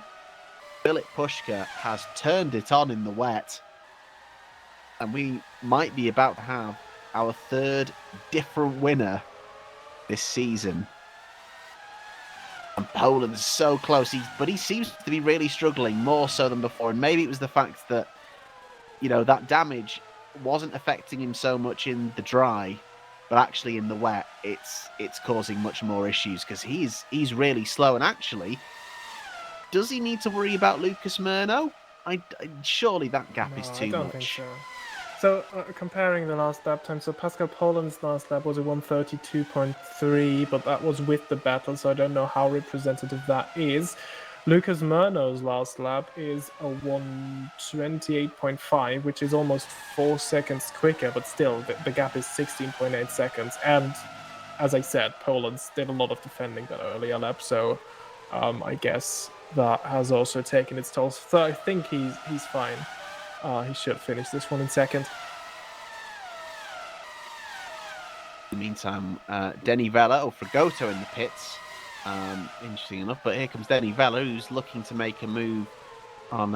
Philip Pushka has turned it on in the wet. And we might be about to have our third different winner this season. And Poland's so close, but he seems to be really struggling, more so than before. And maybe it was the fact that, that damage wasn't affecting him so much in the dry, but actually in the wet, it's causing much more issues because he's really slow. And actually, does he need to worry about Lucas Murno? Surely that gap is too much. I don't think so. So comparing the last lap time, so Pascal Poland's last lap was a 1:32.3, but that was with the battle, so I don't know how representative that is. Lucas Murno's last lap is a 1:28.5, which is almost 4 seconds quicker, but still, the gap is 16.8 seconds. And as I said, Poland's did a lot of defending that earlier lap, so I guess that has also taken its toll. So I think he's fine. He should finish this one in second. In the meantime, Denny Vella, Fragoto in the pits. Interesting enough, but here comes Denny Vella, who's looking to make a move on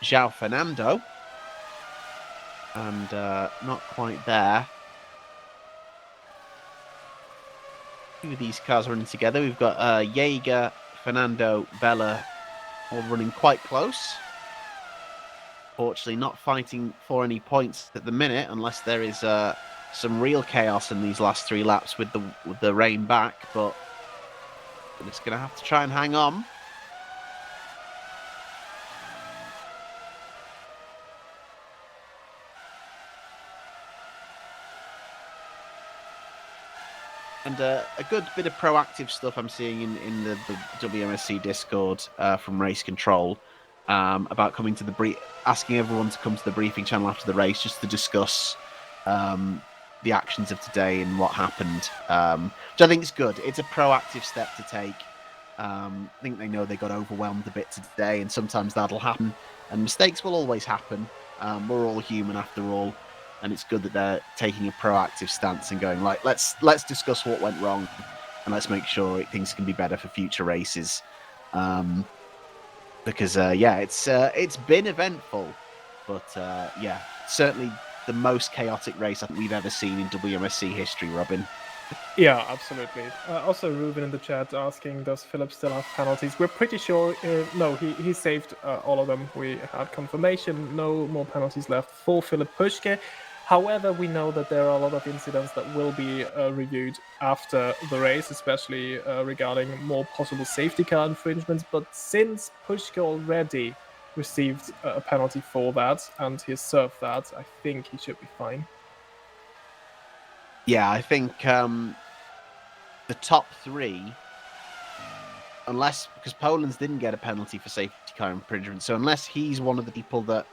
João Fernando. And not quite there. Two of these cars running together. We've got Jaeger, Fernando, Vella all running quite close. Fortunately, not fighting for any points at the minute, unless there is some real chaos in these last 3 laps with the rain back. But we're just going to have to try and hang on. And a good bit of proactive stuff I'm seeing in the WMSC Discord from Race Control. About coming to asking everyone to come to the briefing channel after the race just to discuss the actions of today and what happened, which I think is good. It's a proactive step to take. I think they know they got overwhelmed a bit today, and sometimes that'll happen, and mistakes will always happen. We're all human after all, and it's good that they're taking a proactive stance and going, like, let's discuss what went wrong, and let's make sure things can be better for future races. Because it's been eventful, but certainly the most chaotic race I think we've ever seen in WMSC history, Robin. Yeah, absolutely. Also, Ruben in the chat asking, does Philip still have penalties? We're pretty sure, no, he saved all of them. We had confirmation, no more penalties left for Philip Pushka. However, we know that there are a lot of incidents that will be reviewed after the race, especially regarding more possible safety car infringements. But since Pushka already received a penalty for that and he served that, I think he should be fine. Yeah, I think the top 3, because Poland's didn't get a penalty for safety car infringement, so unless he's one of the people that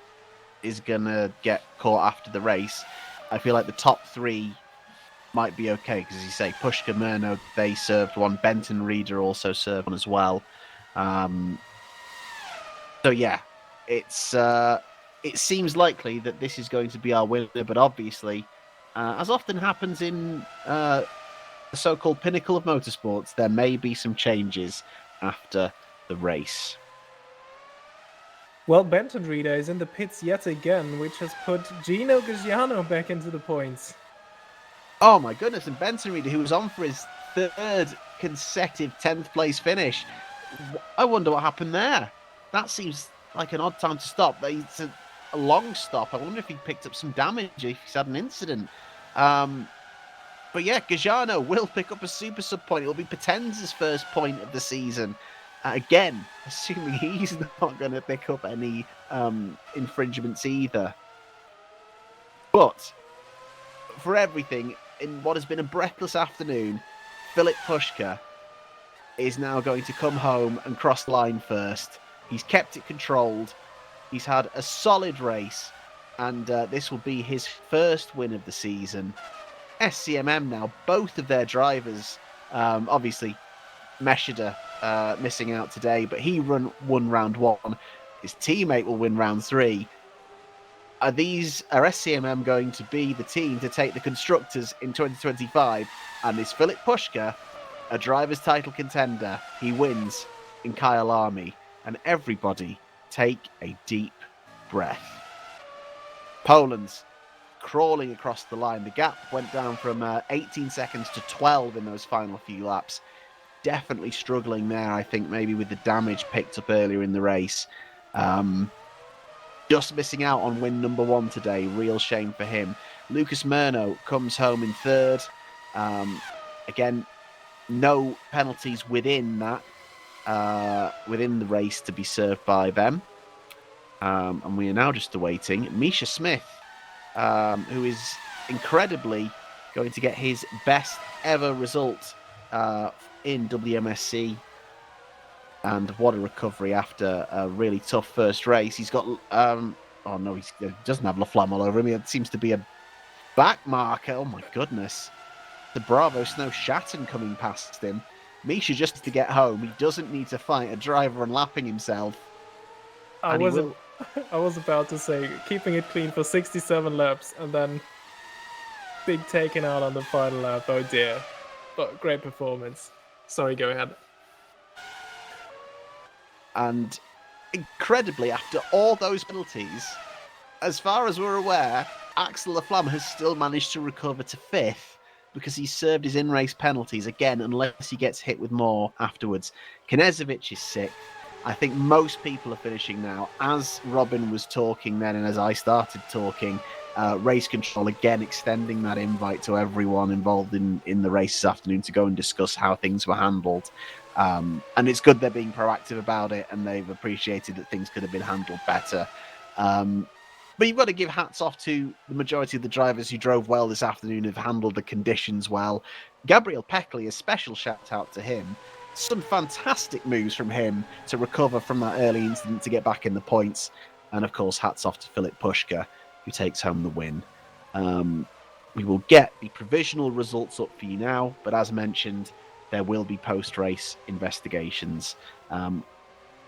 is going to get caught after the race, I feel like the top 3 might be okay, because as you say, Pushka, Murno, they served one. Benton Reader also served one as well. So yeah, it seems likely that this is going to be our winner, but obviously, as often happens in the so-called pinnacle of motorsports, there may be some changes after the race. Well, Benton Reader is in the pits yet again, which has put Gino Gagiano back into the points. Oh my goodness, and Benton Reader, who was on for his 3rd consecutive 10th place finish, I wonder what happened there. That seems like an odd time to stop. It's a long stop. I wonder if he picked up some damage, if he's had an incident. But yeah, Gajano will pick up a super sub point. It'll be Potenza's first point of the season. Again, assuming he's not going to pick up any infringements either. But for everything, in what has been a breathless afternoon, Filip Puška is now going to come home and cross the line first. He's kept it controlled. He's had a solid race, and this will be his first win of the season. SCMM now, both of their drivers, obviously Meshida missing out today, but he won round 1. His teammate will win round 3. Are SCMM going to be the team to take the constructors in 2025? And is Filip Puška a driver's title contender? He wins in Kyalami, and everybody take a deep breath. Poland's crawling across the line. The gap went down from 18 seconds to 12 in those final few laps. Definitely struggling there, I think, maybe with the damage picked up earlier in the race. Just missing out on win number 1 today. Real shame for him. Lucas Murno comes home in 3rd. Again, no penalties within that, within the race to be served by them. And we are now just awaiting Misha Smith, who is incredibly going to get his best ever result in WMSC. And what a recovery after a really tough first race. He's got, oh no, he doesn't have La Flamme all over him. It seems to be a back marker. Oh my goodness. The Bravo Snow Shatton coming past him. Misha just needs to get home. He doesn't need to fight a driver and lapping himself. I was about to say, keeping it clean for 67 laps and then being taken out on the final lap. Oh dear. But great performance. Sorry, go ahead. And incredibly, after all those penalties, as far as we're aware, Axel Laflamme has still managed to recover to 5th because he served his in-race penalties again, unless he gets hit with more afterwards. Knežević is 6th. I think most people are finishing now. As Robin was talking then, and as I started talking, race control again extending that invite to everyone involved in the race this afternoon to go and discuss how things were handled. And it's good they're being proactive about it, and they've appreciated that things could have been handled better. But you've got to give hats off to the majority of the drivers who drove well this afternoon, have handled the conditions well. Gabriel Peckley, a special shout out to him. Some fantastic moves from him to recover from that early incident to get back in the points. And of course, hats off to Filip Puška, who takes home the win. We will get the provisional results up for you now, but as mentioned, there will be post-race investigations.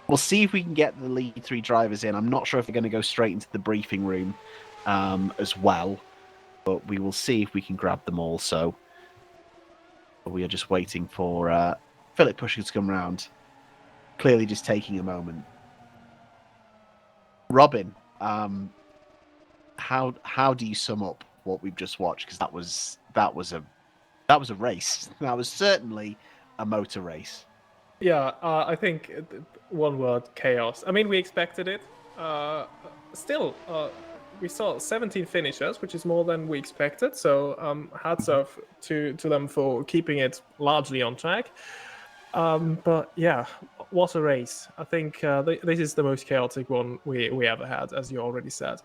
We'll see if we can get the lead 3 drivers in. I'm not sure if we're going to go straight into the briefing room as well, but we will see if we can grab them all. So we are just waiting for Filip Puška to come round. Clearly just taking a moment. Robin, how do you sum up what we've just watched? Because that was a race. That was certainly a motor race. Yeah, I think one word: chaos. I mean, we expected it. Still, we saw 17 finishers, which is more than we expected. So hats off to them for keeping it largely on track. But yeah, what a race. I think this is the most chaotic one we ever had, as you already said.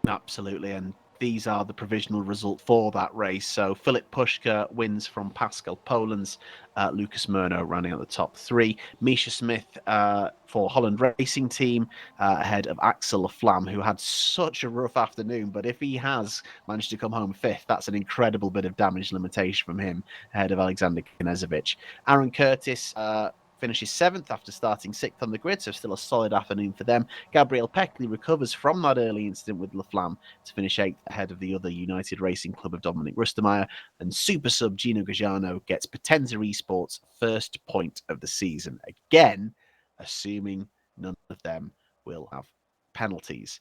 Absolutely, and these are the provisional results for that race. So Filip Puška wins from Pascal Poland's, Lucas Murno running out the top 3. Misha Smith for Holland Racing Team ahead of Axel Laflamme, who had such a rough afternoon, but if he has managed to come home 5th, that's an incredible bit of damage limitation from him ahead of Alexander Knežević. Aaron Curtis finishes 7th after starting 6th on the grid, so still a solid afternoon for them. Gabriel Peckley recovers from that early incident with Laflamme to finish 8th ahead of the other United Racing Club of Dominic Rustemeyer, and super sub Gino Gajano gets Potenza Esports' first point of the season. Again, assuming none of them will have penalties.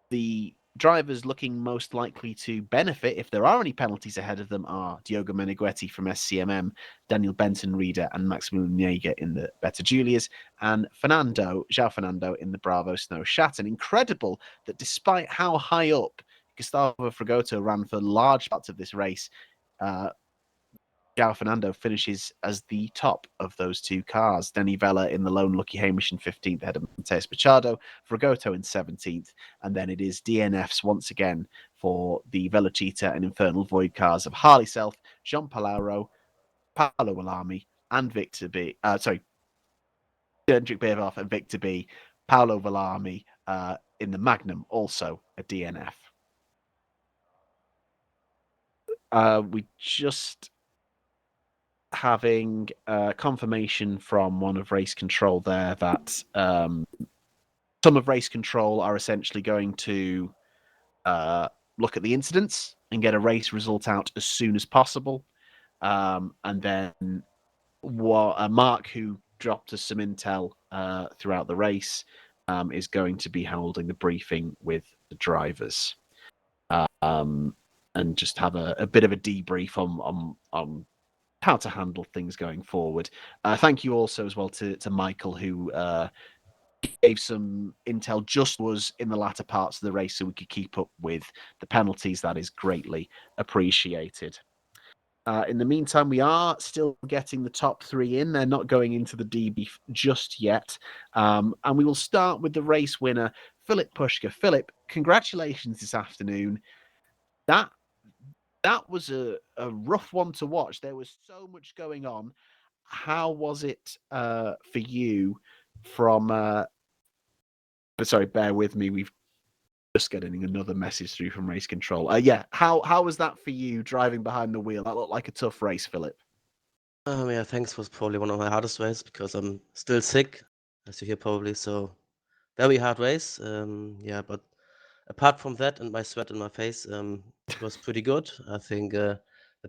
The drivers looking most likely to benefit, if there are any penalties ahead of them, are Diogo Meneghetti from SCMM, Daniel Benton Reader, and Maximilian Jaeger in the Better Julias, and João Fernando in the Bravo Snow Shatten. Incredible that despite how high up Gustavo Fragoto ran for large parts of this race, João Fernando finishes as the top of those two cars. Denny Vella in the lone Lucky Hamish in 15th, ahead of Mateus Machado, Fragoto in 17th, and then it is DNFs once again for the Velocita and Infernal Void cars of Harley Self, Jean Palaro, Paolo Willami, and Victor B. Hendrik Beerhoff and Victor B. Paolo Villami in the Magnum, also a DNF. We just having confirmation from one of race control there that some of race control are essentially going to look at the incidents and get a race result out as soon as possible. And then Mark, who dropped us some intel throughout the race, is going to be holding the briefing with the drivers and just have a bit of a debrief on how to handle things going forward. Thank you also as well to Michael, who gave some intel just was in the latter parts of the race so we could keep up with the penalties. That is greatly appreciated. In the meantime, we are still getting the top three in. They're not going into the debrief just yet. And we will start with the race winner, Philip Pushka. Philip, congratulations this afternoon. That was a rough one to watch. There was so much going on. How was it for you from sorry, bear with me. We've just getting another message through from race control. Yeah, how was that for you driving behind the wheel? That looked like a tough race, Philip. Yeah, thanks was probably one of my hardest races because I'm still sick, as you hear probably. So very hard race. Yeah, but apart from that and my sweat in my face, it was pretty good. I think the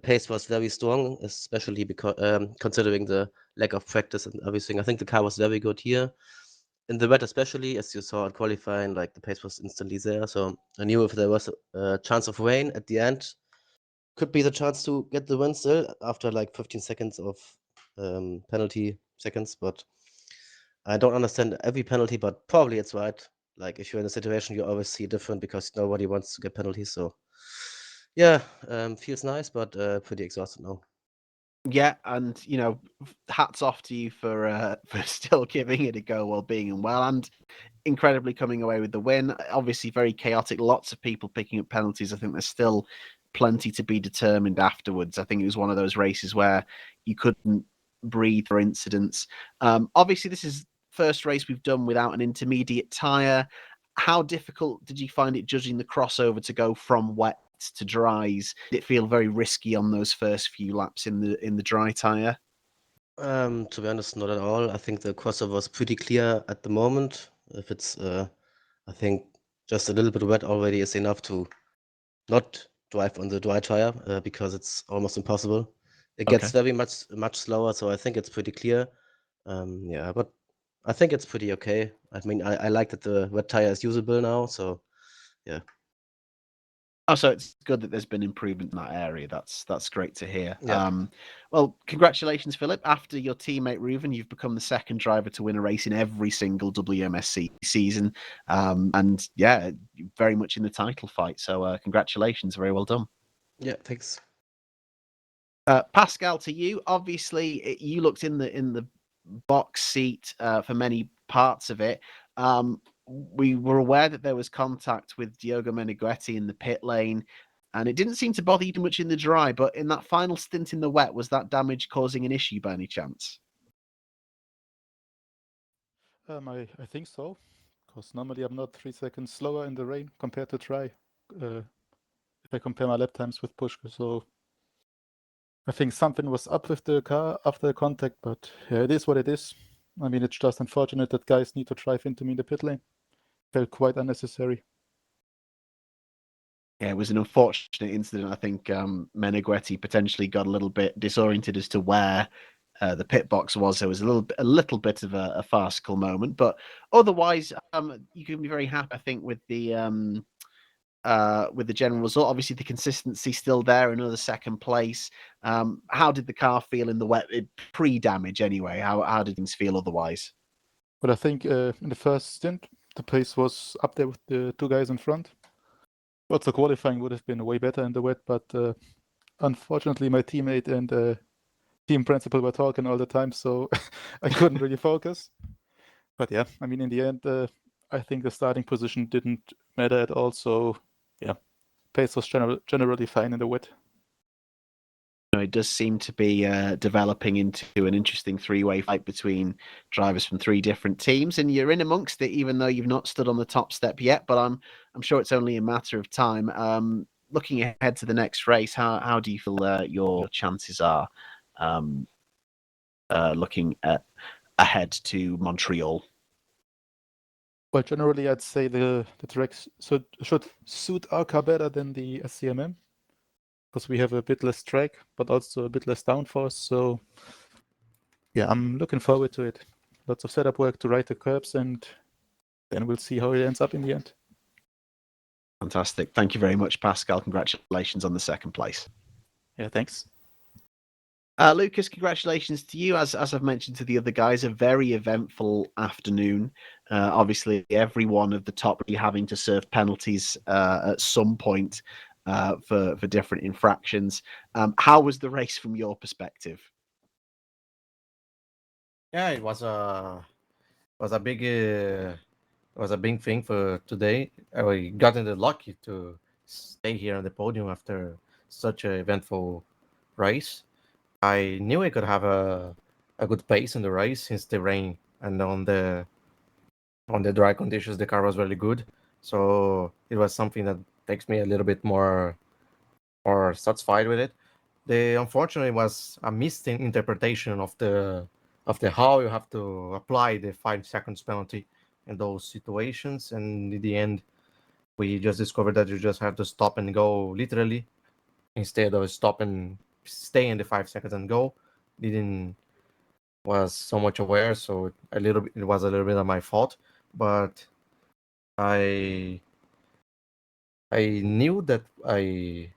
pace was very strong, especially because considering the lack of practice and everything. I think the car was very good here. In the wet, especially as you saw at qualifying, like the pace was instantly there. So I knew if there was a chance of rain at the end, could be the chance to get the win still after like 15 seconds of penalty seconds. But I don't understand every penalty, but probably it's right. Like if you're in a situation, you always see different because nobody wants to get penalties. So yeah, feels nice, but pretty exhausted now. Yeah, and hats off to you for for still giving it a go while being unwell, and incredibly coming away with the win. Obviously, very chaotic. Lots of people picking up penalties. I think there's still plenty to be determined afterwards. I think it was one of those races where you couldn't breathe for incidents. Obviously, this is first race we've done without an intermediate tyre. How difficult did you find it judging the crossover to go from wet to dries? Did it feel very risky on those first few laps in the dry tyre? To be honest, not at all. I think the crossover was pretty clear at the moment. If it's, I think just a little bit wet already is enough to not drive on the dry tire because it's almost impossible. It gets very much slower, so I think it's pretty clear. Yeah, but I think it's pretty okay. I mean, I like that the wet tire is usable now, so yeah. Oh, so it's good that there's been improvement in that area. That's great to hear. Yeah. Well, congratulations, Philip. After your teammate Reuven, you've become the second driver to win a race in every single WMSC season, and yeah, very much in the title fight. So congratulations, very well done. Yeah, thanks. Pascal, to you, obviously you looked in the box seat for many parts of it. We were aware that there was contact with Diogo Meneghetti in the pit lane, and it didn't seem to bother you too much in the dry. But in that final stint in the wet, was that damage causing an issue by any chance? I think so, because normally I'm not 3 seconds slower in the rain compared to dry. If I compare my lap times with Pushka, so I think something was up with the car after the contact, but yeah, it is what it is. I mean, it's just unfortunate that guys need to drive into me in the pit lane. Felt quite unnecessary. Yeah, it was an unfortunate incident. I think Meneghetti potentially got a little bit disoriented as to where the pit box was. There was a little bit of a farcical moment, but otherwise, you can be very happy, I think, with the with the general result. Obviously, the consistency still there. Another second place. How did the car feel in the wet pre-damage anyway? How did things feel otherwise? But I think in the first stint, the pace was up there with the two guys in front. But the qualifying would have been way better in the wet. But unfortunately, my teammate and team principal were talking all the time, so I couldn't really focus. But yeah, I mean, in the end, I think the starting position didn't matter at all. So yeah, pace was generally fine in the wet. It does seem to be developing into an interesting three-way fight between drivers from three different teams, and you're in amongst it, even though you've not stood on the top step yet. But I'm sure it's only a matter of time. Looking ahead to the next race, how do you feel your chances are looking ahead to Montreal? Well, generally, I'd say the tracks should suit our car better than the SCMM, because we have a bit less track, but also a bit less downforce. So yeah, I'm looking forward to it. Lots of setup work to ride the curbs, and then we'll see how it ends up in the end. Fantastic. Thank you very much, Pascal. Congratulations on the second place. Yeah, thanks. Lucas, congratulations to you. As I've mentioned to the other guys, a very eventful afternoon. Obviously, every one of the top having to serve penalties at some point for different infractions. How was the race from your perspective? Yeah, it was a big thing for today. I gotten the lucky to stay here on the podium after such an eventful race. I knew I could have a good pace in the race since the rain, and on the dry conditions the car was really good. So it was something that makes me a little bit more satisfied with it. The unfortunately was a misinterpretation of the how you have to apply the 5 seconds penalty in those situations, and in the end we just discovered that you just have to stop and go literally instead of stop and stay in the 5 seconds and go. Didn't was so much aware, so it was a little bit of my fault, but I knew that I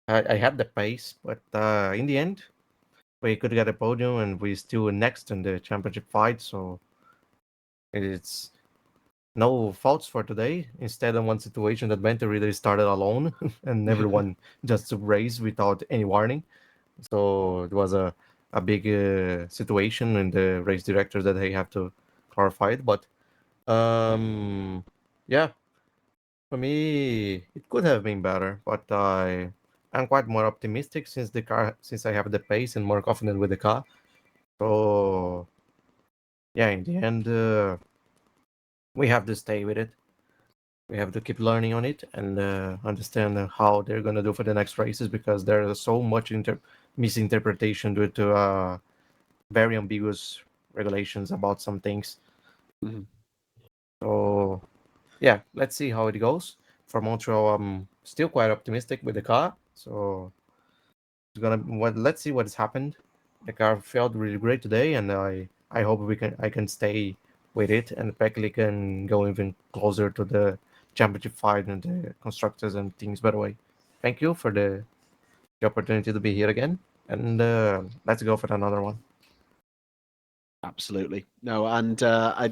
had the pace, but in the end we could get a podium and we still next in the championship fight, so it's no faults for today. Instead of one situation that Bente really started alone and everyone just took race without any warning. So it was a big situation in the race directors that they have to clarify it. But yeah, for me it could have been better, but I'm quite more optimistic since I have the pace and more confident with the car. So yeah, in the end, we have to stay with it. We have to keep learning on it and understand how they're gonna do for the next races, because there's so much misinterpretation due to very ambiguous regulations about some things. Mhm. So yeah, let's see how it goes. For Montreal, I'm still quite optimistic with the car. So let's see what's happened. The car felt really great today, and I hope I can stay with it, and Peckley can go even closer to the championship fight and the constructors and things. By the way, thank you for the opportunity to be here again, and let's go for another one. Absolutely. No, and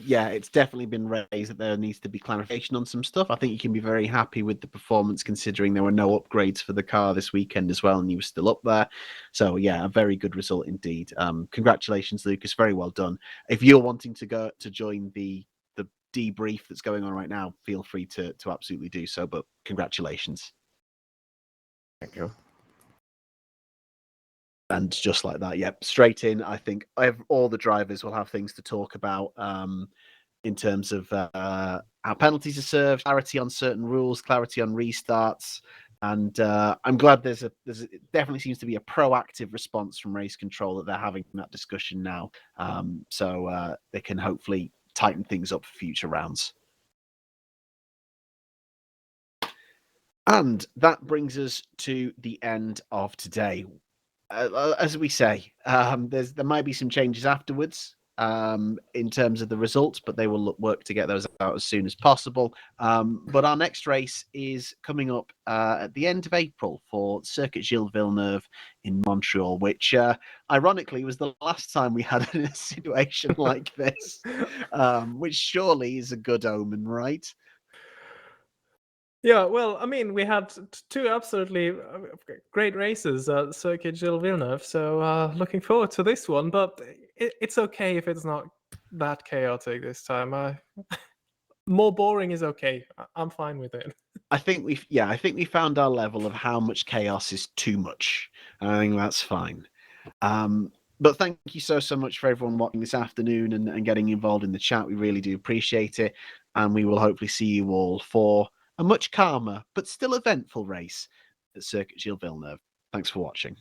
yeah, it's definitely been raised that there needs to be clarification on some stuff. I think you can be very happy with the performance considering there were no upgrades for the car this weekend as well, and you were still up there. So yeah, a very good result indeed. Congratulations, Lucas. Very well done. If you're wanting to go to join the debrief that's going on right now, feel free to absolutely do so. But congratulations. Thank you. And just like that, yep, straight in. I think all the drivers will have things to talk about in terms of how penalties are served, clarity on certain rules, clarity on restarts. And I'm glad it definitely seems to be a proactive response from race control that they're having that discussion now. So they can hopefully tighten things up for future rounds. And that brings us to the end of today. As we say, there might be some changes afterwards. in terms of the results, but they will work to get those out as soon as possible. But our next race is coming up at the end of April for Circuit Gilles Villeneuve in Montreal, which ironically was the last time we had a situation like this, which surely is a good omen, right? Yeah, well, I mean, we had two absolutely great races at Circuit Gilles Villeneuve, so looking forward to this one. But it's okay if it's not that chaotic this time. More boring is okay. I'm fine with it. I think we found our level of how much chaos is too much. I think that's fine. But thank you so much for everyone watching this afternoon and getting involved in the chat. We really do appreciate it. And we will hopefully see you all for a much calmer but still eventful race at Circuit Gilles Villeneuve. Thanks for watching.